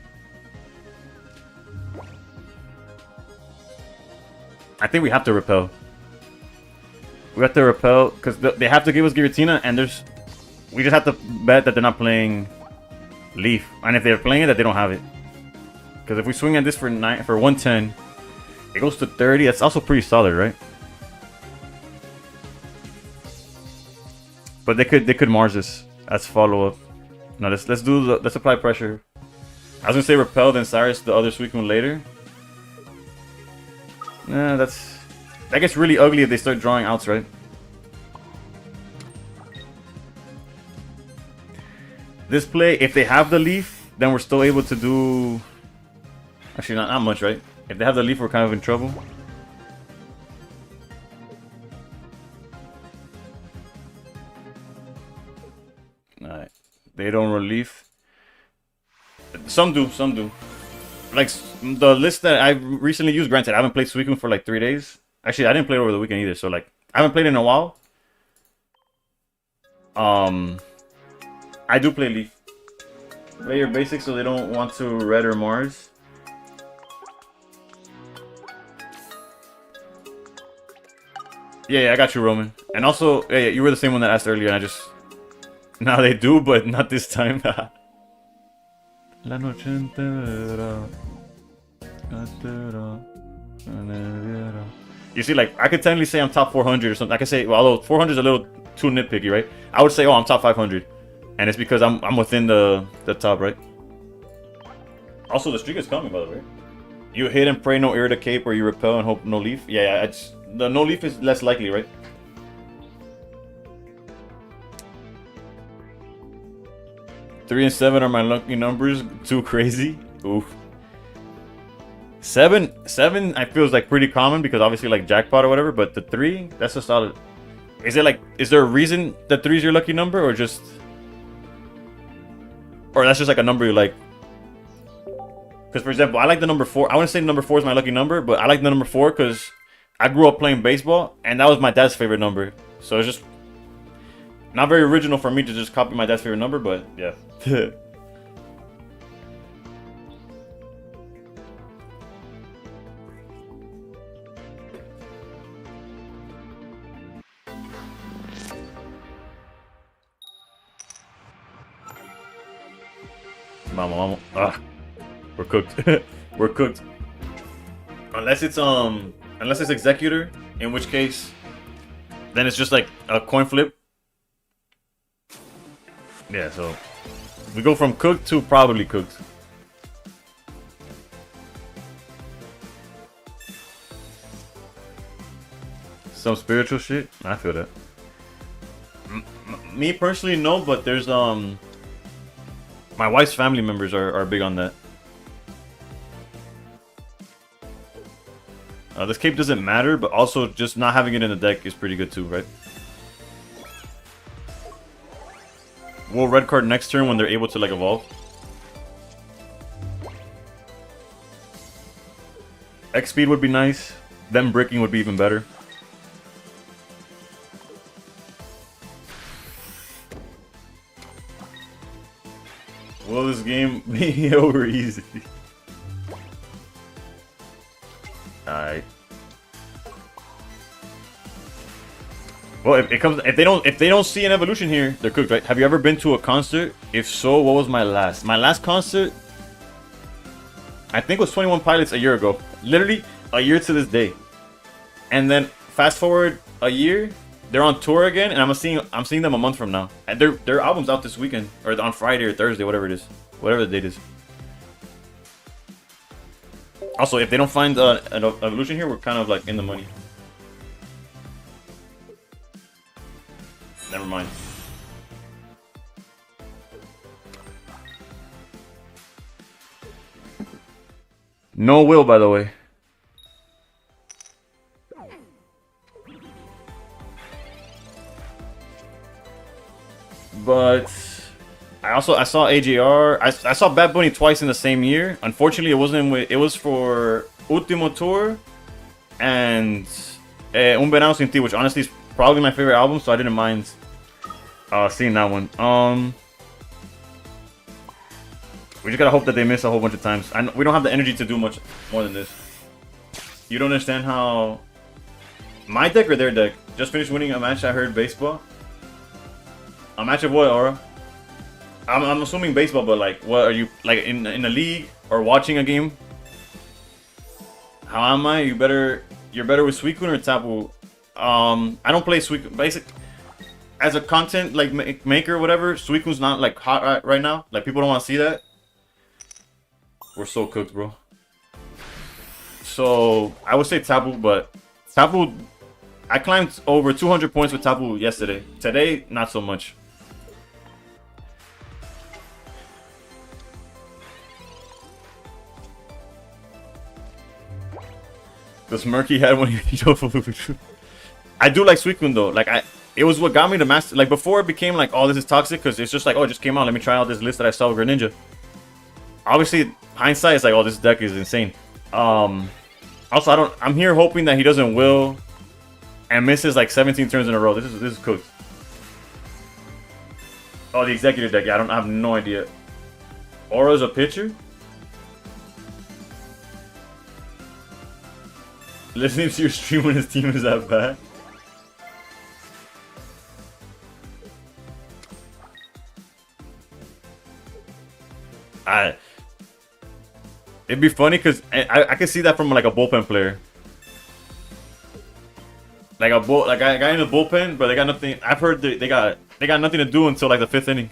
[SPEAKER 1] I think we have to repel. We have to repel because they have to give us Giratina, and we just have to bet that they're not playing leaf, and if they're playing it, that they don't have it. Because if we swing at this for 110, it goes to 30. That's also pretty solid, right? But they could Mars this as follow up. Now let's apply pressure. I was gonna say repel, then Cyrus the other Suicune later. Nah, that gets really ugly if they start drawing outs, right? This play, if they have the leaf, then we're still able to do. Actually, not much, right? If they have the leaf, we're kind of in trouble. Alright. They don't relief. Some do, some do. Like the list that I recently used, granted, I haven't played Suicune for like 3 days. Actually, I didn't play it over the weekend either, so like I haven't played it in a while. I do play Leaf. Play your basics so they don't want to Red or Mars. Yeah, I got you, Roman. And also, yeah, you were the same one that asked earlier, and I just... Now they do, but not this time.
[SPEAKER 2] La noche entera.
[SPEAKER 1] You see, like, I could technically say I'm top 400 or something. I could say, well, although 400 is a little too nitpicky, right? I would say, oh, I'm top 500. And it's because I'm within the top, right? Also, the streak is coming, by the way. You hit and pray no Irida Cape, or you repel and hope no Leaf. Yeah, the no Leaf is less likely, right? Three and 7 are my lucky numbers. Too crazy. Oof. 7 I feel is like pretty common because obviously like jackpot or whatever, but the 3, that's a solid. Is there a reason that 3 is your lucky number, or just, or that's just like a number you like? Because for example, I like the number 4. I wouldn't say number 4 is my lucky number, but I like the number 4 because I grew up playing baseball and that was my dad's favorite number. So it's just not very original for me to just copy my dad's favorite number, but yeah. Mama. We're cooked. We're cooked. Unless it's executor, in which case then it's just like a coin flip. Yeah, so we go from cooked to probably cooked. Some spiritual shit? I feel that. Me personally, no, but there's my wife's family members are big on that. This cape doesn't matter, but also just not having it in the deck is pretty good too, right? Will red card next turn when they're able to like evolve. X speed would be nice. Them bricking would be even better. Will this game be over easy? Alright. Well, if they don't see an evolution here, they're cooked, right? Have you ever been to a concert? If so, what was my last? My last concert, I think, was 21 Pilots a year ago. Literally a year to this day. And then fast forward a year, they're on tour again, and I'm seeing them a month from now. And their album's out this weekend, or on Friday or Thursday, whatever it is, whatever the date is. Also, if they don't find an evolution here, we're kind of like in the money. Never mind. No will, by the way. But I saw AJR. I saw Bad Bunny twice in the same year. Unfortunately, it wasn't. It was for Último Tour and Un Verano Sin Ti, which honestly is probably my favorite album, so I didn't mind seeing that one. We just gotta hope that they miss a whole bunch of times. We don't have the energy to do much more than this. You don't understand how my deck or their deck just finished winning a match. I heard baseball. A match of what, Aura? I'm assuming baseball, but like, what are you, like, in a league or watching a game? How am I? You're better with Suicune or Tapu? I don't play Suicune. Basic as a content like maker or whatever. Suicune's not like hot right now. Like, people don't want to see that. We're so cooked, bro. So I would say Tapu, but Tapu, I climbed over 200 points with Tapu yesterday. Today, not so much. The smirk he had when he I do like Suicune though. Like, it was what got me to master. Like, before it became like, oh, this is toxic, because it's just like, oh, it just came out. Let me try out this list that I saw with Greninja. Obviously, hindsight is like, oh, this deck is insane. Also, I'm here hoping that he doesn't will and misses like 17 turns in a row. This is cooked. Oh, the executive deck. Yeah, I have no idea. Aura's a pitcher? Listening to your stream when his team is that bad? It'd be funny because I can see that from like a bullpen player. Like a guy in the bullpen, but they got nothing. I've heard they got nothing to do until like the 5th inning.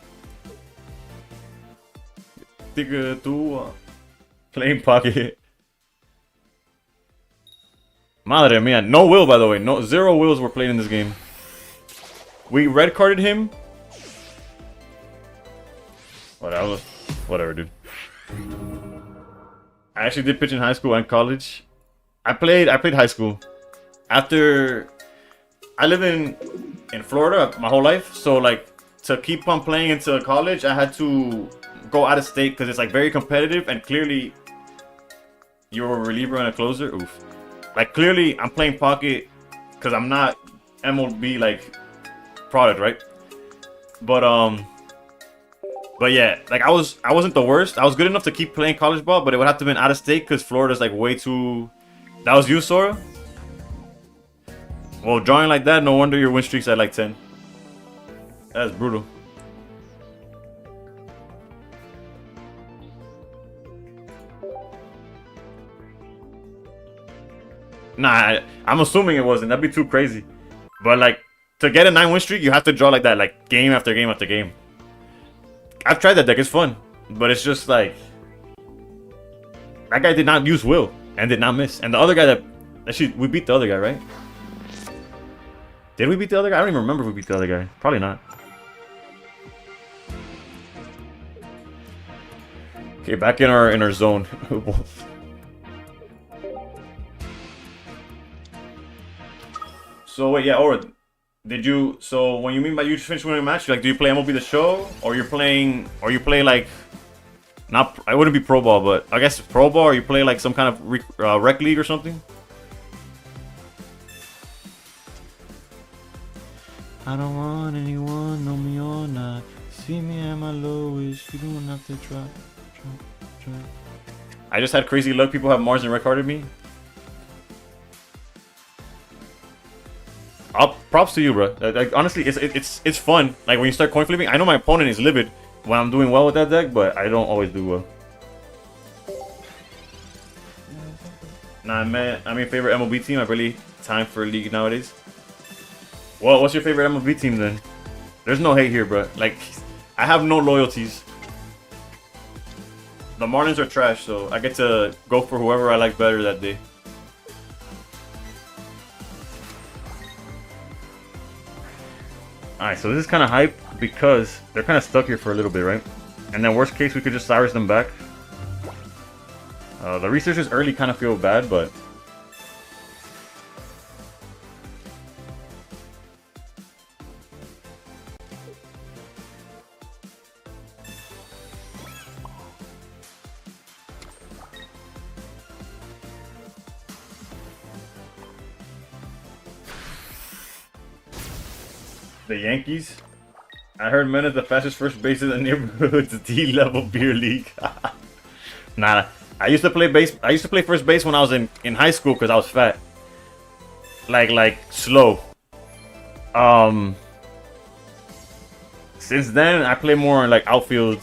[SPEAKER 1] Playing pocket. Madre mia, no will, by the way. No, 0 wills were played in this game. We red carded him. Whatever, dude. I actually did pitch in high school and college. I played high school. After I live in Florida my whole life, so like to keep on playing into college, I had to go out of state because it's like very competitive, and clearly you're a reliever and a closer. Oof. Like clearly I'm playing pocket because I'm not MLB like product, right? But yeah, like I wasn't the worst. I was good enough to keep playing college ball, but it would have to have been out of state because Florida's like way too. That was you, Sora? Well, drawing like that, no wonder your win streak's at like 10. That's brutal. Nah, I'm assuming it wasn't. That'd be too crazy. But like, to get a 9 win streak, you have to draw like that, like game after game after game. I've tried that deck, it's fun. But it's just like, that guy did not use will and did not miss. And the other guy actually, we beat the other guy, right? Did we beat the other guy? I don't even remember if we beat the other guy. Probably not. Okay, back in our zone. So wait, yeah, or did you? So when you mean by you just finished winning a match, like, do you play MLB The Show, or you play like, not? I wouldn't be pro ball, but I guess pro ball, or you play like some kind of rec league or something.
[SPEAKER 2] I don't want anyone, know me or not. See me at my lowest, you don't have to try.
[SPEAKER 1] I just had crazy luck. People have Mars and recorded me. Props to you, bro. Like, honestly, it's fun. Like when you start coin flipping, I know my opponent is livid when I'm doing well with that deck, but I don't always do well. Nah, man. I mean, favorite MLB team. I really time for a league nowadays. Well, what's your favorite MLB team then? There's no hate here, bro. Like, I have no loyalties. The Marlins are trash, so I get to go for whoever I like better that day. Alright, so this is kind of hype because they're kind of stuck here for a little bit, right? And then worst case, we could just Cyrus them back. The researchers early kind of feel bad, but... The Yankees? I heard men is the fastest first base in the neighborhood's D-level beer league. Nah, I used to play first base when I was in high school because I was fat. Like slow. Since then I play more in like outfield.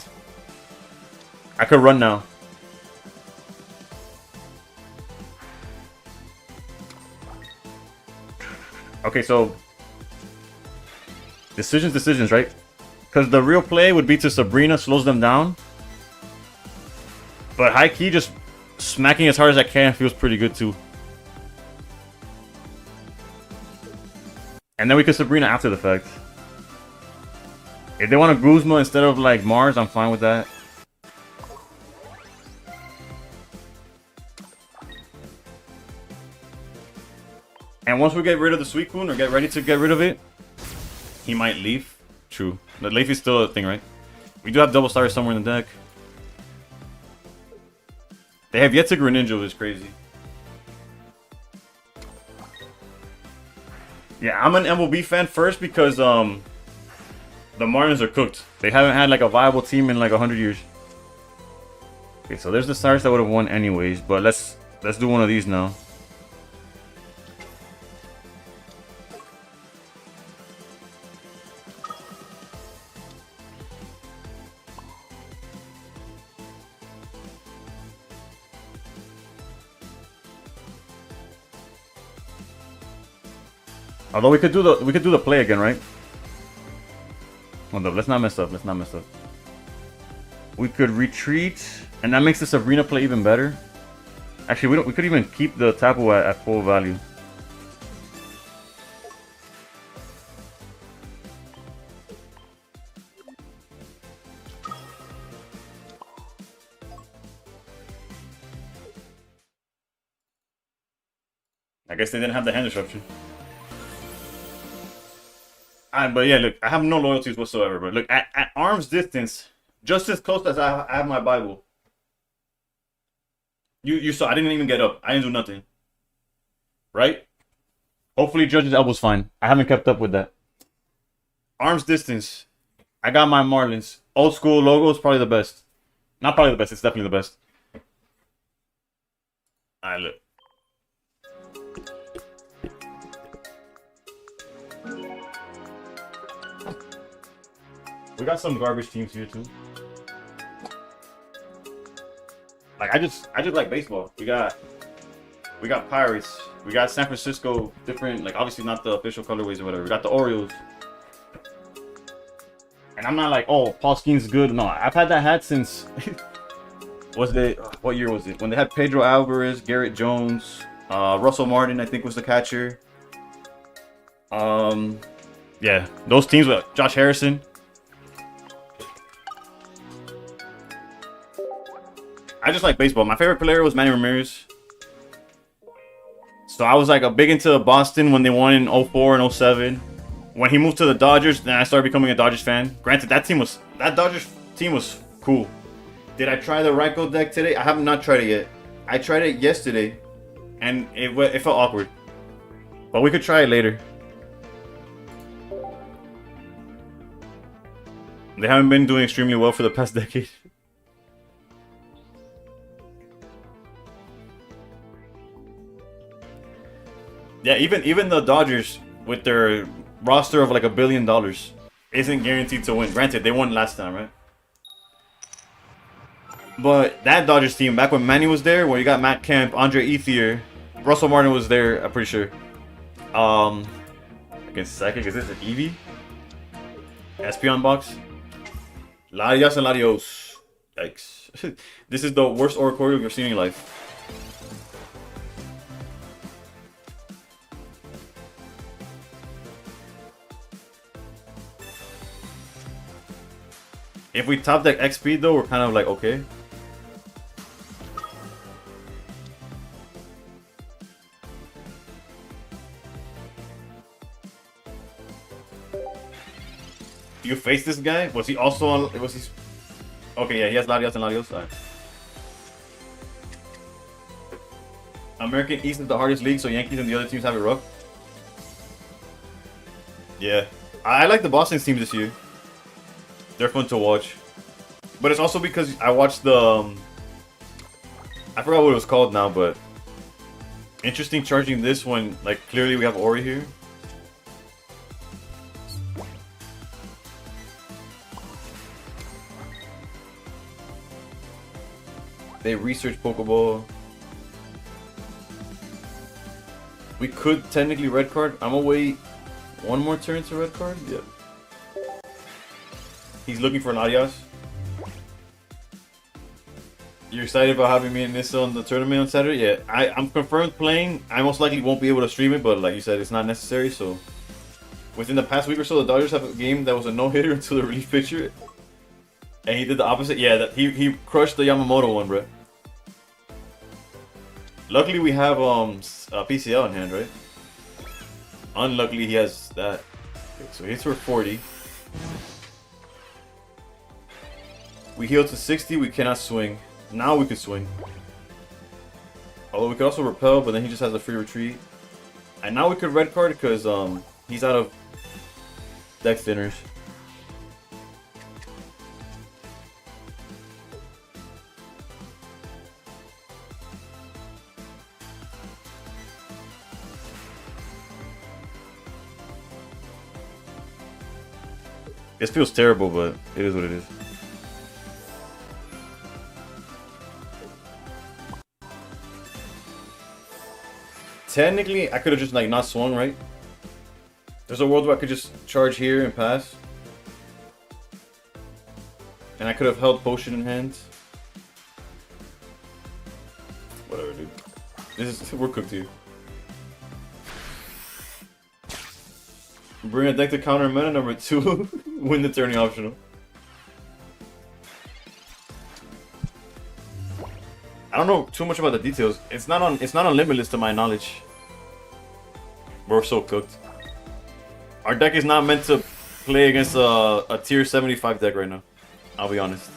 [SPEAKER 1] I could run now. Okay, so decisions, right? Because the real play would be to Sabrina, slows them down. But high key, just smacking as hard as I can feels pretty good too. And then we could Sabrina after the fact. If they want a Guzma instead of like Mars, I'm fine with that. And once we get rid of the Suicune, or get ready to get rid of it, he might leave. True. The leaf is still a thing, right? We do have double stars somewhere in the deck. They have yet to Greninja, which is crazy. Yeah, I'm an MLB fan first because the The Marlins are cooked. They haven't had like a viable team in like 100 years. Okay, so there's the Cyrus that would have won anyways, but let's do one of these now. Although we could do the play again, right? Hold up, let's not mess up. Let's not mess up. We could retreat, and that makes this arena play even better. Actually, we could even keep the Tapu at full value. I guess they didn't have the hand disruption. But yeah, look, I have no loyalties whatsoever. But look, at arm's distance, just as close as I have my Bible. You saw, I didn't even get up. I didn't do nothing. Right? Hopefully Judge's elbow's fine. I haven't kept up with that. Arm's distance. I got my Marlins. Old school logo is probably the best. Not probably the best, it's definitely the best. Alright, look. We got some garbage teams here too. Like I just like baseball. We got Pirates. We got San Francisco, different, like obviously not the official colorways or whatever. We got the Orioles. And I'm not like, oh, Paul Skeen's good. No, I've had that hat since what year was it? When they had Pedro Alvarez, Garrett Jones, Russell Martin, I think was the catcher. Yeah, those teams with Josh Harrison. I just like baseball. My favorite player was Manny Ramirez. So I was like a big into Boston when they won in 04 and 07. When he moved to the Dodgers, then I started becoming a Dodgers fan. Granted, that Dodgers team was cool. Did I try the Ryko deck today? I have not tried it yet. I tried it yesterday, and it felt awkward. But we could try it later. They haven't been doing extremely well for the past decade. Yeah, even the Dodgers with their roster of like $1 billion isn't guaranteed to win. Granted, they won last time, right? But that Dodgers team, back when Manny was there, where you got Matt Kemp, Andre Ethier, Russell Martin was there, I'm pretty sure. Against Psychic, is this an Eevee? Espeon box? Larios and Larios. Yikes. This is the worst Oricorio you've ever seen in your life. If we top deck X speed though, we're kind of like okay. You face this guy? Was he also on? Was he? Okay, yeah, he has Larios and Larios. Right. American East is the hardest league, so Yankees and the other teams have it rough. Yeah, I like the Boston teams this year. They're fun to watch. But it's also because I watched the... I forgot what it was called now, but... Interesting charging this one. Like, clearly we have Ori here. They researched Pokeball. We could technically red card. I'm gonna wait one more turn to red card. Yep. He's looking for Larios. You're excited about having me and Nissa on the tournament on Saturday? Yeah, I'm confirmed playing. I most likely won't be able to stream it, but like you said, it's not necessary. So, within the past week or so, the Dodgers have a game that was a no-hitter until the relief pitcher. And he did the opposite. Yeah, that he crushed the Yamamoto one, bro. Luckily, we have PCL in hand, right? Unluckily, he has that. Okay, so he hits for 40. We heal to 60, we cannot swing. Now we can swing. Although we could also repel, but then he just has a free retreat. And now we could red card because he's out of deck thinners. This feels terrible, but it is what it is. Technically, I could have just like not swung, right? There's a world where I could just charge here and pass. And I could have held potion in hand. Whatever, dude. We're cooked here. Bring a deck to counter meta. Number 2. Win the turning optional. I don't know too much about the details. It's not on Limitless to my knowledge. We're so cooked. Our deck is not meant to play against a tier 75 deck right now. I'll be honest.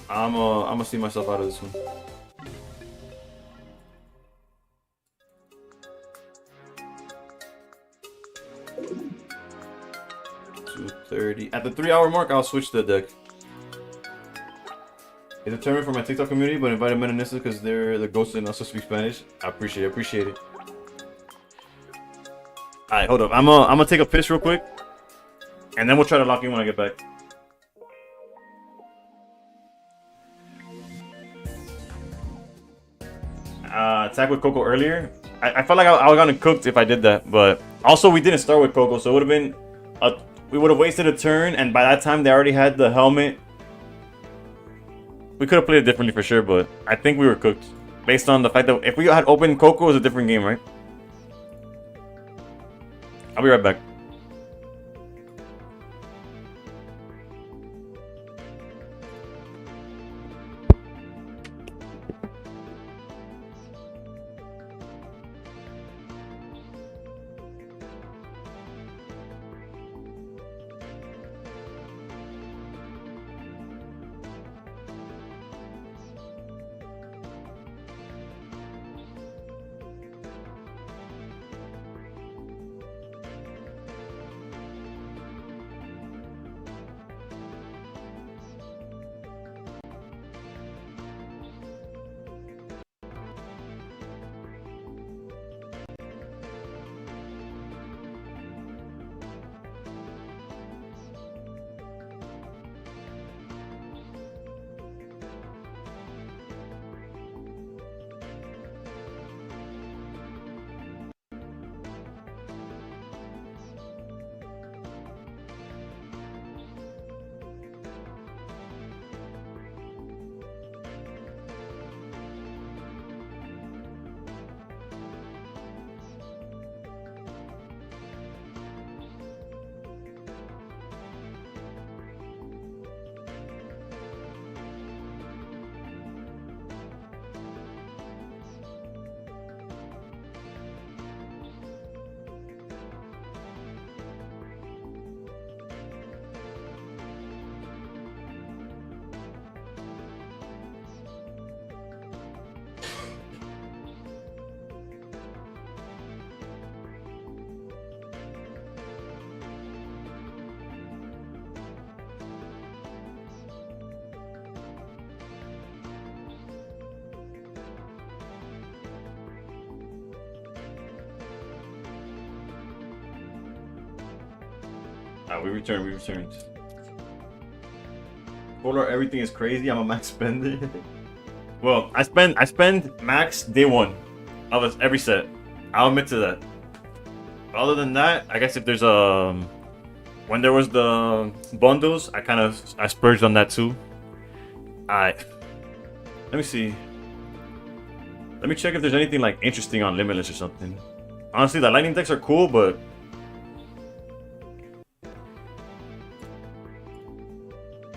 [SPEAKER 1] I'ma see myself out of this one. 2:30. At the 3-hour mark, I'll switch the deck. It's a tournament for my TikTok community, but invited Menanistas because they're the ghosts and also speak Spanish. I appreciate it. Alright, hold up. I'm gonna take a piss real quick. And then we'll try to lock in when I get back. Attack with Coco earlier. I felt like I was gonna cooked if I did that, but also we didn't start with Coco, so it would have been we would have wasted a turn, and by that time they already had the helmet. We could have played it differently for sure, but I think we were cooked based on the fact that if we had opened Coco, it was a different game, right? I'll be right back. We returned. Polar, everything is crazy. I'm a max spender. Well, I spend max day 1 of every set. I'll admit to that. But other than that, I guess if there's when there was the bundles, I splurged on that too. Alright. Let me see. Let me check if there's anything like interesting on Limitless or something. Honestly, the lightning decks are cool, but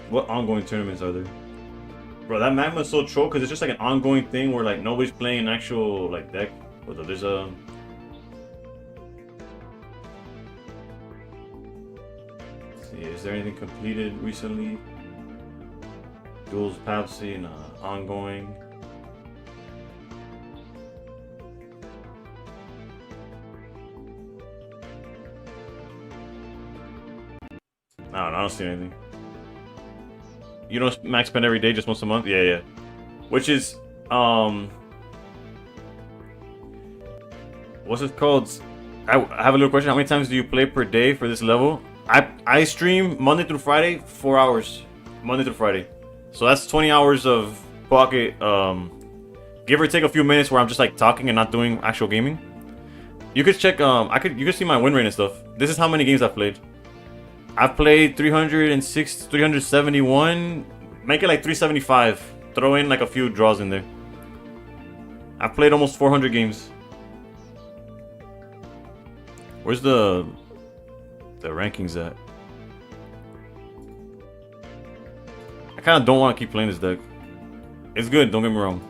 [SPEAKER 1] what ongoing tournaments are there? Bro, that magma is so troll because it's just like an ongoing thing where like nobody's playing an actual like deck. But there's a let's see, is there anything completed recently? Duels, Papsy, and ongoing. I don't see anything. You don't max spend every day, just once a month? Yeah. which is what's it called? I have a little question. How many times do you play per day for this level? I stream Monday through Friday, 4 hours, Monday through Friday. So that's 20 hours of pocket. Give or take a few minutes where I'm just like talking and not doing actual gaming. You could check. You could see my win rate and stuff. This is how many games I've played. I've played 306, 371. Make it like 375. Throw in like a few draws in there. I've played almost 400 games. Where's the rankings at? I kind of don't want to keep playing this deck. It's good, don't get me wrong.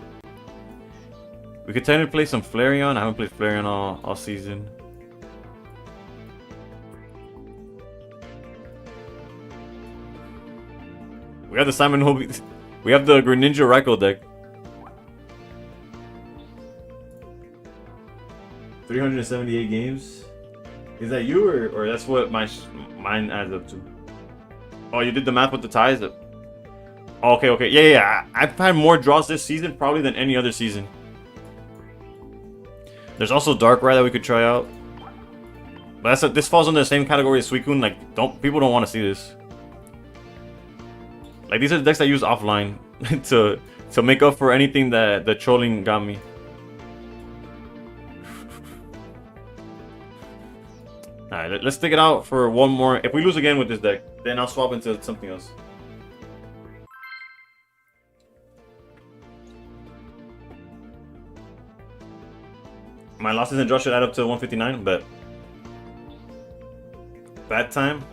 [SPEAKER 1] We could technically play some Flareon. I haven't played Flareon all season. We have the Simon Hobie. We have the Greninja Raikou deck. 378 games. Is that you or that's what mine adds up to? Oh, you did the math with the ties? Okay. Yeah. I've had more draws this season probably than any other season. There's also Darkrai that we could try out. But this falls under the same category as Suicune. Like, people don't want to see this. Like, these are the decks I use offline to make up for anything that the trolling got me. Alright, let's stick it out for one more. If we lose again with this deck, then I'll swap into something else. My losses and draws should add up to 159, but bad time.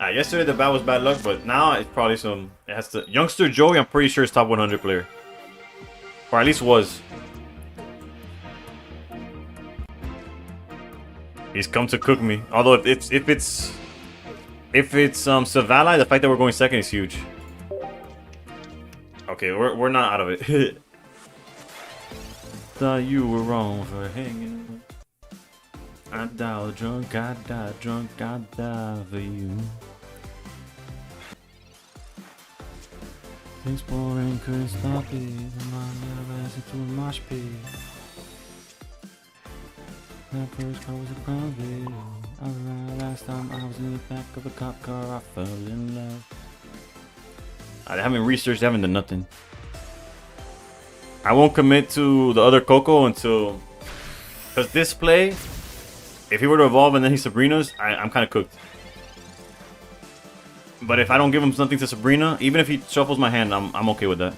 [SPEAKER 1] Yesterday the bad was bad luck, but now it's probably some. It has to. Youngster Joey, I'm pretty sure is top 100 player, or at least was. He's come to cook me. Although if it's Savali, the fact that we're going second is huge. Okay, we're not out of it. Thought you were wrong for hanging. I died drunk, I died for you. Exploring couldn't stop it. My love as into a mosh pit. That first car was a private. Last time I was in the back of a cop car, I fell in love. I haven't researched, I haven't done nothing. I won't commit to the other Coco until... Because this play, if he were to evolve and then he Sabrina's, I'm kind of cooked. But if I don't give him something to Sabrina, even if he shuffles my hand, I'm okay with that.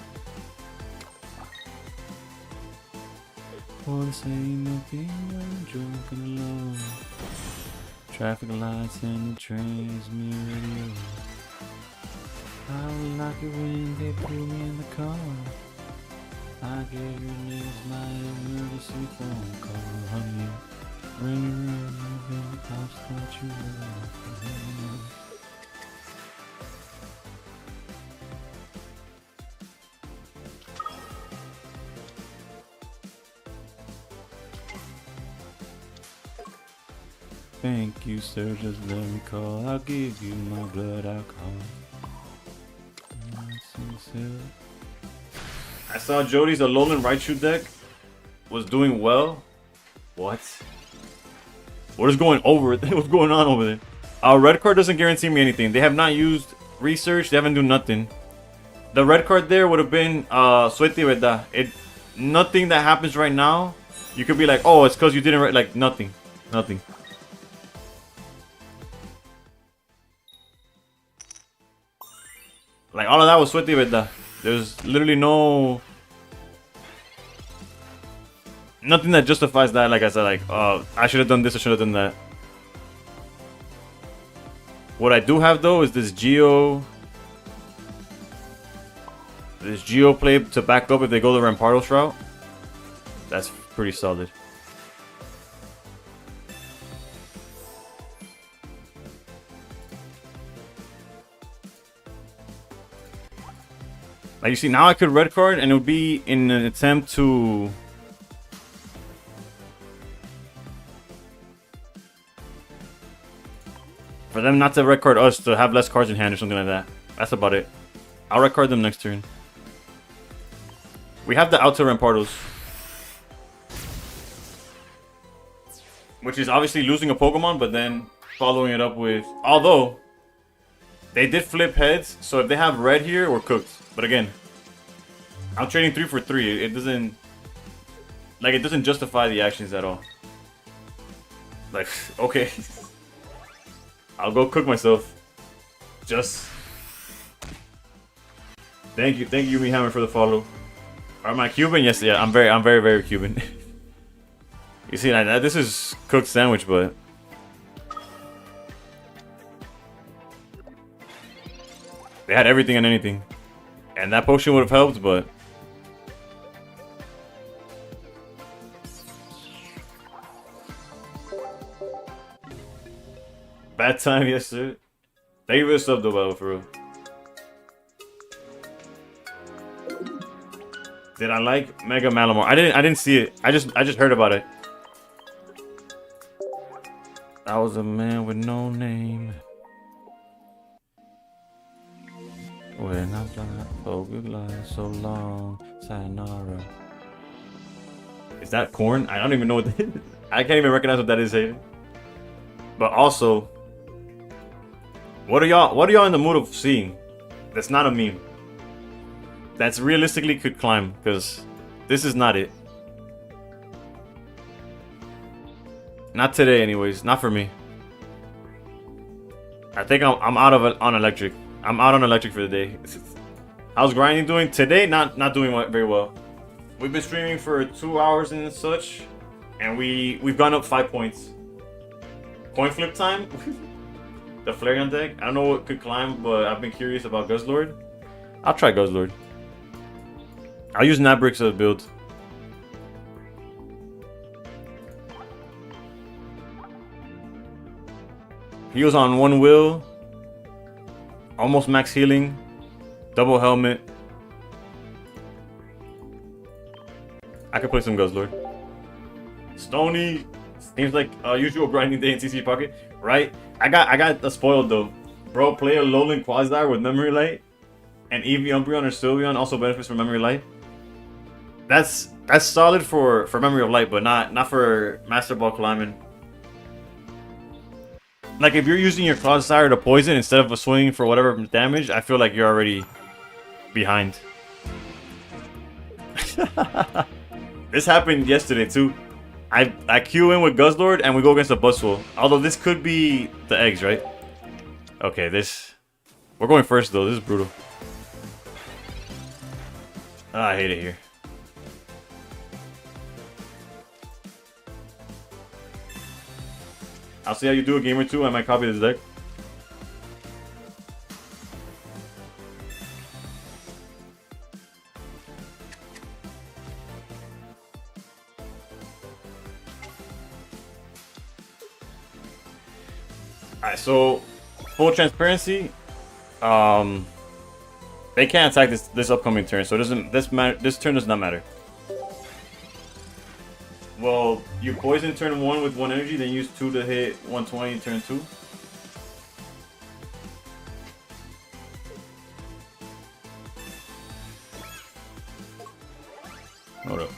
[SPEAKER 1] For the same thing, I'm drunk and alone. Traffic lights and the transmitter. I would like it when they put me in the car. I gave your names my emergency phone call, honey. Ring, the cops thought you were. Thank you, sir. Just let me call. I'll give you my blood alcohol. I saw Jody's Alolan Raichu deck was doing well. What? What is going over? What's going on over there? Our red card doesn't guarantee me anything. They have not used research. They haven't done nothing. The red card there would have been Suerte Verdad. Nothing that happens right now. You could be like, oh, it's because you didn't write. Like nothing. Nothing. Like all of that was Suerte Verdad. There's literally nothing that justifies that. Like I said, like I should have done this, I should have done that. What I do have though is this Geo play to back up if they go the Rampardos route. That's pretty solid. Like you see, now I could red card and it would be in an attempt to... For them not to red card us, to have less cards in hand or something like that. That's about it. I'll red card them next turn. We have the Alta Rampardos, which is obviously losing a Pokemon, but then following it up with... Although, they did flip heads, so if they have red here, we're cooked. But again, I'm trading 3 for 3. It doesn't... Like, it doesn't justify the actions at all. Like, okay. I'll go cook myself. Just... Thank you, Yumi Hammer, for the follow. Am I Cuban? Yes, yeah, I'm very Cuban. You see, this is cooked sandwich, but... They had everything and anything. And that potion would have helped, but... Bad time, yes sir. Thank you for the sub though, Bella, for real. Did I like Mega Malamar? I didn't see it. I just heard about it. I was a man with no name. When I'm blind, oh good life, so long, sayonara. Is that corn? I don't even know what that is. I can't even recognize what that is, Hayden. But also, what are y'all in the mood of seeing? That's not a meme. That's realistically could climb, because this is not it. Not today, anyways. Not for me. I think I'm out of it on electric. I'm out on electric for the day. How's grinding doing today? Not doing very well. We've been streaming for 2 hours and such, and we've gone up 5 points. Coin flip time. The Flareon deck. I don't know what could climb, but I've been curious about Guzzlord. I'll try Guzzlord. I'll use Nabrix as a build. He was on 1 will. Almost max healing. Double helmet. I could play some Guzzlord. Stony. Seems like a usual grinding day in TCG Pocket. Right? I got spoiled though. Bro, play a Lowland Quasar with Memory Light. And Eevee, Umbreon, or Sylveon also benefits from Memory Light. That's solid for Memory of Light, but not for Master Ball climbing. Like if you're using your Clodsire to poison instead of a swing for whatever damage, I feel like you're already behind. This happened yesterday too. I queue in with Guzzlord and we go against a Buzzwole. Although this could be the eggs, right? Okay, we're going first though. This is brutal. I hate it here. I'll see how you do a game or two. I might copy this deck. Alright, so full transparency. They can't attack this upcoming turn, so it doesn't. This turn does not matter. Well, you poison turn 1 with 1 energy, then use 2 to hit 120 turn 2. Hold up.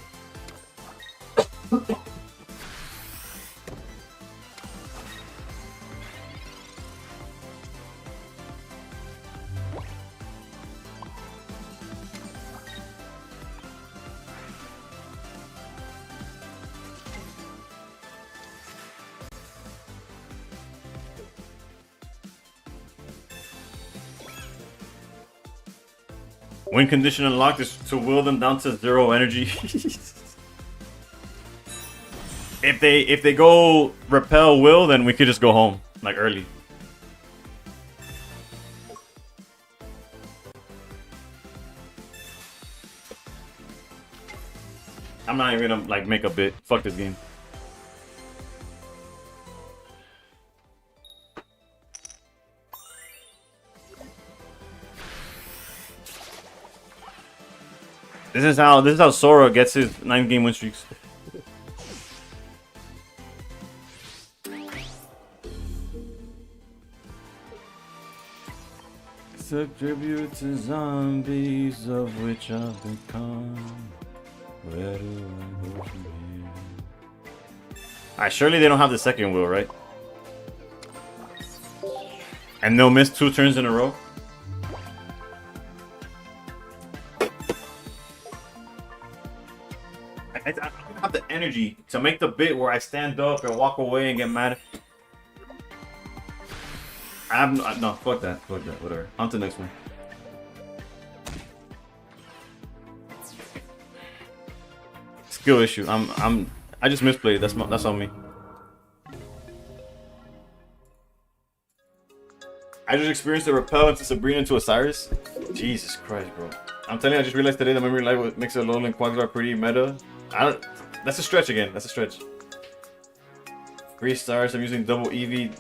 [SPEAKER 1] Win condition unlocked is to will them down to 0 energy. If they go repel will, then we could just go home like early. I'm not even gonna like make a bit. Fuck this game. This is how Sora gets his 9-game win streaks.
[SPEAKER 2] It's a tribute to zombies of which I've become. Where do I go from here?
[SPEAKER 1] Alright, surely they don't have the second wheel, right? And they'll miss 2 turns in a row? I don't have the energy to make the bit where I stand up and walk away and get mad. No, fuck that, whatever. On to the next one. Skill issue. I just misplayed. That's on me. I just experienced a repel into Sabrina into Osiris. Jesus Christ, bro. I'm telling you, I just realized today that Memory Light makes a Alolan Quagsire pretty meta. That's a stretch again. That's a stretch. 3 stars. I'm using double Eevee,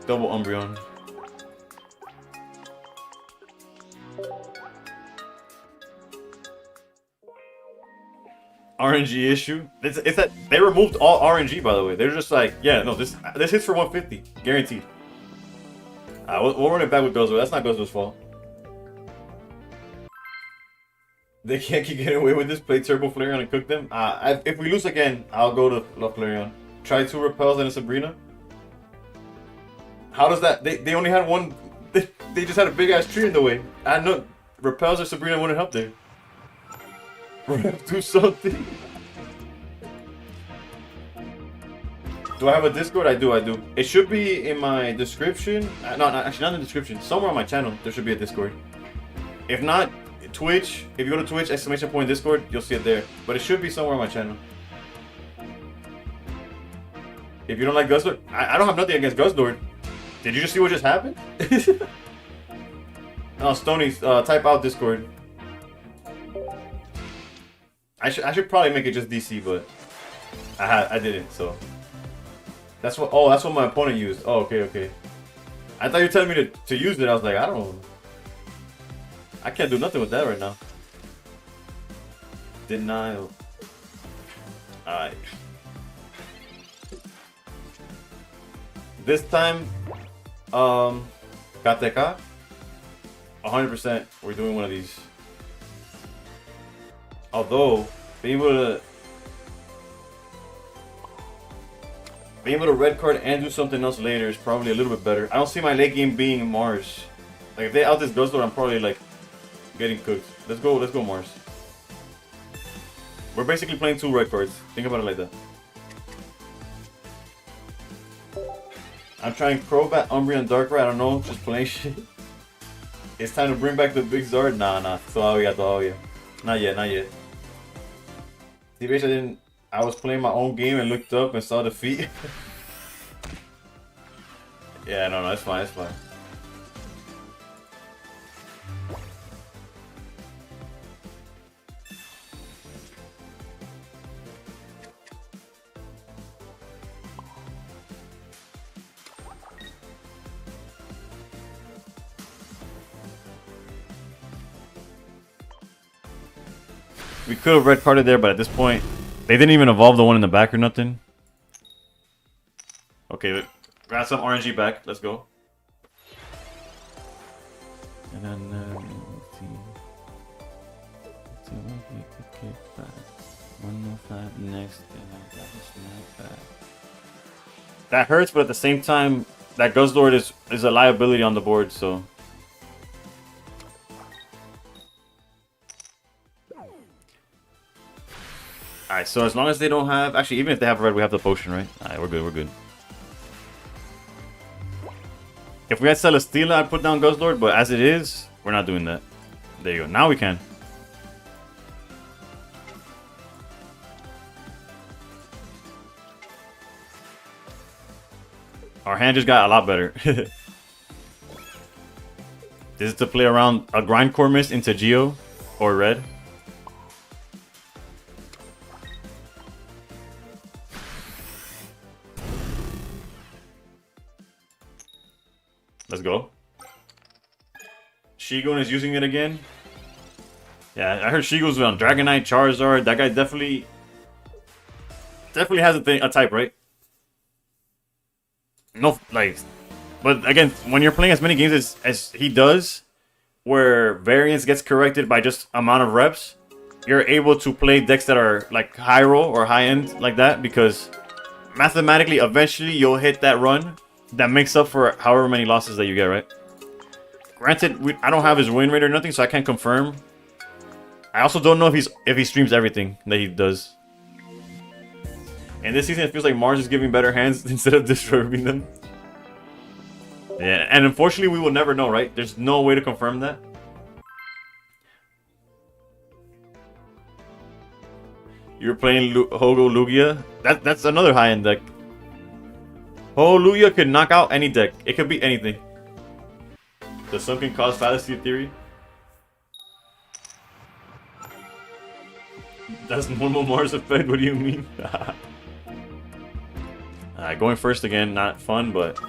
[SPEAKER 1] double Umbreon. RNG issue. It's that they removed all RNG, by the way. They're just like, yeah, no, this hits for 150, guaranteed. We'll run it back with Guzzler. That's not Guzzler's fault. They can't keep getting away with this. Play Turbo Flareon and cook them. If we lose again, I'll go to Flareon. Try 2 repels and a Sabrina. How does that? They only had one. They just had a big ass tree in the way. I know repels or Sabrina wouldn't help there. Do something. Do I have a Discord? I do. It should be in my description. No, actually not in the description. Somewhere on my channel, there should be a Discord. If not, Twitch. If you go to Twitch, ! Discord, you'll see it there. But it should be somewhere on my channel. If you don't like Guzzlord, I don't have nothing against Guzzlord. Did you just see what just happened? No, Stony, type out Discord. I should probably make it just DC, but I didn't, so. That's what my opponent used. Oh, okay. I thought you were telling me to use it. I was like, I can't do nothing with that right now. Denial. Alright. This time, Kateka. 100%, we're doing one of these. Although, being able to red card and do something else later is probably a little bit better. I don't see my late game being Mars. Like if they out this Guzzlord, I'm probably like getting cooked. Let's go Mars. We're basically playing 2 red cards. Think about it like that. I'm trying Crobat, Umbreon, Darkrai. I don't know, just playing shit. It's time to bring back the big Zard. Nah. Todavía. Not yet. TBH, I was playing my own game and looked up and saw the feet. Yeah, no, it's fine. We could have red carded there, but at this point, they didn't even evolve the one in the back or nothing. Okay, grab some RNG back. Let's go.
[SPEAKER 2] And then let's see. Let's see what we could kick back. 105 next, and I got a snap back.
[SPEAKER 1] That hurts, but at the same time, that Guzzlord is a liability on the board, so. Alright, so as long as they don't have... Actually, even if they have red, we have the potion, right? Alright, we're good. If we had Celesteela, I'd put down Guzzlord, but as it is, we're not doing that. There you go. Now we can. Our hand just got a lot better. This is to play around a Grindcore Mist into Geo or red. Let's go. Shigun is using it again. Yeah, I heard Shigun's on Dragonite, Charizard. That guy definitely has a type, right? No, like, but again, when you're playing as many games as he does, where variance gets corrected by just amount of reps, you're able to play decks that are like high roll or high end like that, because mathematically, eventually you'll hit that run that makes up for however many losses that you get, right? Granted, I don't have his win rate or nothing, so I can't confirm. I also don't know if he streams everything that he does. And this season, it feels like Mars is giving better hands instead of disturbing them. Yeah, and unfortunately, we will never know, right? There's no way to confirm that. You're playing Hogo Lugia? That's another high-end deck. Hogo Lugia could knock out any deck. It could be anything. The sunken cost fallacy theory. That's normal Mars effect? What do you mean? Alright, going first again, not fun, but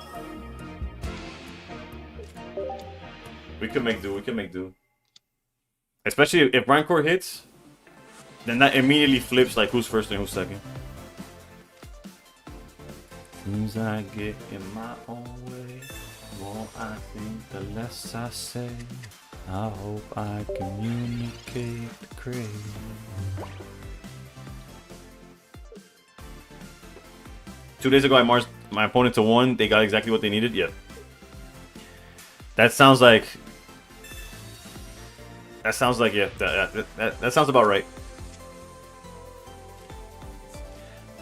[SPEAKER 1] we can make do, we can make do. Especially if Rancor hits, then that immediately flips like who's first and who's second.
[SPEAKER 2] As I get in my own way, more I think the less I say. I hope I communicate the craze.
[SPEAKER 1] 2 days ago, I marched my opponent to 1. They got exactly what they needed. Yeah. That sounds like. That sounds like, yeah. That sounds about right.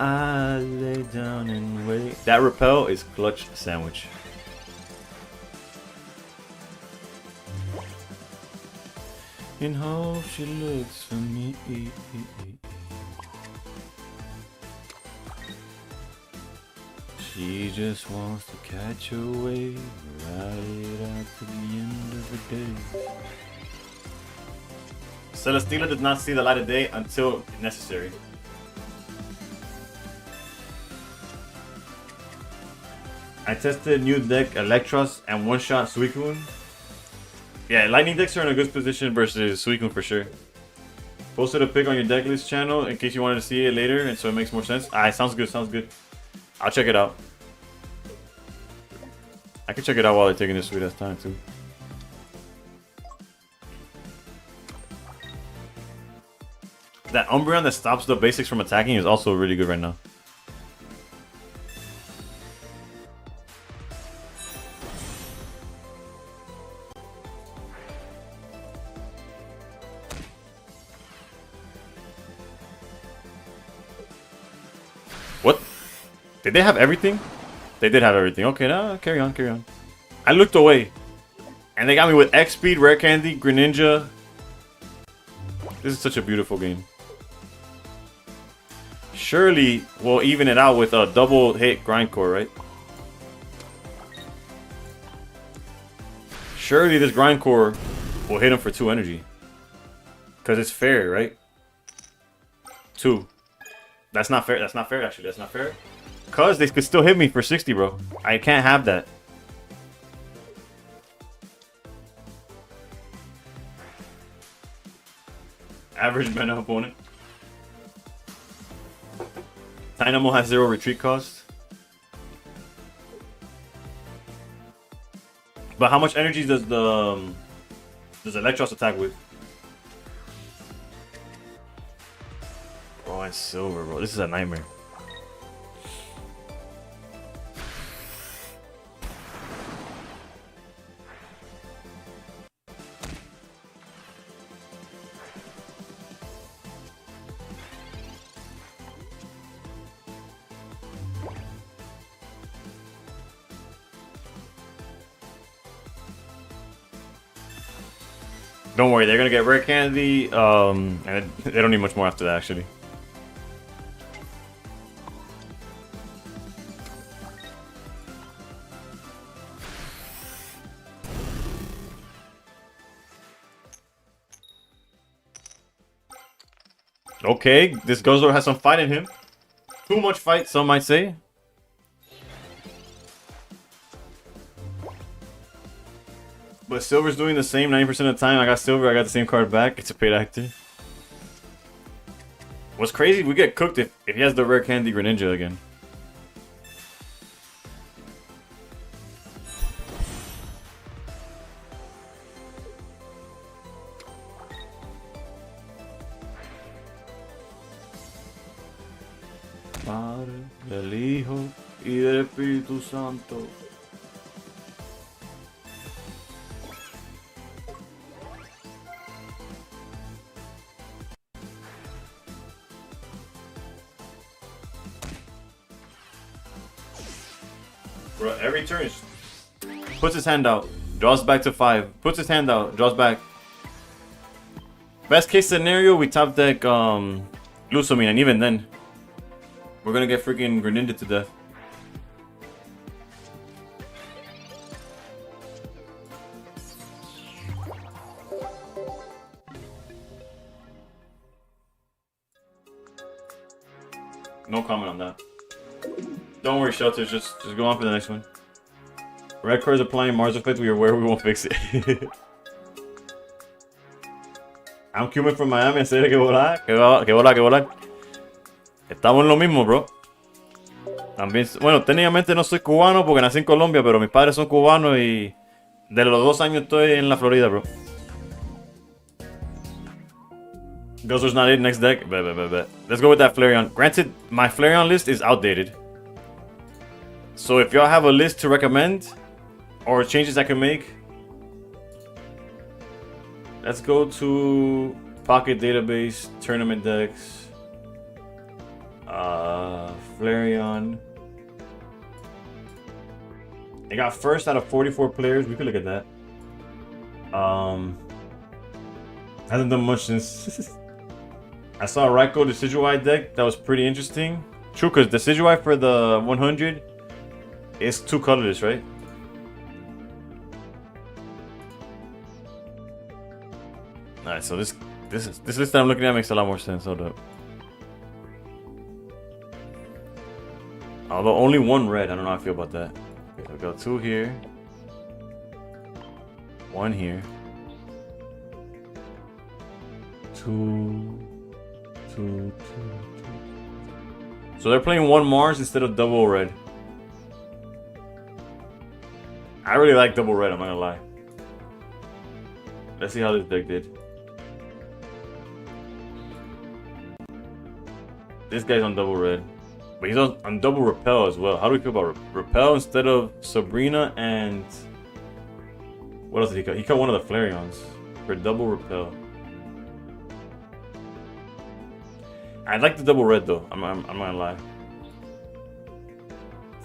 [SPEAKER 2] I lay down and wait.
[SPEAKER 1] That repel is clutch sandwich.
[SPEAKER 2] In hope she looks for me. She just wants to catch a wave right at the end of the day.
[SPEAKER 1] Celestina did not see the light of day until necessary. I tested new deck Electros and one-shot Suicune. Yeah, lightning decks are in a good position versus Suicune for sure. Posted a pic on your deck list channel in case you wanted to see it later, and so it makes more sense. Alright, sounds good, sounds good. I'll check it out. I can check it out while they're taking this sweet ass time too. That Umbreon that stops the basics from attacking is also really good right now. What? Did they have everything? They did have everything. Okay, now carry on, carry on. I looked away. And they got me with X Speed, Rare Candy, Greninja. This is such a beautiful game. Surely we'll even it out with a double hit Grindcore, right? Surely this Grindcore will hit him for 2 energy. Because it's fair, right? 2. That's not fair. That's not fair, actually. That's not fair. Because they could still hit me for 60, bro. I can't have that. Average mana opponent. Dynamo has 0 retreat cost. But how much energy does Electros attack with? Oh, it's silver, bro. This is a nightmare. Don't worry, they're gonna get Rare Candy, and they don't need much more after that, actually. Okay, this Guzzler has some fight in him. Too much fight, some might say. But Silver's doing the same 90% of the time. I got Silver, I got the same card back. It's a paid actor. What's crazy, we get cooked if he has the Rare Candy Greninja again.
[SPEAKER 2] Padre, del Hijo y del Espíritu Santo.
[SPEAKER 1] Bro, every turn puts his hand out, draws back to 5, puts his hand out, draws back. Best case scenario, we top deck Lusomine, and even then, we're gonna get freaking Greninja to death. No comment on that. Don't worry, Shelters, just go on for the next one. Red card's applying Mars effect, we are aware we won't fix it. I'm Cuban from Miami, en serio, que volar, que volar, que volar. Estamos en lo mismo, bro. También, bueno, técnicamente no soy cubano porque nací en Colombia, pero mis padres son cubanos y de los 2 años estoy en la Florida, bro. Guzzler's not it, next deck. Bet. Let's go with that Flareon. Granted, my Flareon list is outdated. So if y'all have a list to recommend or changes I can make, let's go to Pocket Database, Tournament Decks, Flareon. They got first out of 44 players. We could look at that. Hasn't done much since. I saw a Raikou Decidueye deck that was pretty interesting. True, because Decidueye for the 100 is 2 colorless, right? Alright, so this list that I'm looking at makes a lot more sense. Hold up. Although only 1 red, I don't know how I feel about that. Okay, so go 2 here, 1 here, 2. So they're playing 1 Mars instead of double red. I really like double red, I'm not gonna lie. Let's see how this deck did. This guy's on double red. But he's on double repel as well. How do we feel about repel instead of Sabrina and... What else did he cut? He cut one of the Flareons for double repel. I like the double red though, I'm not gonna lie.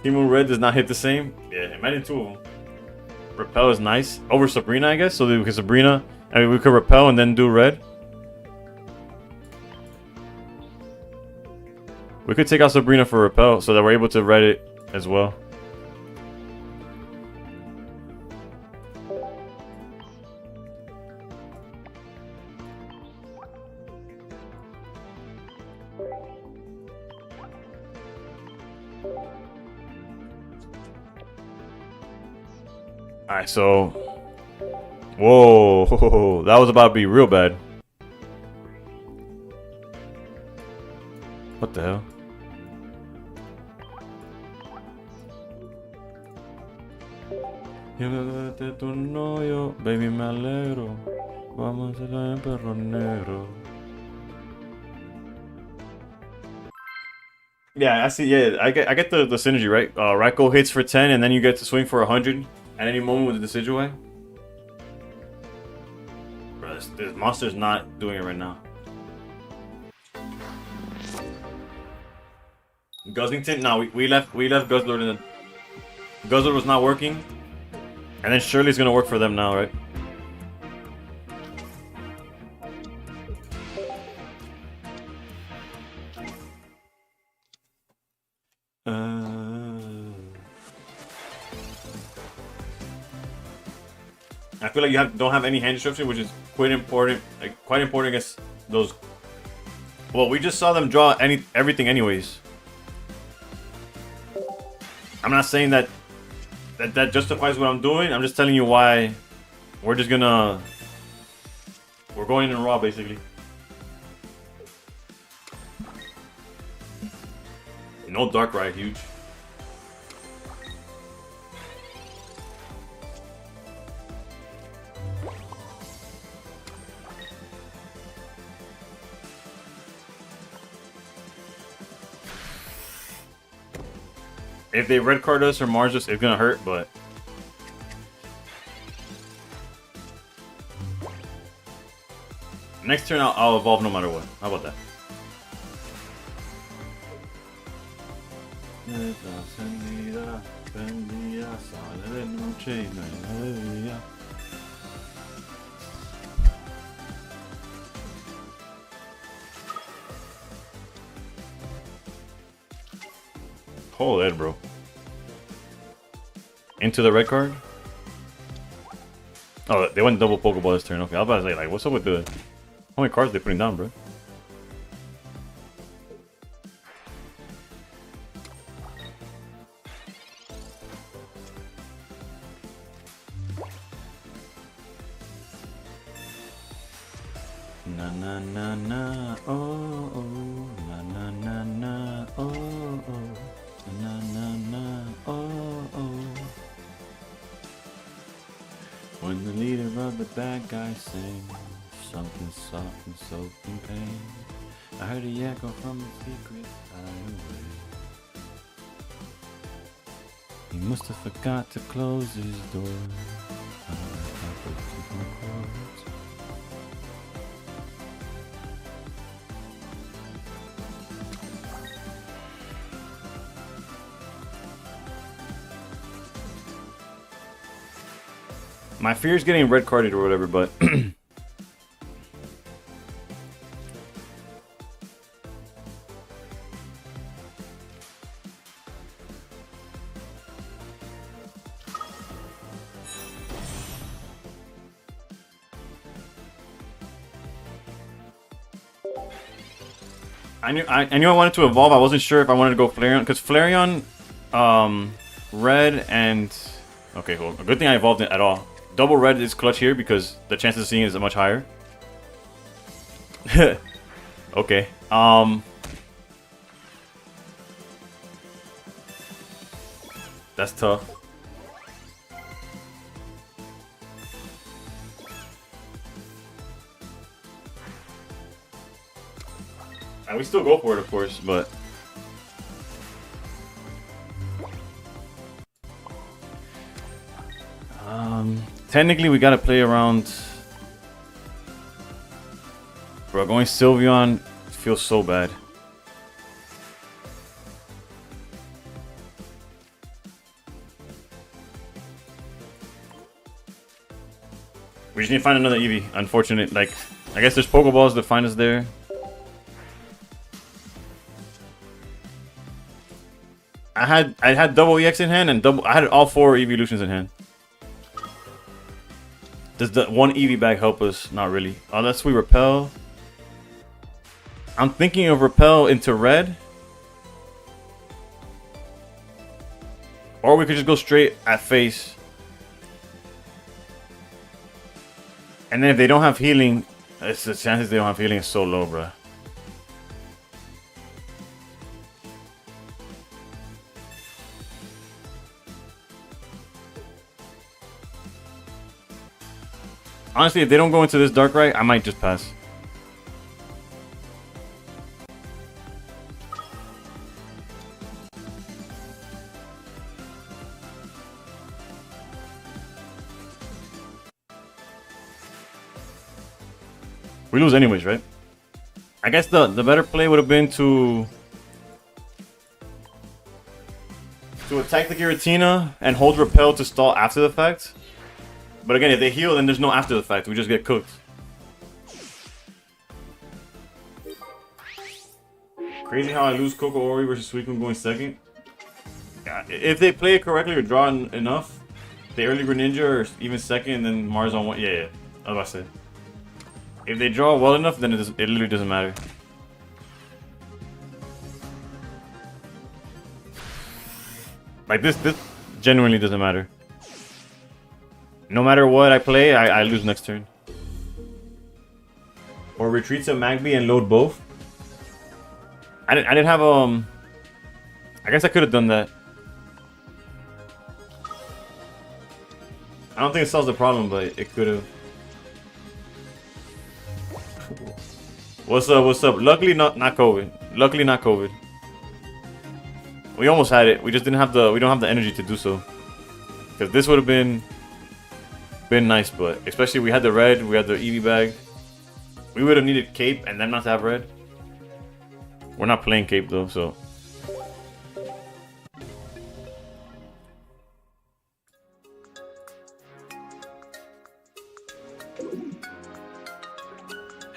[SPEAKER 1] Team Red does not hit the same. Yeah, imagine 2 of them. Repel is nice. Over Sabrina, I guess. So because Sabrina, I mean, we could repel and then do red. We could take out Sabrina for repel so that we're able to red it as well. Alright, so... Whoa, that was about to be real bad. What the hell? Baby, me alegro. Vamos a hacerlo en perro negro. Yeah, I see. Yeah, I get the synergy, right? Raikou hits for 10, and then you get to swing for 100 at any moment with the Decidueye. Bro, this monster's not doing it right now. Guzzlington? No, we left Guzzler in the... Guzzler was not working. And then Shirley's gonna work for them now, right? I feel like you don't have any hand disruption, which is quite important. Like quite important against those. Well, we just saw them draw everything anyways. I'm not saying that justifies what I'm doing. I'm just telling you why we're going in raw basically. No Darkrai, huge. If they red card us or Mars us, it's gonna hurt, but... Next turn, I'll evolve no matter what. How about that? Hold it, bro. Into the red card? Oh, they went double Pokeball this turn. Okay, I was about to say, like, what's up with the... How many cards they putting down, bro? Na na na na, oh oh, na na na na, oh oh, na na na, oh oh. When the leader of the bad guys sings something soft and soaked in pain, I heard a echo from the secret highway. He must have forgot to close his door. I put my chords. My fear is getting red carded or whatever, but I knew I wanted to evolve. I wasn't sure if I wanted to go Flareon, because Flareon, red and okay, cool. A good thing I evolved it at all. Double red is clutch here because the chances of seeing it is much higher. Okay. That's tough. And we still go for it, of course, but technically we gotta play around. Bro, going Sylveon feels so bad. We just need to find another Eevee. Unfortunate, like, I guess there's Pokeballs that find us there. I had double EX in hand and I had all 4 evolutions in hand. Does the one Eevee bag help us? Not really. Unless we repel. I'm thinking of repel into red. Or we could just go straight at face. And then if they don't have healing, it's the chances they don't have healing is so low, bruh. Honestly, if they don't go into this Darkrai, I might just pass. We lose anyways, right? I guess the better play would have been to attack the Giratina and hold Repel to stall after the fact. But again, if they heal, then there's no after the fact. We just get cooked. Crazy how I lose Coco Ori versus Suicune going second. Yeah, if they play it correctly or draw enough, the early Greninja or even second, and then Mars on one. Yeah. I was about to say. If they draw well enough, then it literally doesn't matter. Like this genuinely doesn't matter. No matter what I play, I lose next turn. Or retreat to Magby and load both. I didn't have I guess I could have done that. I don't think it solves the problem, but it could have. What's up? What's up? Luckily not COVID. Luckily not COVID. We almost had it. We just didn't have the. We don't have the energy to do so. Because this would have been nice, but especially we had the red. We had the EV bag. We would have needed cape and then not to have red. We're not playing cape though, so.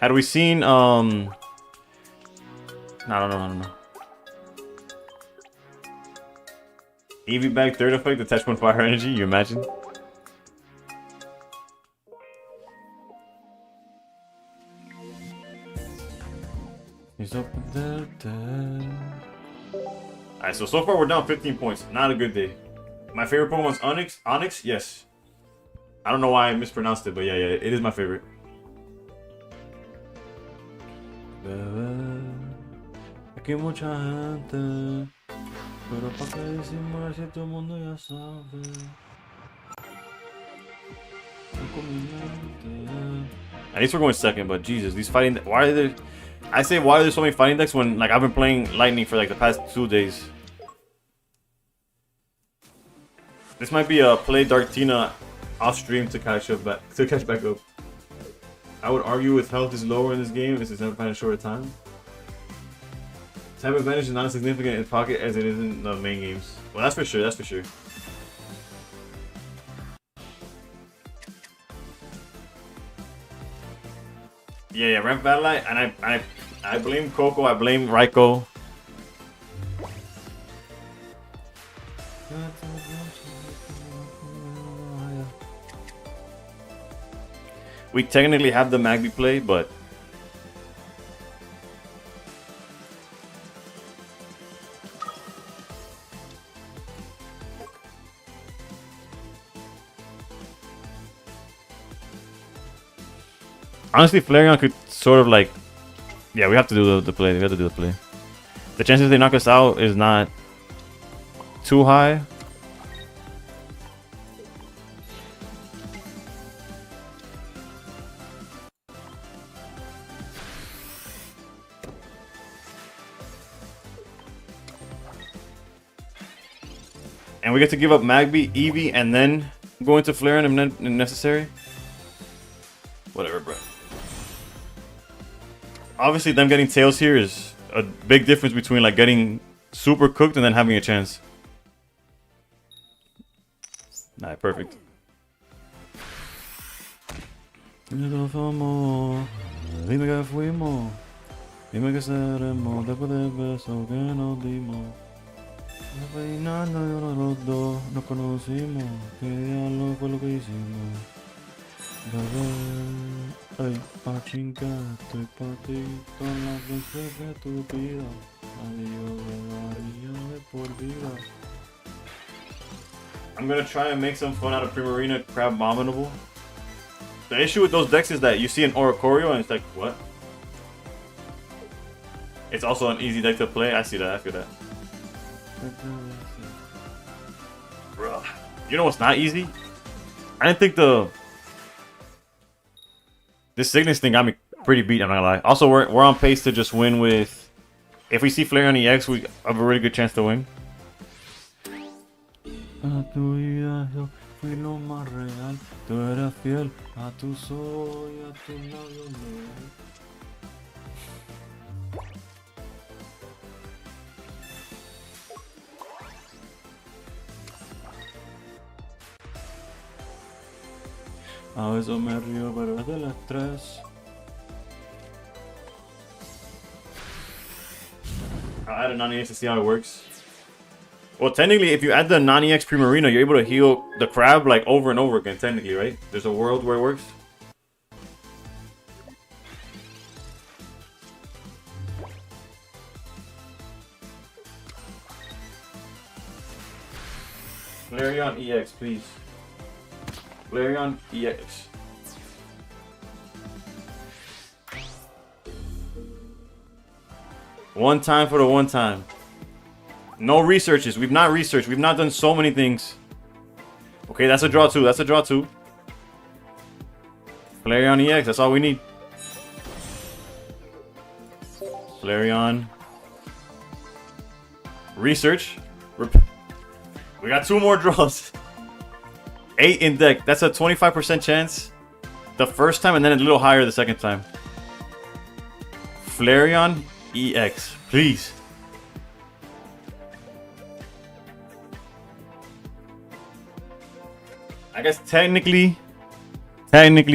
[SPEAKER 1] Had we seen I don't know. EV bag third effect, attachment fire energy, you imagine? Alright, so far we're down 15 points. Not a good day. My favorite Pokemon's Onyx. Onyx? Yes. I don't know why I mispronounced it, but yeah, it is my favorite.
[SPEAKER 2] Aquí mucha gente, pero pa' qué disimular si todo el mundo ya sabe.
[SPEAKER 1] At least we're going second, but Jesus, these fighting. Why are there? I say, why are there so many fighting decks when like I've been playing Lightning for like the past 2 days? This might be a play Darktina off stream to catch back up. I would argue with health is lower in this game. This is never find a shorter time. Type advantage is not as significant in pocket as it is in the main games. Well, that's for sure. That's for sure. Yeah, Ramp Battle Light, and I blame Coco. I blame Raiko. We technically have the Magby play, but honestly, Flareon could sort of like, yeah, we have to do the play. We have to do the play. The chances they knock us out is not too high. And we get to give up Magby, Eevee, and then go into Flareon if necessary. Whatever, bro. Obviously, them getting Tails here is a big difference between like getting super cooked and then having a chance. Nah, perfect.
[SPEAKER 2] Dime que fuimos, dime que seremos después del beso que nos dimos. Peinando y ahora los dos nos conocimos. ¿Qué diablo fue lo que hicimos? Bebé, ay, pa' chingar, estoy pa' ti. Todas las veces que tú pidas, adiós de daría de por vida.
[SPEAKER 1] I'm gonna try and make some fun out of Primarina Crab Abominable. The issue with those decks is that you see an Oricorio and it's like, what? It's also an easy deck to play. I see that, I feel that. Bruh. You know what's not easy? I didn't think this Cygnus thing got me pretty beat, I'm not gonna lie. Also, we're on pace to just win with... If we see Flareon EX, we have a really good chance to win.
[SPEAKER 2] A tu vida yo fui lo más real. Tú eres fiel a tu sol y a tu labios. A veces me río, pero es del estrés.
[SPEAKER 1] I'll add a non-EX to see how it works. Well, technically, if you add the non-EX Primarina, you're able to heal the crab like over and over again, technically, right? There's a world where it works. Flareon EX, please. Flareon EX. One time for the one time. No researches. We've not researched. We've not done so many things. Okay, that's a draw two. That's a draw two. Flareon EX. That's all we need. Flareon. Research. We got 2 more draws. 8 in deck. That's a 25% chance the first time, and then a little higher the second time. Flareon EX, please. I guess technically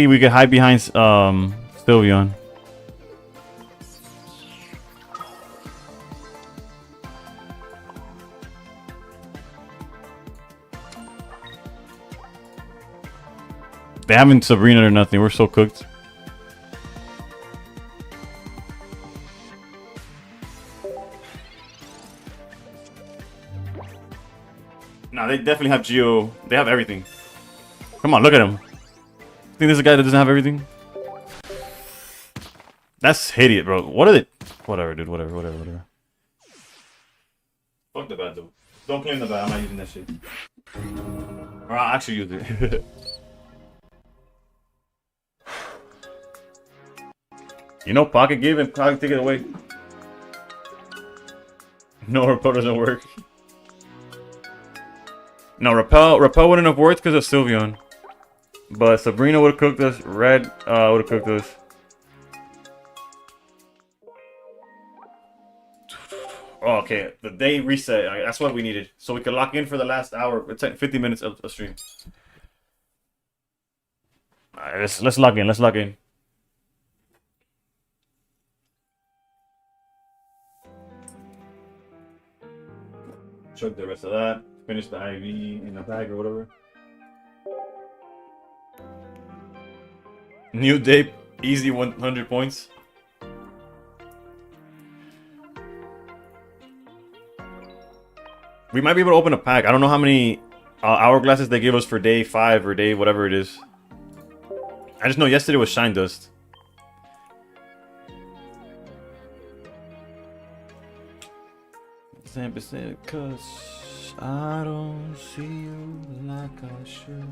[SPEAKER 1] we could hide behind Sylveon. They haven't Sabrina or nothing. We're so cooked. Nah, they definitely have Geo. They have everything. Come on, look at him. Think there's a guy that doesn't have everything? That's hideous, bro. What are they? Whatever, dude. Whatever. Fuck the bat, though. Don't claim the bat. I'm not using that shit. Or I'll actually use it. You know, Pocket gave and Pocket take it away. No, Repel doesn't work. No, Repel wouldn't have worked because of Sylveon. But Sabrina would have cooked us. Red would have cooked us. Oh, okay, the day reset. That's what we needed. So we could lock in for the last hour. It's 50 minutes of stream. Alright, let's lock in. Let's lock in. Chug the rest of that. Finish the IV in the bag or whatever. New day, easy 100 points. We might be able to open a pack. I don't know how many hourglasses they give us for day 5 or day whatever it is. I just know yesterday was Shine Dust. Cause I don't see you like I should.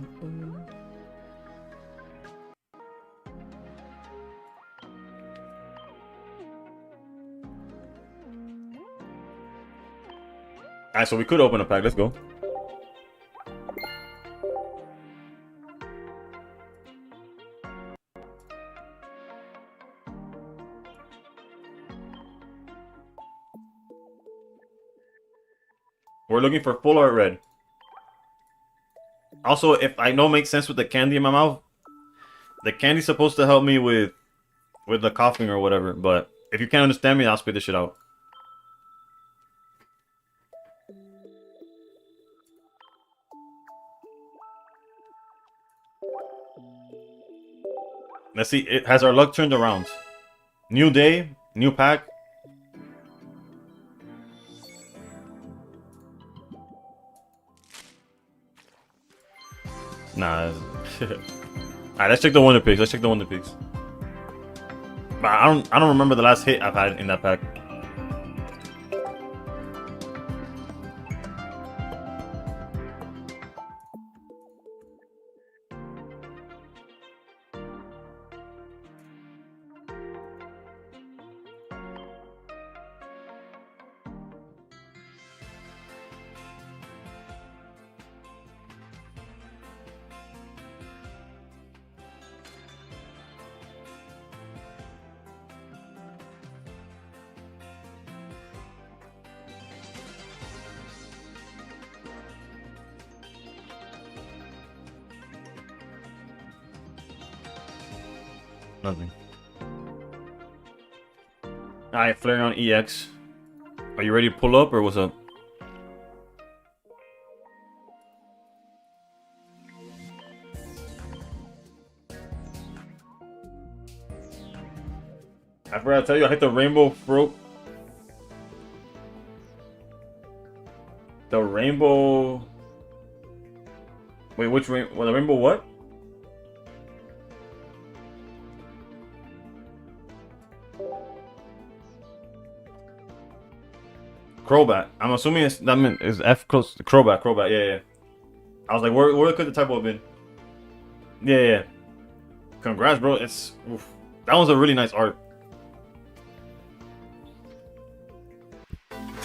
[SPEAKER 1] Alright, so we could open a pack. Let's go. We're looking for full art red. Also, if I know it makes sense with the candy in my mouth, the candy's supposed to help me with the coughing or whatever, but if you can't understand me, I'll spit this shit out. Let's see, has our luck turned around? New day, new pack. Nah. Alright, let's check the Wonder Pigs. But I don't remember the last hit I've had in that pack. Nothing. Alright, Flareon EX. Are you ready to pull up or what's up? I forgot to tell you, I hit the rainbow rope. The rainbow... Wait, which rainbow? Well, the rainbow what? Crobat. I'm assuming that is F close. Crobat, yeah. I was like, where could the typo have been? Yeah. Congrats, bro. It's oof. That was a really nice art.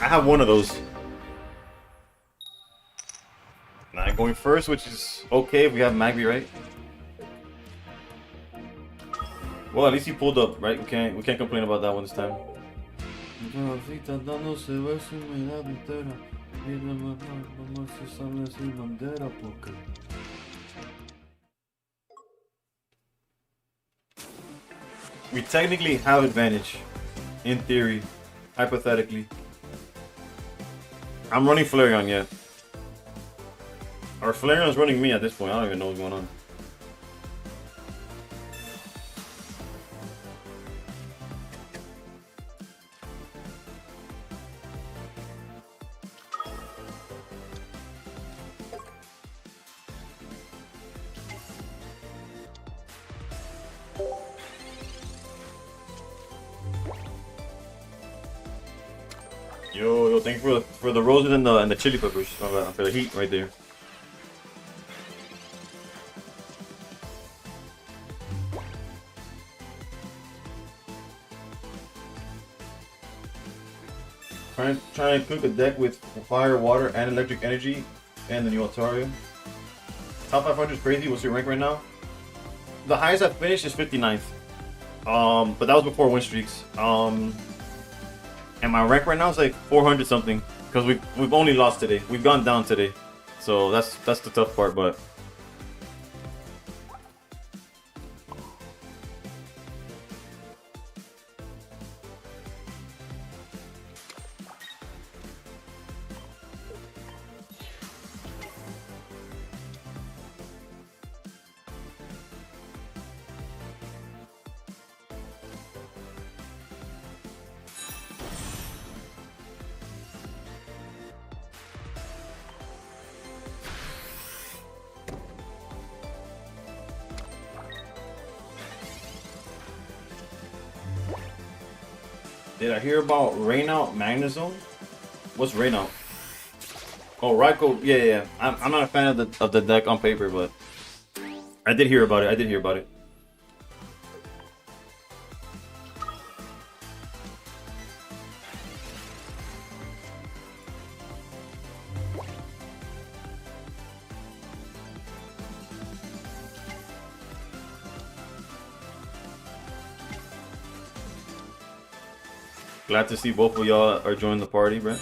[SPEAKER 1] I have one of those. Not going first, which is okay if we have Magby, right? Well, at least he pulled up, right? We can't complain about that one this time. We technically have advantage, in theory, hypothetically. I'm running Flareon yet. Or Flareon's running me at this point. I don't even know what's going on. Yo, thank you for the roses and the chili peppers for the heat right there. Trying to cook a deck with fire, water, and electric energy, and the new Altaria. Top 500 is crazy. What's your rank right now? The highest I've finished is 59th. But that was before win streaks. And my rank right now is like 400 something because we've only lost today. We've gone down today, so that's the tough part. But did I hear about Rainout Magnezone? What's Rainout? Oh, Raikou. Yeah. I'm not a fan of the deck on paper, but I did hear about it. Glad to see both of y'all are joining the party, bro.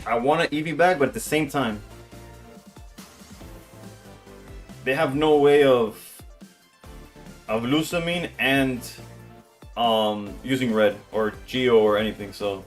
[SPEAKER 1] I want an Eevee bag, but at the same time, they have no way of Lusamine and using red or Geo or anything, so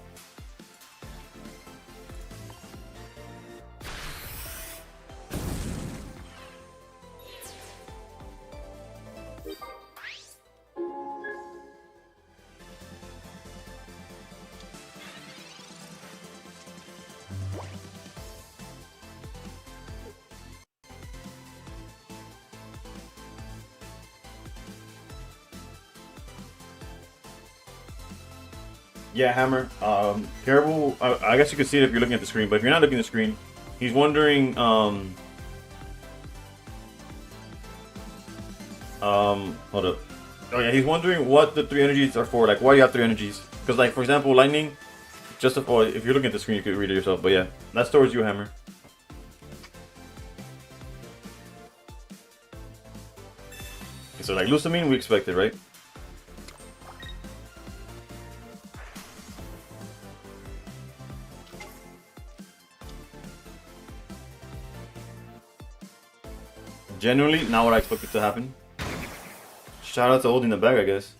[SPEAKER 1] yeah, Hammer. Caribou, I guess you can see it if you're looking at the screen, but if you're not looking at the screen, he's wondering, hold up. Oh yeah, he's wondering what the 3 energies are for, like why you have 3 energies. Because like, for example, Lightning, just if you're looking at the screen, you could read it yourself, but yeah, that's towards you, Hammer. Okay, so like Lusamine, we expected, right? Genuinely, not what I expected to happen. Shout out to holding the bag, I guess.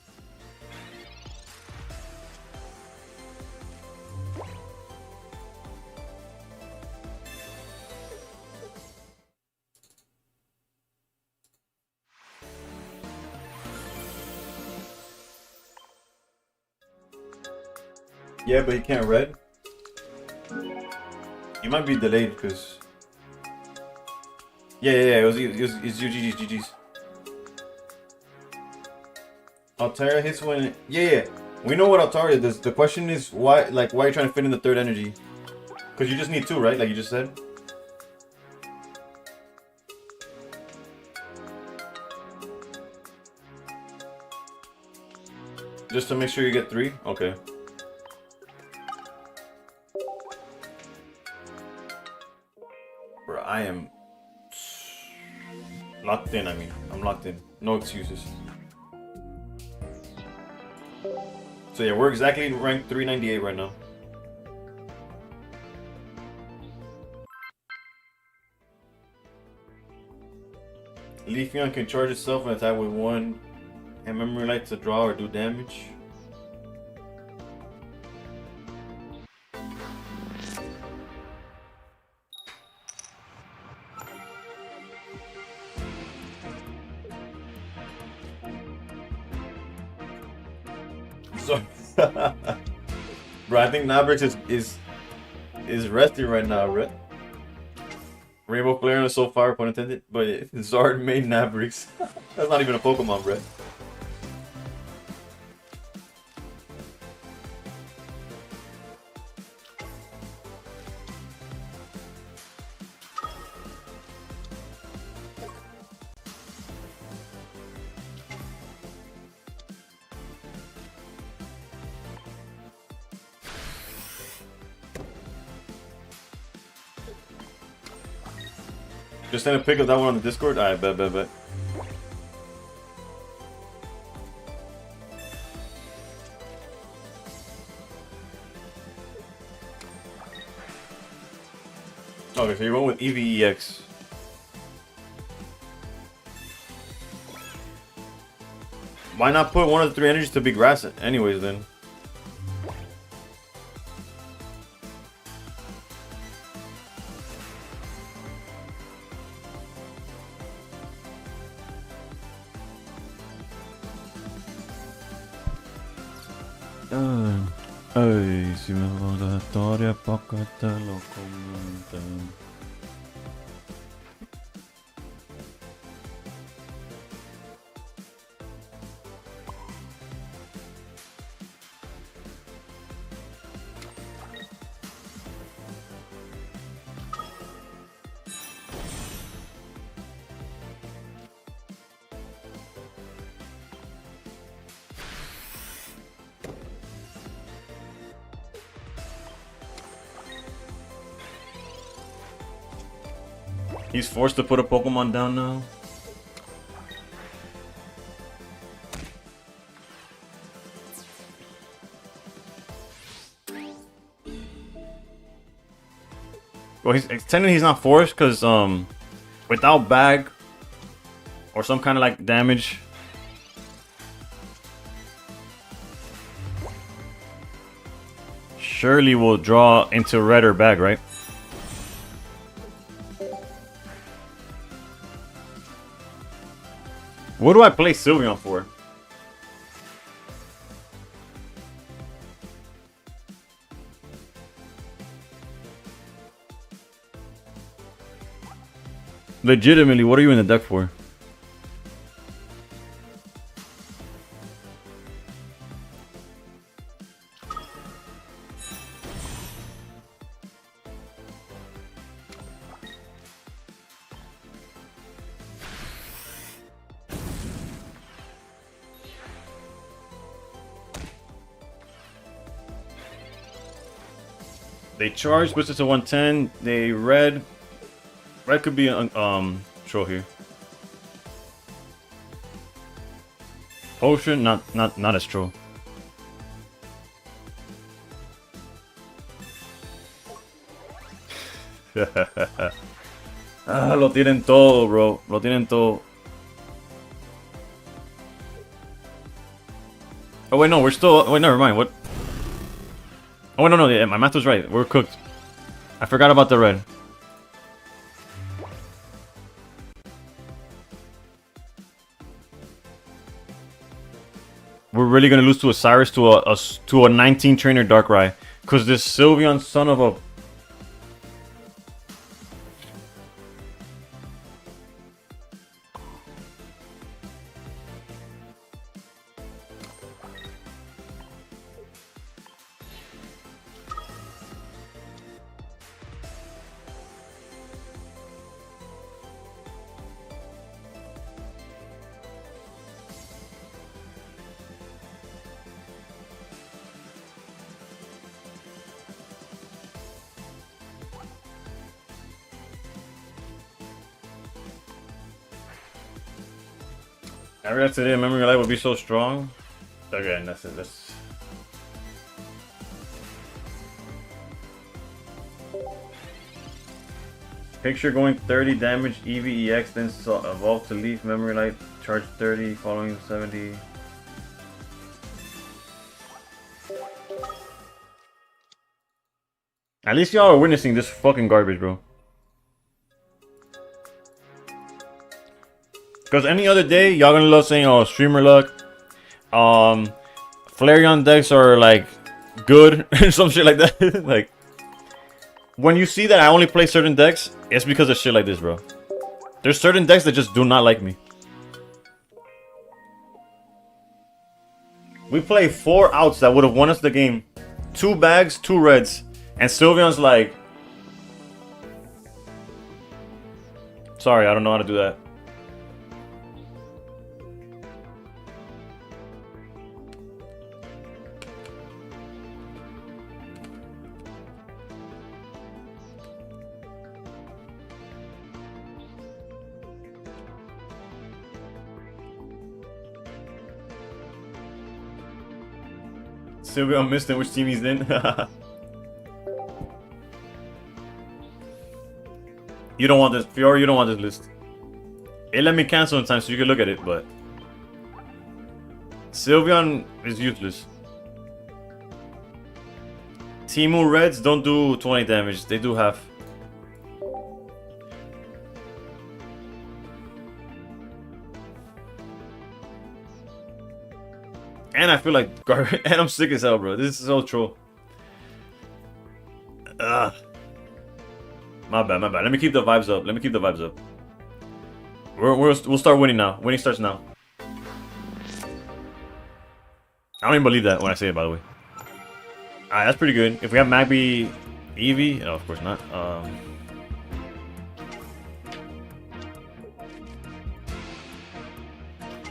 [SPEAKER 1] Yeah, but you can't red. You might be delayed because. Yeah, it's GG's. Altaria hits when. Yeah. We know what Altaria does. The question is why are you trying to fit in the 3rd energy? Because you just need 2, right? Like you just said. Just to make sure you get 3? Okay. Bro, I am locked in, I'm locked in. No excuses. So yeah, we're exactly ranked 398 right now. Leafeon can charge itself and attack with 1 and memory light to draw or do damage. So, bro, I think Nabrix is resting right now, right? Rainbow Flare is so far, pun intended, but Zard made Nabrix. That's not even a Pokemon, bro. Just send a pic of that one on the Discord? Alright, bet. Okay, so you're going with EVEX. Why not put one of the 3 energies to be grass anyways then?
[SPEAKER 2] Ay, si me va la historia pa' que te lo comenten.
[SPEAKER 1] He's forced to put a Pokemon down now. Well, technically he's not forced because without bag or some kind of like damage, surely will draw into red or bag, right? What do I play Sylveon for? Legitimately, what are you in the deck for? They charge, puts it to 110. They red could be troll here. Potion, not as troll. Ah, lo tienen todo, bro. Lo tienen todo. Oh wait, no, we're still. Wait, never mind. What? Oh no, yeah, my math was right. We're cooked. I forgot about the red. We're really gonna lose to a Cyrus to a 19 trainer Darkrai, cause this Sylveon son of a. I realized today memory light would be so strong. Okay, and that's it. That's... Picture going 30 damage, EVEX, then evolve to leaf, memory light, charge 30, following 70. At least y'all are witnessing this fucking garbage, bro. Because any other day, y'all gonna love saying, oh, streamer luck. Flareon decks are like good, some shit like that. Like, when you see that I only play certain decks, it's because of shit like this, bro. There's certain decks that just do not like me. We play 4 outs that would have won us the game. 2 bags, 2 reds. And Sylveon's like... Sorry, I don't know how to do that. Sylveon missed it, which team he's in. You don't want this, Fiora, you don't want this list. It let me cancel in time so you can look at it, but... Sylveon is useless. Teemu Reds don't do 20 damage, they do half. And I feel like and I'm sick as hell, bro. This is so troll. Ugh. My bad, my bad. Let me keep the vibes up. Let me keep the vibes up. We'll start winning now. Winning starts now. I don't even believe that when I say it, by the way. Alright, that's pretty good. If we have Magby Eevee, no, of course not.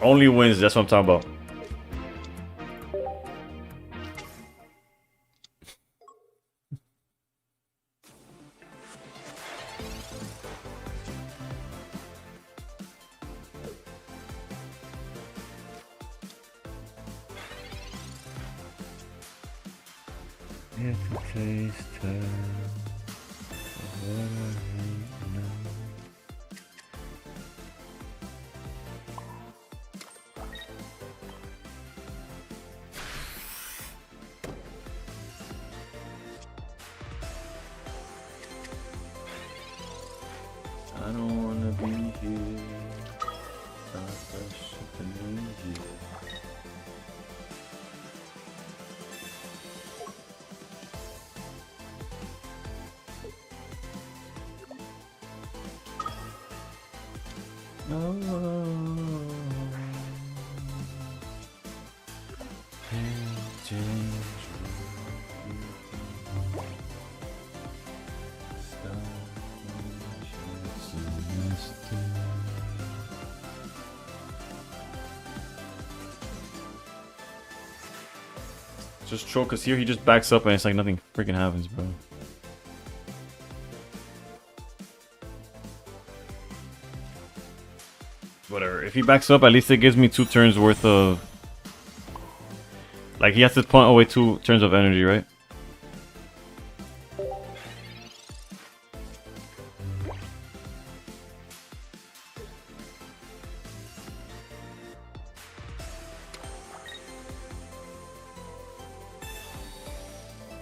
[SPEAKER 1] Only wins, that's what I'm talking about.
[SPEAKER 2] I don't wanna be here. I shouldn't need you.
[SPEAKER 1] Just troll, because here he just backs up and it's like nothing freaking happens, bro. Whatever. If he backs up, at least it gives me 2 turns worth of... Like, he has to punt away 2 turns of energy, right?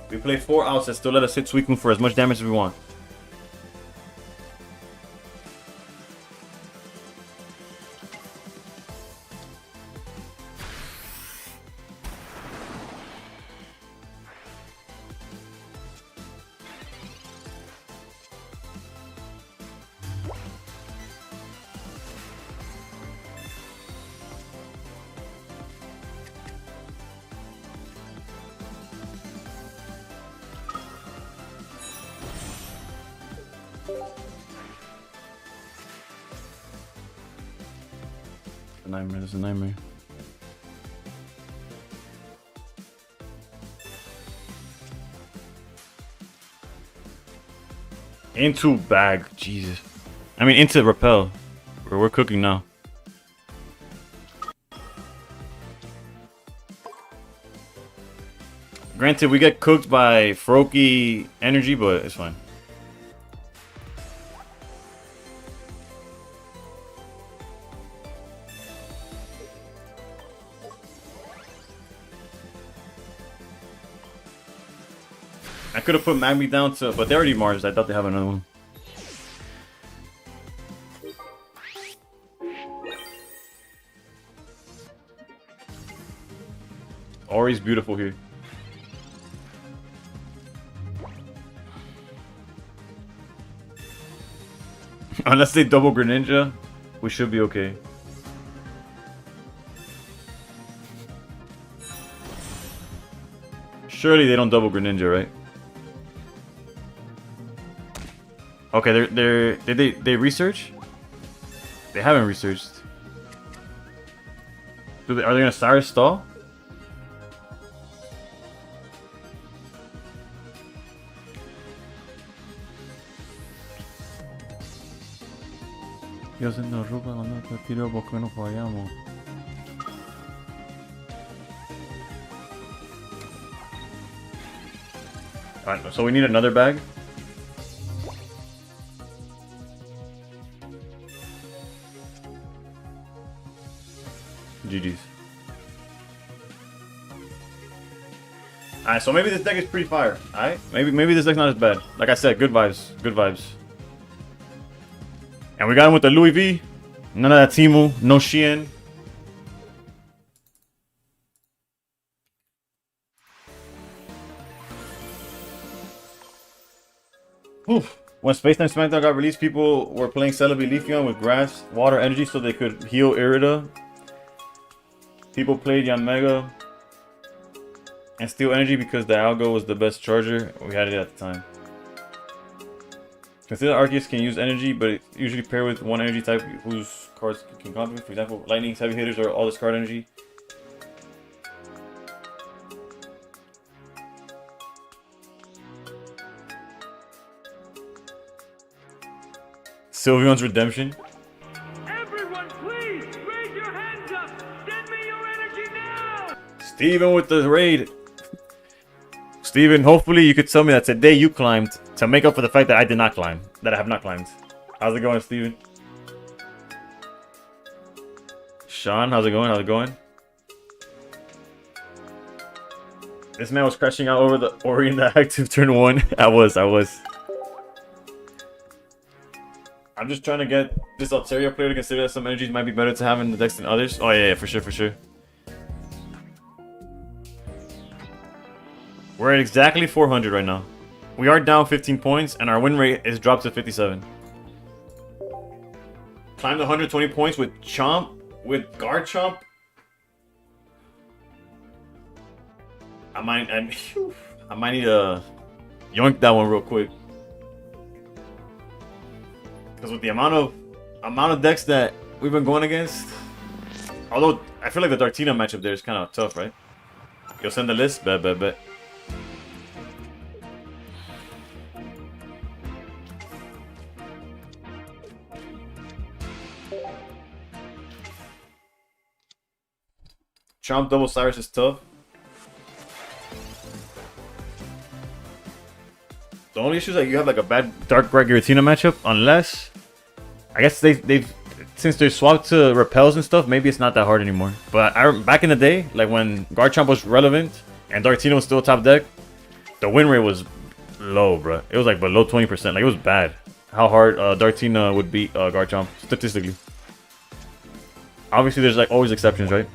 [SPEAKER 1] We play 4 outs that still let us hit Suicune for as much damage as we want. Nightmare, that's a nightmare. Into bag, Jesus. I mean, into repel. We're cooking now. Granted, we get cooked by Froakie energy, but it's fine. I could have put Magby down to, but they already Mars. I thought they have another one. Ori's beautiful here. Unless they double Greninja, we should be okay. Surely they don't double Greninja, right? Okay, did they research? They haven't researched. Are they gonna Cyrus stall?
[SPEAKER 2] Yo se nos roba cuando te tiro porque no fallamos.
[SPEAKER 1] Alright, so we need another bag. GG's. Alright, so maybe this deck is pretty fire. Alright? Maybe this deck's not as bad. Like I said, good vibes. Good vibes. And we got him with the Louis V. None of that Timu. No Shein. Oof. When Space Time SmackDown got released, people were playing Celebi Leafeon with grass, water, energy so they could heal Irida. People played Yanmega and Steel Energy because the Algo was the best charger. We had it at the time. Consider Arceus can use energy, but it usually pair with one energy type whose cards can complement. For example, Lightning's heavy hitters are all discard energy. Sylveon's Redemption.
[SPEAKER 3] Everyone, please raise your hands up. Send me your energy now.
[SPEAKER 1] Steven with the raid. Steven, hopefully you could tell me that today you climbed to make up for the fact that I did not climb. That I have not climbed. How's it going, Steven? Sean, how's it going? How's it going? This man was crashing out over the Ori in the active turn 1. I was. I'm just trying to get this Altaria player to consider that some energies might be better to have in the decks than others. Oh yeah, for sure. We're at exactly 400 right now. We are down 15 points, and our win rate is dropped to 57. Climbed 120 points with Chomp, with Garchomp. I might need to yoink that one real quick. Because with the amount of decks that we've been going against, although I feel like the Dartina matchup there is kind of tough, right? You'll send the list? Bet. Chomp double Cyrus is tough. The only issue is that you have like a bad Dark Bright Giratina matchup, unless I guess they've since they swapped to repels and stuff, maybe it's not that hard anymore. But back in the day, like when Garchomp was relevant and Dartina was still top deck, the win rate was low, bro. It was like below 20%. Like it was bad. How hard Dartina would beat Garchomp statistically. Obviously, there's like always exceptions, right?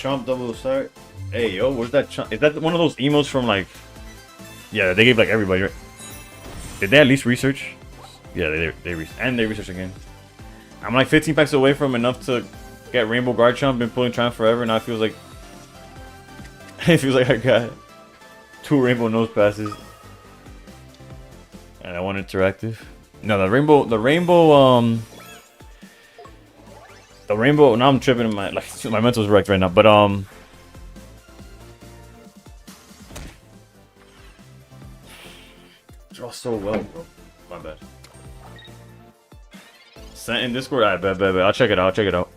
[SPEAKER 1] Chomp double start. Hey yo, where's that Chomp? Is that one of those emos from like? Yeah, they gave like everybody, right? Did they at least research? Yeah, they research again. I'm like 15 packs away from enough to get Rainbow Garchomp. Been pulling Triumph forever. Now it feels like I got 2 Rainbow Nose Passes and I want interactive. No, the Rainbow The rainbow. Now I'm tripping in my my mental's wrecked right now. But draw so well, bro. My bad. Sent in Discord. I bet. I'll check it out. I'll check it out.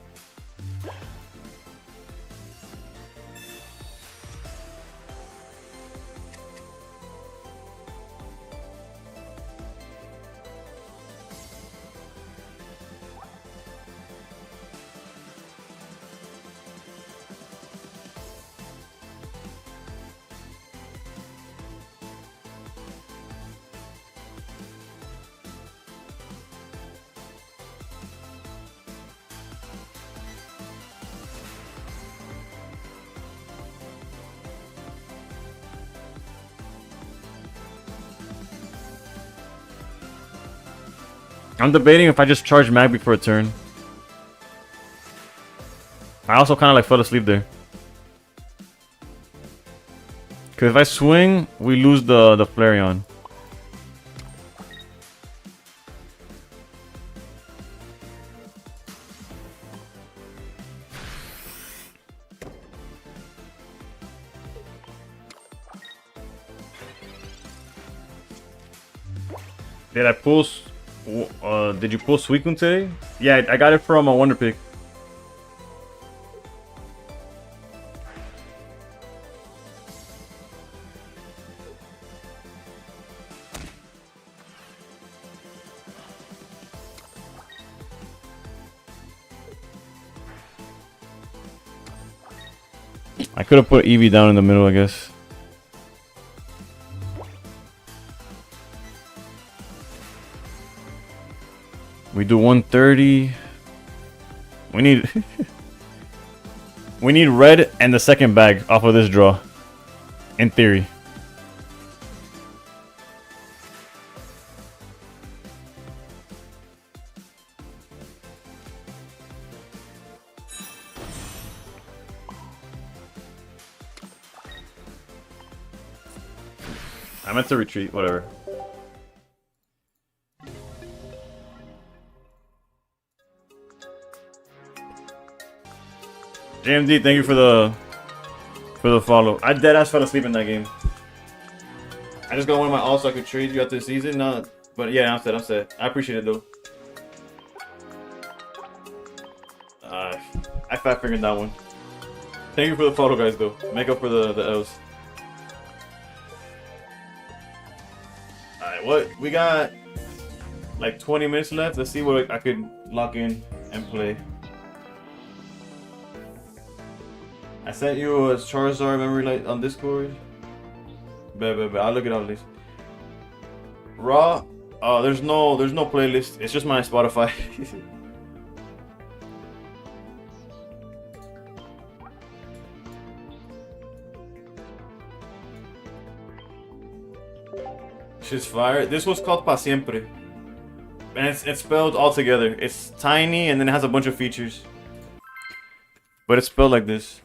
[SPEAKER 1] I'm debating if I just charge Magby for a turn. I also kind of like fell asleep there. Because if I swing, we lose the Flareon. Did I pull... did you pull Suicune today? Yeah, I got it from a Wonder Pick. I could have put Eevee down in the middle, I guess. We do 130. We need we need red and the second bag off of this draw. In theory. I meant to retreat, whatever. JMD, thank you for the follow. I deadass fell asleep in that game. I just got one of my alts so I could trade you after the season. No, but yeah, I'm set. I appreciate it though. I fat fingered that one. Thank you for the follow, guys. Though make up for the L's. All right, what we got? Like 20 minutes left. Let's see what I could lock in and play. I sent you a Charizard memory light on Discord. Bet. I'll look it up at least. Raw. There's no playlist. It's just my Spotify. Shit's fire. This was called Pa Siempre. And it's spelled all together. It's tiny and then it has a bunch of features. But it's spelled like this.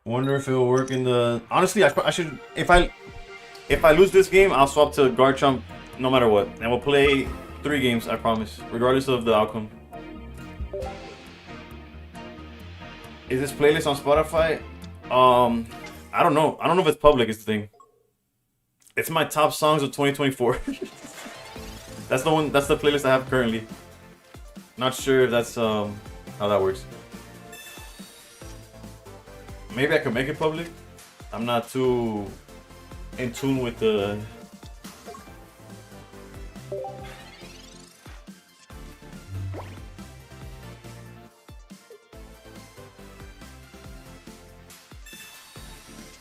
[SPEAKER 1] Wonder if it will work in the... Honestly, I should... If I lose this game, I'll swap to Garchomp no matter what. And we'll play 3 games, I promise. Regardless of the outcome. Is this playlist on Spotify? I don't know. I don't know if it's public, is the thing. It's my top songs of 2024. That's the one. That's the playlist I have currently. Not sure if that's how that works. Maybe I could make it public. I'm not too in tune with the.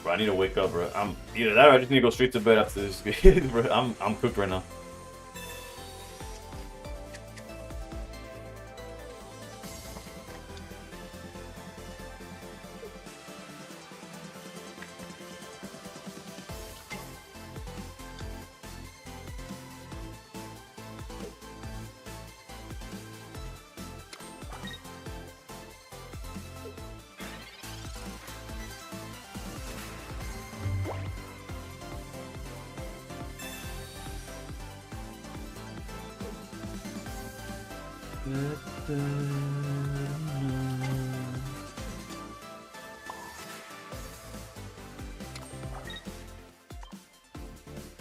[SPEAKER 1] Bro, I need to wake up, bro. I'm either that or I just need to go straight to bed after this game, bro. I'm cooked right now.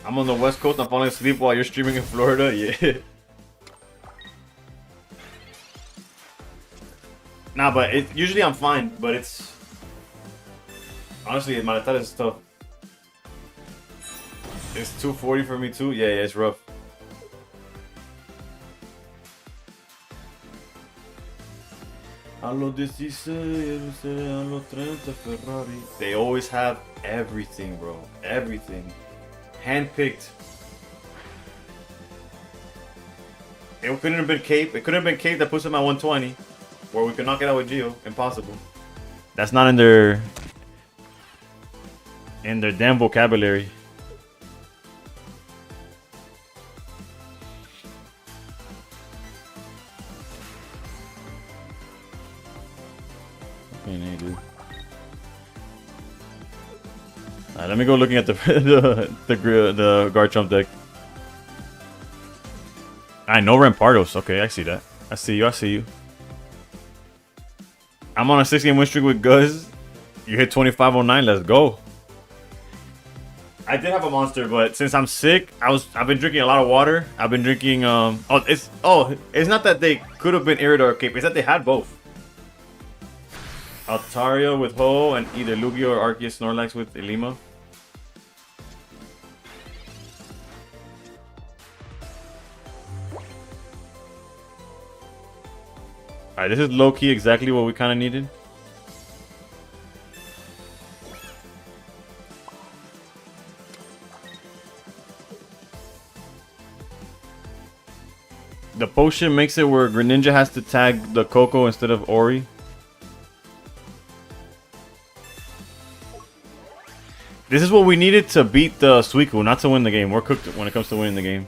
[SPEAKER 1] I'm on the West Coast. I'm falling asleep while you're streaming in Florida. Yeah. Nah, but usually I'm fine. But it's honestly, Malatar is tough. It's 240 for me too. Yeah, it's rough. Allo 16, allo 30 Ferrari. They always have everything, bro. Everything. Handpicked. It couldn't have been Cape. It couldn't have been Cape that puts him at 120. Where we could knock it out with Gio. Impossible. That's not in their damn vocabulary.
[SPEAKER 2] Okay, dude.
[SPEAKER 1] Alright, let me go looking at the the Garchomp deck. I know Rampardos. Okay, I see that. I see you. I see you. I'm on a 6-game win streak with Guz. You hit 2509. Let's go. I did have a monster, but since I'm sick, I've been drinking a lot of water. I've been drinking it's not that they could have been Iridor or Cape. It's that they had both. Altaria with Ho and either Lugia or Arceus Snorlax with Ilima. Alright, this is low-key exactly what we kind of needed. The potion makes it where Greninja has to tag the Coco instead of Ori. This is what we needed to beat the Suicune, not to win the game. We're cooked when it comes to winning the game.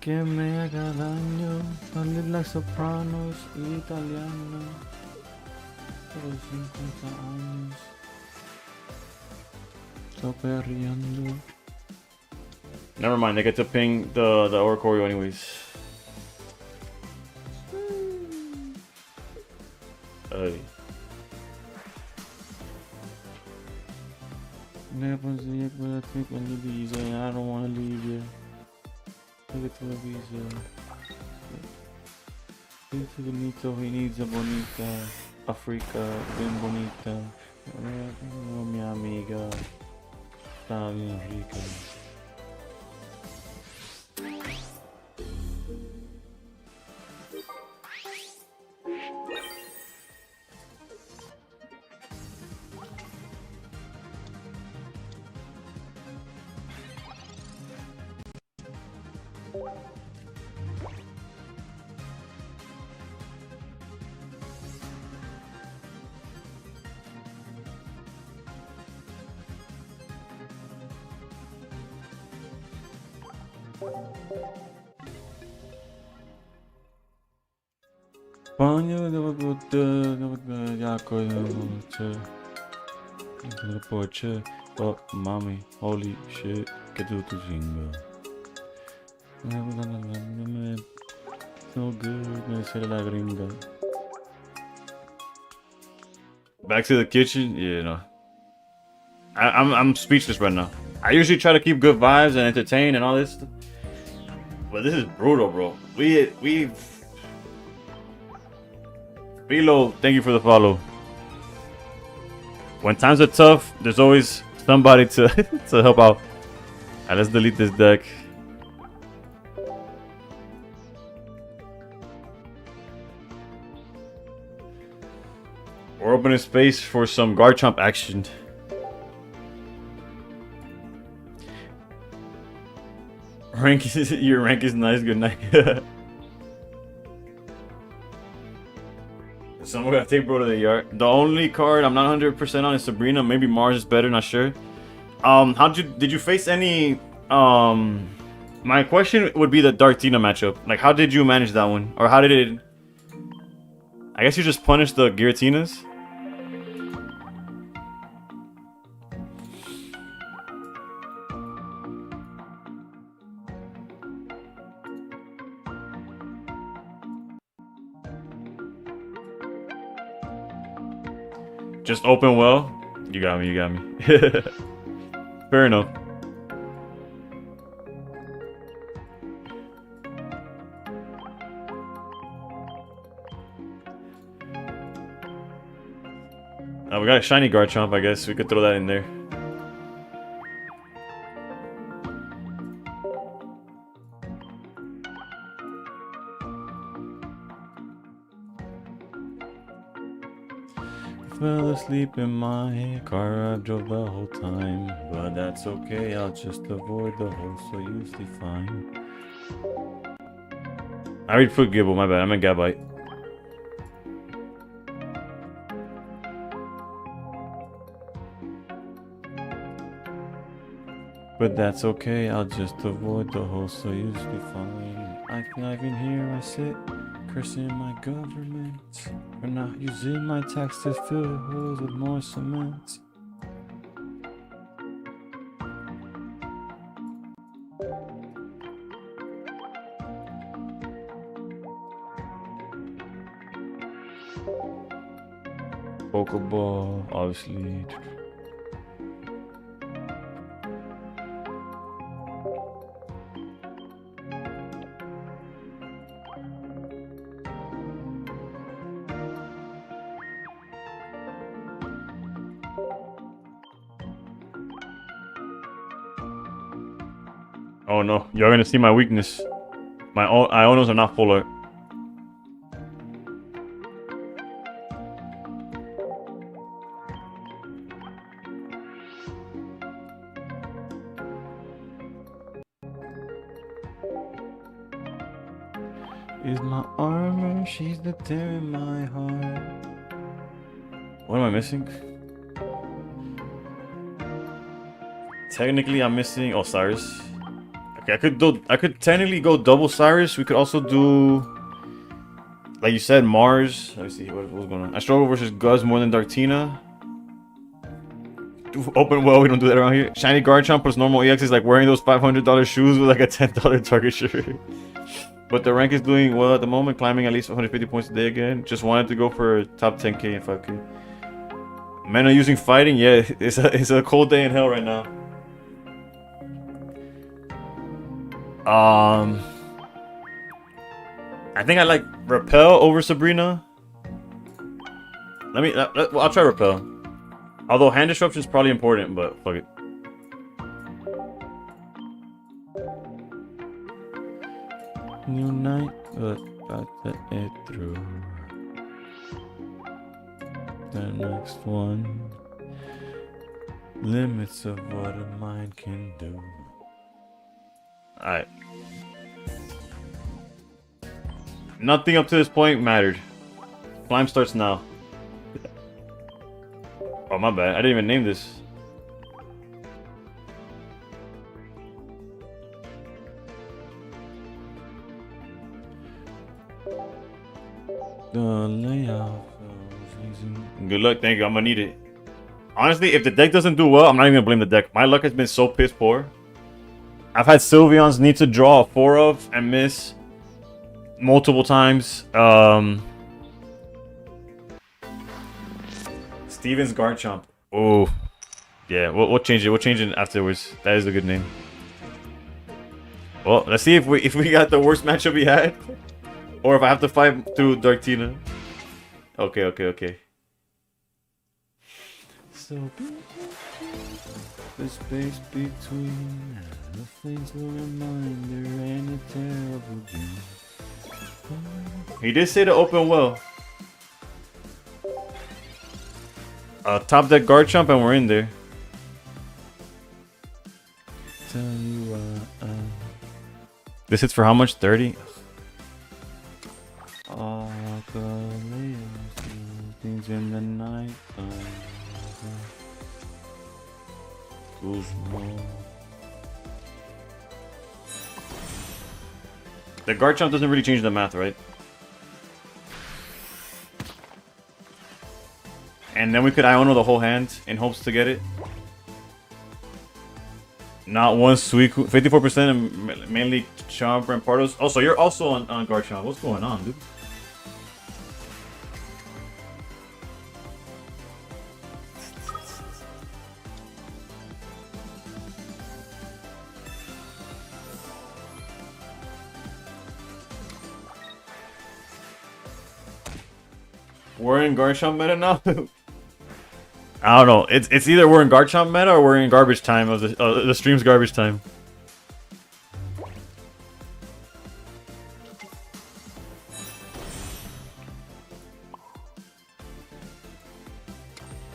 [SPEAKER 2] Que me haga daño, salir like Sopranos, italiano, por 50 años, estoy perreando.
[SPEAKER 1] Never mind, they get to ping the Oricorio anyways.
[SPEAKER 2] Never see it, but I think when you leave, I don't want to leave you. Look at the visa. It's bonito, he needs a bonita. Africa, bien bonita. Oh, mi amiga. Está bien rica. Panie, jako poče, oh mami, holy shit, que tu chingo. So good, me sale la gringa.
[SPEAKER 1] Back to the kitchen? Yeah, no. I'm speechless right now. I usually try to keep good vibes and entertain and all this stuff. But this is brutal, bro. We've Philo, thank you for the follow. When times are tough, there's always somebody to to help out. Alright, let's delete this deck. We're opening space for some Garchomp action. Your rank is nice, good night. Someone gotta take bro to the yard. The only card I'm not 100% on is Sabrina. Maybe Mars is better, not sure. Did you face any my question would be the Dartina matchup. Like, how did you manage that one? Or how did it, I guess you just punished the Giratinas? Just open well. You got me. You got me. Fair enough. We got a shiny Garchomp, I guess. We could throw that in there.
[SPEAKER 2] Fell asleep in my car, I drove the whole time. But that's okay, I'll just avoid the hole, so usually fine.
[SPEAKER 1] I read Foot Gibble, my bad. I meant Gabite.
[SPEAKER 2] But that's okay, I'll just avoid the hole, so usually fine. I think in here I sit, cursing my government for not using my tax to fill the holes with more cement. Pokeball, obviously.
[SPEAKER 1] Oh no, you're gonna see my weakness. My Ionos are not full art.
[SPEAKER 2] Is my armor, she's the tear in my heart.
[SPEAKER 1] What am I missing? Technically, I'm missing Osiris. Okay, I could technically go double Cyrus. We could also do, like you said, Mars. Let me see what's going on. I struggle versus Guz more than Dartina. Open well, we don't do that around here. Shiny Garchomp plus normal EX is like wearing those $500 shoes with like a $10 target shirt. But the rank is doing well at the moment, climbing at least 150 points a day again. Just wanted to go for top 10k and 5k. Men are using fighting. Yeah, it's a cold day in hell right now. I think I like Repel over Sabrina. I'll try Repel. Although hand disruption is probably important, but fuck it.
[SPEAKER 2] New night, but about to get through. The next one. Limits of what a mind can do.
[SPEAKER 1] Alright. Nothing up to this point mattered. Climb starts now. Oh, my bad. I didn't even name this.
[SPEAKER 2] The layout.
[SPEAKER 1] Good luck. Thank you. I'm gonna need it. Honestly, if the deck doesn't do well, I'm not even gonna blame the deck. My luck has been so piss poor. I've had Sylveons need to draw a 4 of and miss multiple times. Steven's Garchomp. Oh, yeah. We'll change it. We'll change it afterwards. That is a good name. Well, let's see if we got the worst matchup we had, or if I have to fight through Dartina. Okay.
[SPEAKER 2] So the space between the things, a reminder and a terrible dream.
[SPEAKER 1] He did say to open well. Top deck Garchomp and we're in there.
[SPEAKER 2] Tell you
[SPEAKER 1] This hits for how much? 30?
[SPEAKER 2] all the things in the night. Too small.
[SPEAKER 1] The Garchomp doesn't really change the math, right? And then we could Iono the whole hand in hopes to get it. Not one Suicune. 54% and mainly Chomper and Pardos. Oh, so you're also on Garchomp. What's going on, dude? We're in Garchomp meta now. I don't know. It's either we're in Garchomp meta or we're in garbage time of the stream's garbage time.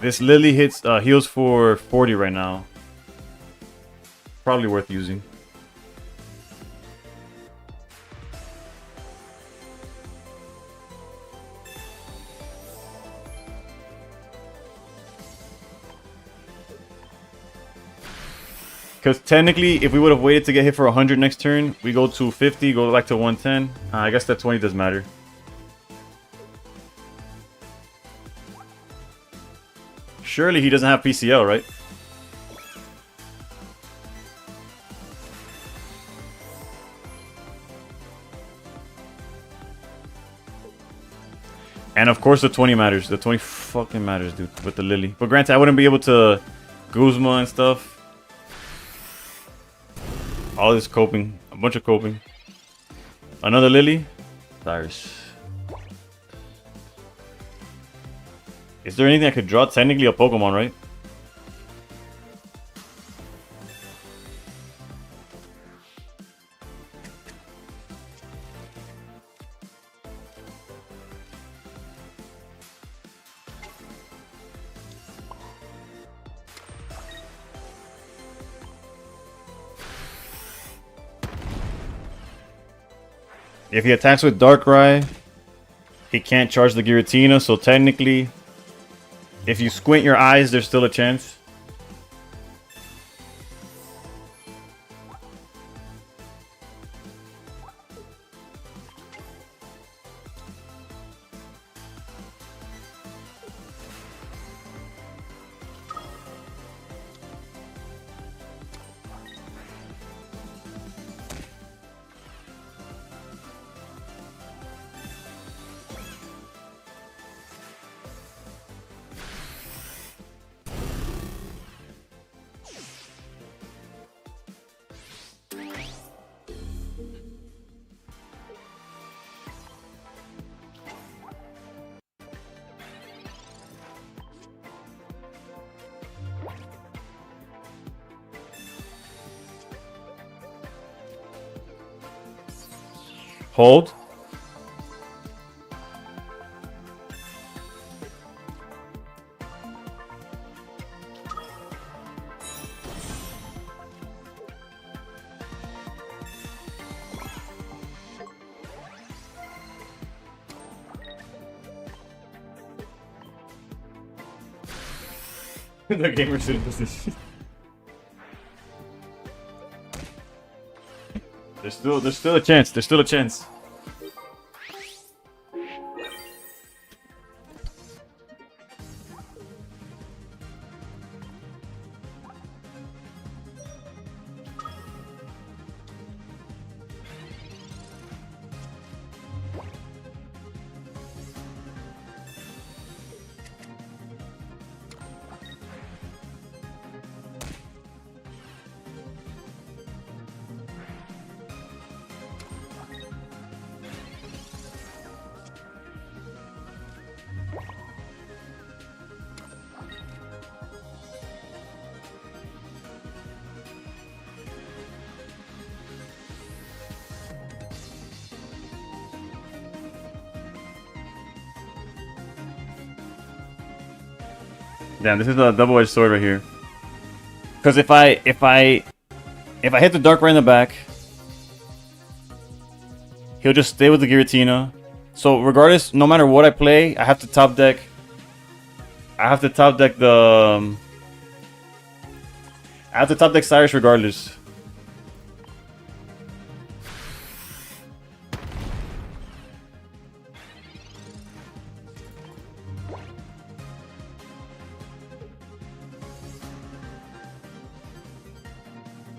[SPEAKER 1] This Lily hits heals for 40 right now. Probably worth using. Because technically, if we would have waited to get hit for 100 next turn, we go to 50, go back to 110. I guess that 20 does matter. Surely he doesn't have PCL, right? And of course the 20 matters. The 20 fucking matters, dude, with the Lily. But granted, I wouldn't be able to Guzma and stuff. All this coping. A bunch of coping. Another Lily. Cyrus. Is there anything I could draw? Technically a Pokemon, right? If he attacks with Darkrai, he can't charge the Giratina, so technically, if you squint your eyes, there's still a chance. Hold. The gamer should do this. There's still a chance. There's still a chance. Damn, this is a double-edged sword right here. Because if I hit the Darkrai in the back, he'll just stay with the Giratina. So regardless, no matter what I play, I have to top deck. I have to top deck the. I have to top deck Cyrus regardless.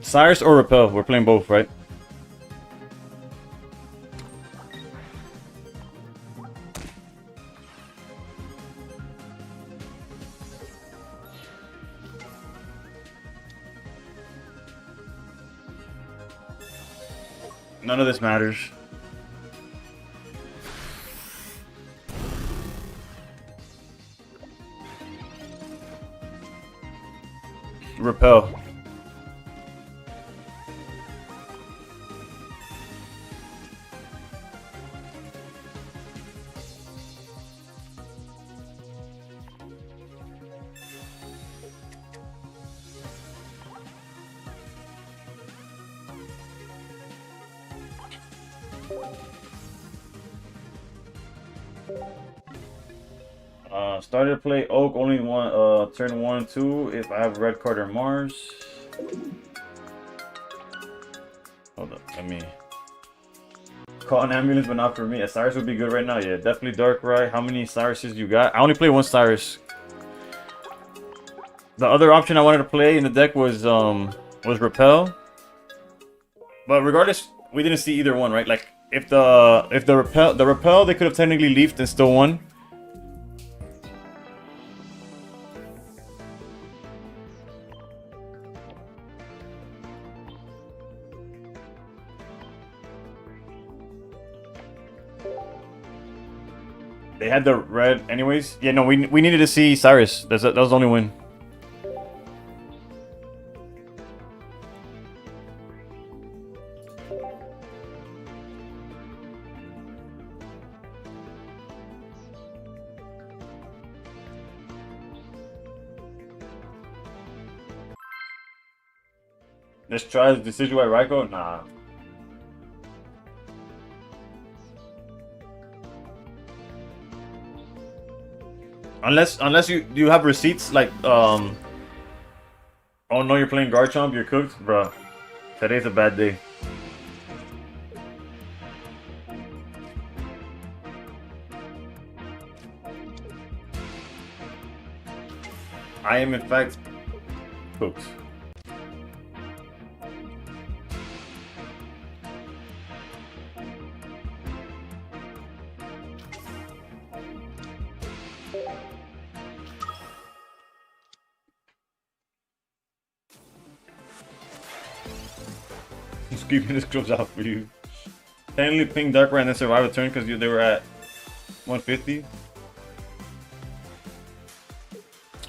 [SPEAKER 1] Cyrus or Repel? We're playing both, right? None of this matters. repel. Started to play Oak only one turn 1 and 2 if I have red card or Mars. Hold up, let me call an ambulance, but not for me. A Cyrus would be good right now. Yeah, definitely Darkrai. How many Cyruses you got? I only play one Cyrus. The other option I wanted to play in the deck was Repel. But regardless, we didn't see either one, right? Like if the Repel they could have technically leafed and still won. They had the red anyways. Yeah, no, we needed to see Cyrus. That was the only win. Let's try the decision by Raikou? Nah. Unless you have receipts like oh no, you're playing Garchomp, you're cooked, bro. Today's a bad day. I am in fact cooked. Just keeping this close out for you. Technically ping Darkrai and then survive a turn because they were at 150.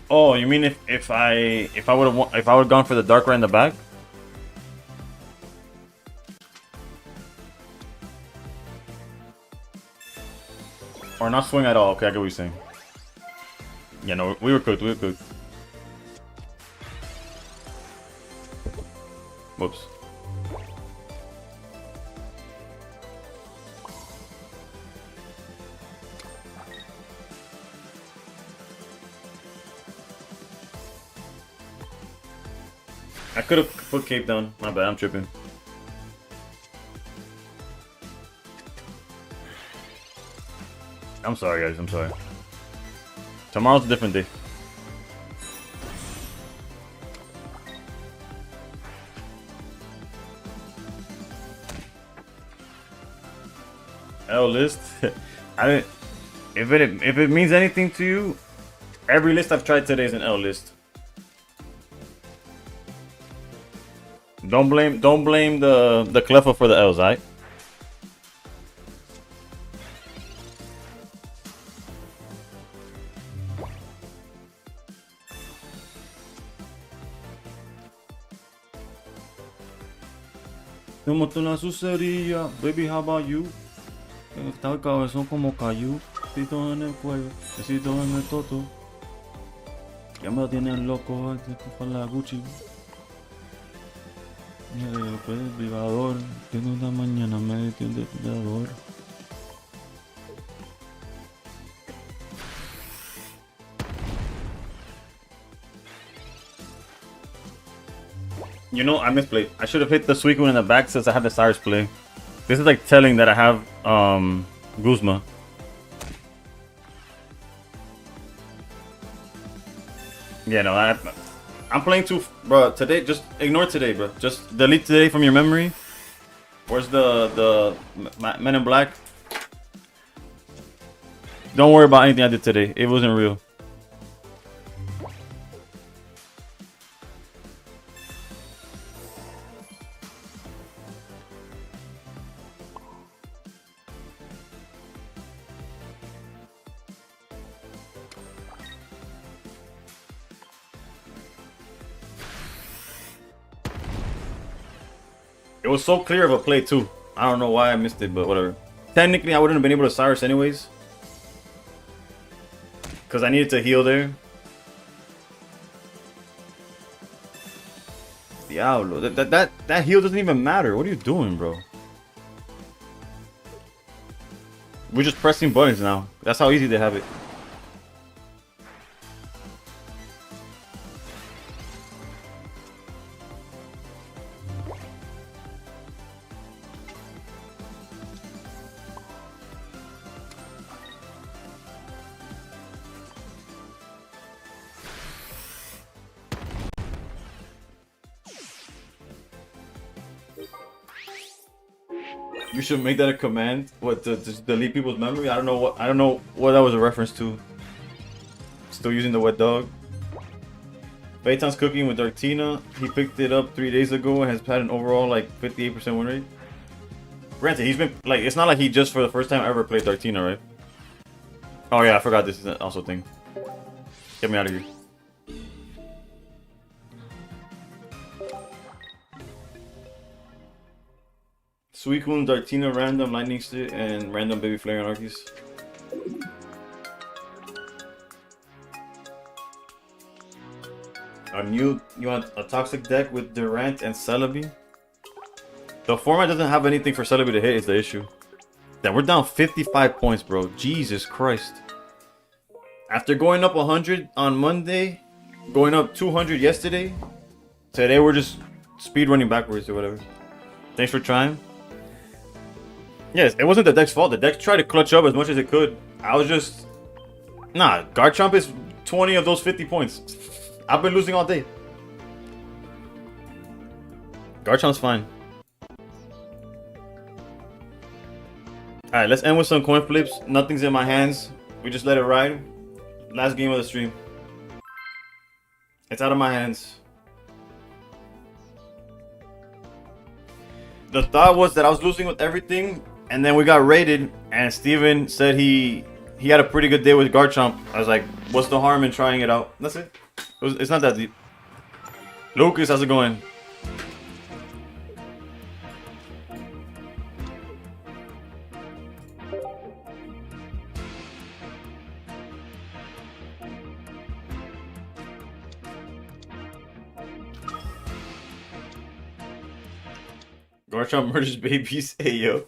[SPEAKER 1] Oh, you mean if I would have gone for the Darkrai in the back? Or not swing at all? Okay, I get what you're saying. Yeah, no, we were cooked. We were cooked. Whoops. I could have put Cape down. My bad, I'm tripping. I'm sorry, guys. I'm sorry. Tomorrow's a different day. L list. I didn't. If it means anything to you, every list I've tried today is an L list. Don't blame the Cleffa for the L's, alright? Baby, how about you? Está el cabezón como cayó. Besito en el cuello, besito en el toto. Ya me tienen loco con la Gucci. Después del vibrador, tengo una mañana me metí un depilador. You know, I misplayed. I should have hit the Suicune in the back since I had the Cyrus play. This is like telling that I have Guzma. Yeah, no, I'm playing too, bro. Today, just ignore today, bro. Just delete today from your memory. Where's the Men in Black? Don't worry about anything I did today. It wasn't real. It was so clear of a play too. I don't know why I missed it, but whatever. Technically, I wouldn't have been able to Cyrus anyways, because I needed to heal there. Diablo, that heal doesn't even matter. What are you doing, bro? We're just pressing buttons now. That's how easy they have it. You should make that a command. What, to delete people's memory? I don't know what that was a reference to. Still using the wet dog. Phaeton's cooking with Dartina. He picked it up 3 days ago and has had an overall like 58% win rate. Granted, he's been like, it's not like he just for the first time ever played Dartina, right? Oh yeah, I forgot this is also a thing. Get me out of here. Suicune, Dartina, random lightning stick, and random baby flare anarchies. You want a toxic deck with Durant and Celebi? The format doesn't have anything for Celebi to hit is the issue. Damn, we're down 55 points, bro. Jesus Christ. After going up 100 on Monday, going up 200 yesterday, today we're just speed running backwards or whatever. Thanks for trying. Yes, it wasn't the deck's fault. The deck tried to clutch up as much as it could. I was just... Nah, Garchomp is 20 of those 50 points. I've been losing all day. Garchomp's fine. Alright, let's end with some coin flips. Nothing's in my hands. We just let it ride. Last game of the stream. It's out of my hands. The thought was that I was losing with everything, and then we got raided, and Steven said he had a pretty good day with Garchomp. I was like, what's the harm in trying it out? That's it. It's not that deep. Lucas, how's it going? Garchomp murders babies. Hey, yo.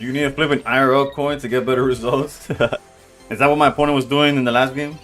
[SPEAKER 1] You need to flip an IRL coin to get better results? Is that what my opponent was doing in the last game?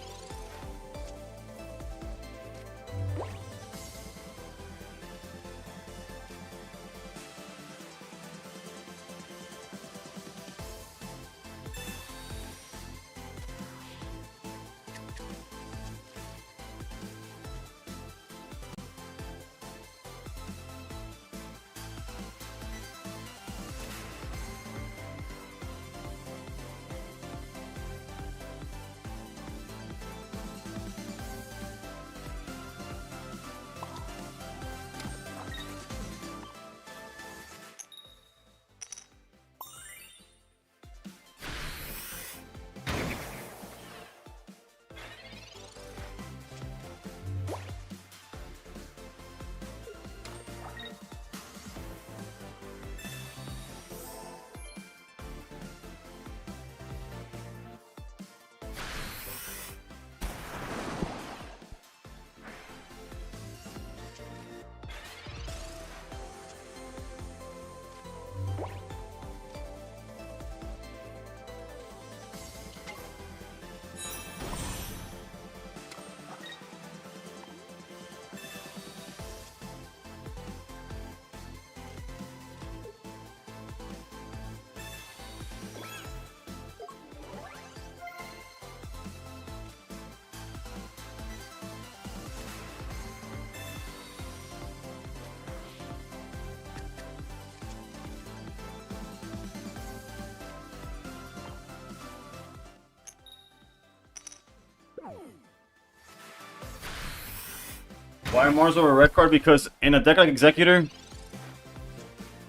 [SPEAKER 1] Why Mars over red card? Because in a deck like Executor,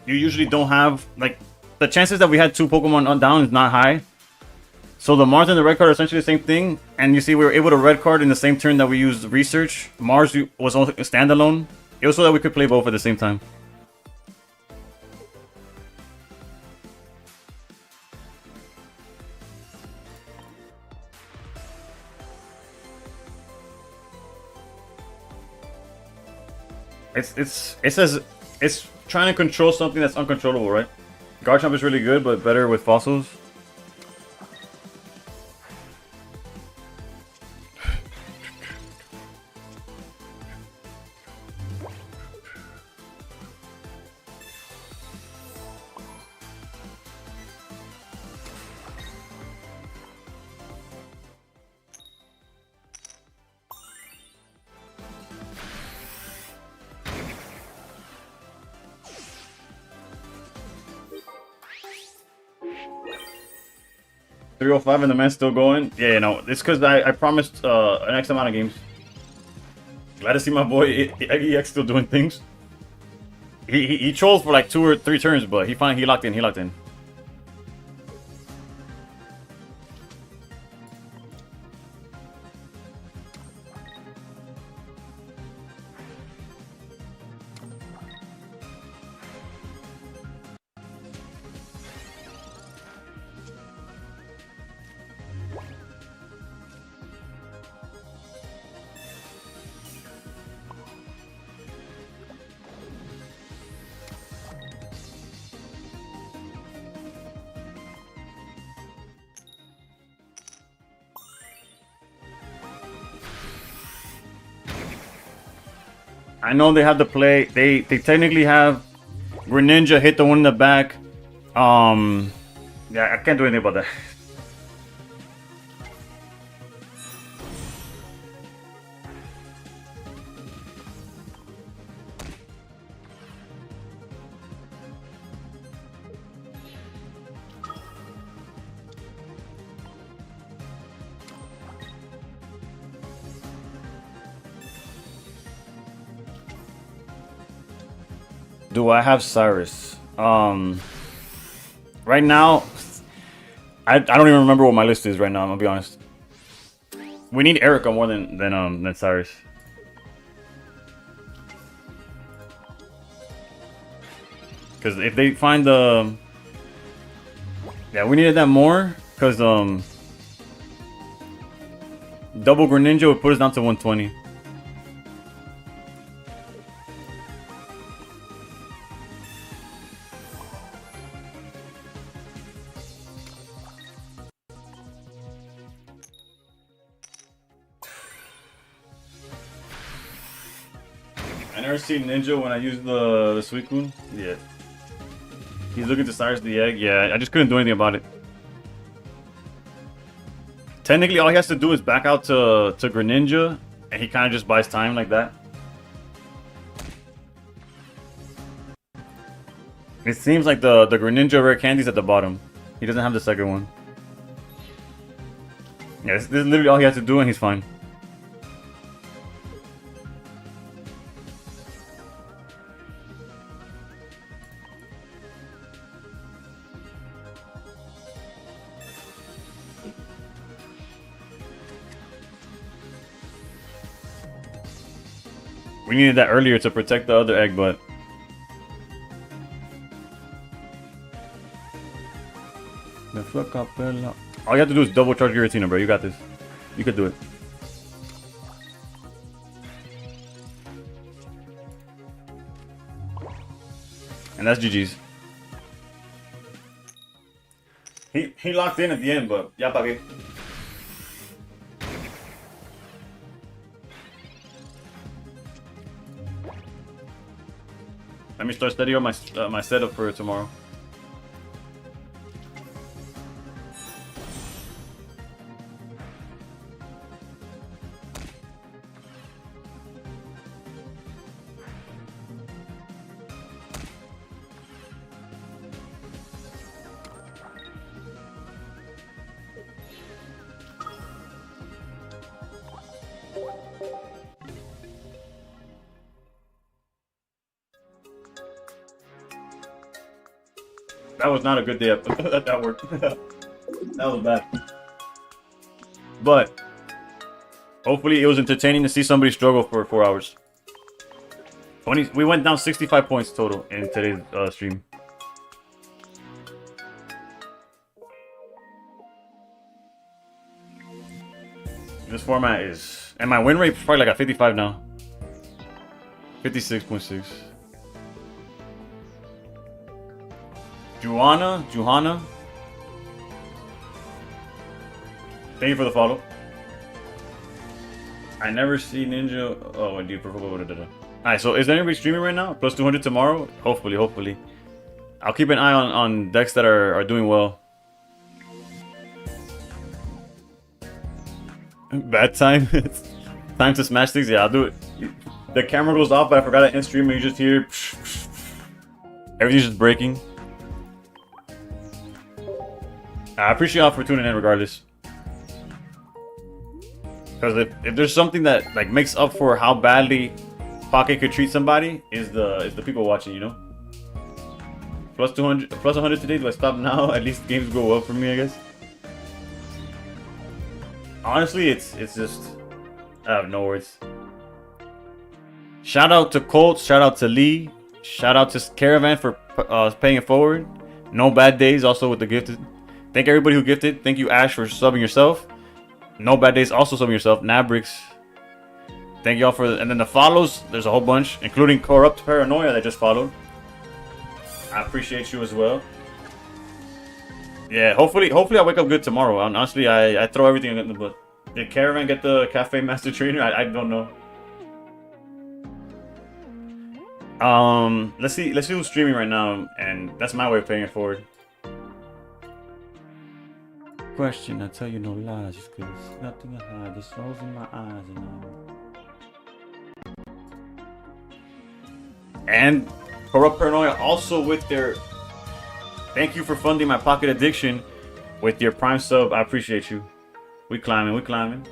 [SPEAKER 1] you usually don't have, like, the chances that we had 2 Pokemon on down is not high. So the Mars and the red card are essentially the same thing. And you see we were able to red card in the same turn that we used Research. Mars was also standalone. It was so that we could play both at the same time. It's trying to control something that's uncontrollable, right? Garchomp is really good, but better with fossils. .305 and the man's still going. Yeah, you know, it's because I promised an X amount of games. Glad to see my boy EX still doing things. He trolls for like 2 or 3 turns, but he locked in. He locked in. I know they have the play. They technically have Greninja hit the one in the back. Yeah, I can't do anything about that. Do I have Cyrus? Right now, I don't even remember what my list is right now. I'm gonna be honest. We need Erica more than Cyrus. Because if they find the, yeah, we needed that more. Because double Greninja would put us down to 120. I never seen Ninja when I used the Suicune. Yeah. He's looking to Cyrus the egg. Yeah, I just couldn't do anything about it. Technically, all he has to do is back out to Greninja, and he kind of just buys time like that. It seems like the Greninja rare candy's at the bottom. He doesn't have the second one. Yeah, this is literally all he has to do, and he's fine. We needed that earlier to protect the other egg, but... All you have to do is double charge Giratina, bro. You got this. You could do it. And that's GG's. He locked in at the end, but ya pagué. Let me start studying on my setup for tomorrow. That was not a good day at work. That was bad. But hopefully it was entertaining to see somebody struggle for 4 hours. We went down 65 points total in today's stream. This format is... And my win rate is probably like at 55 now. 56.6. Juhana. Thank you for the follow. I never see Ninja. Oh, and do you prefer? Alright, so is anybody streaming right now? Plus 200 tomorrow? Hopefully. I'll keep an eye on decks that are doing well. Bad time. Time to smash things. Yeah, I'll do it. The camera goes off, but I forgot to end stream, and you just hear everything's just breaking. I appreciate y'all for tuning in, regardless. Because if there's something that like makes up for how badly Pocket could treat somebody, is the people watching, you know. Plus 200, plus 100 today. Do I stop now? At least games go well for me, I guess. Honestly, it's just I have no words. Shout out to Colts. Shout out to Lee. Shout out to Caravan for paying it forward. No bad days. Also with the gifted. Thank everybody who gifted. Thank you, Ash, for subbing yourself. No bad days. Also subbing yourself. Nabrix. Thank y'all for and then the follows. There's a whole bunch, including Corrupt Paranoia that just followed. I appreciate you as well. Yeah, hopefully I wake up good tomorrow. Honestly, I throw everything in the butt. Did Caravan get the Cafe Master Trainer? I don't know. Let's see who's streaming right now, and that's my way of paying it forward.
[SPEAKER 2] Question, I tell you no lies, just cause nothing to hide. The snow's in my eyes
[SPEAKER 1] And Corrupt Paranoia also with their thank you for funding my Pocket Addiction with your Prime sub. I appreciate you. We climbing.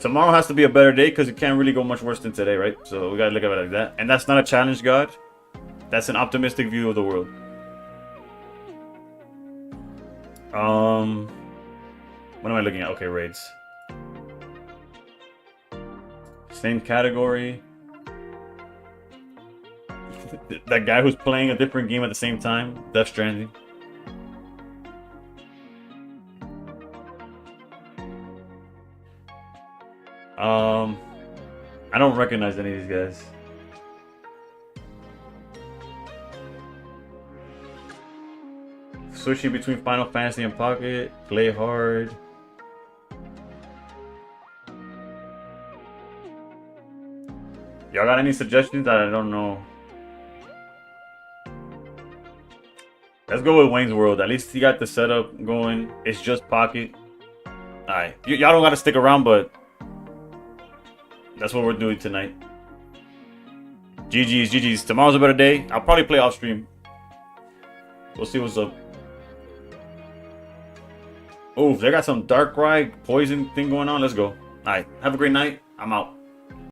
[SPEAKER 1] Tomorrow has to be a better day because it can't really go much worse than today, right? So we gotta look at it like that. And that's not a challenge, God. That's an optimistic view of the world. What am I looking at? Okay, raids. Same category. That guy who's playing a different game at the same time. Death Stranding. I don't recognize any of these guys. Switching between Final Fantasy and Pocket. Play hard. Y'all got any suggestions? I don't know. Let's go with Wayne's World. At least he got the setup going. It's just Pocket. Alright. Y'all don't got to stick around, but that's what we're doing tonight. GG's. Tomorrow's a better day. I'll probably play off stream. We'll see what's up. Oh, they got some Dark Ride poison thing going on. Let's go. Alright. Have a great night. I'm out.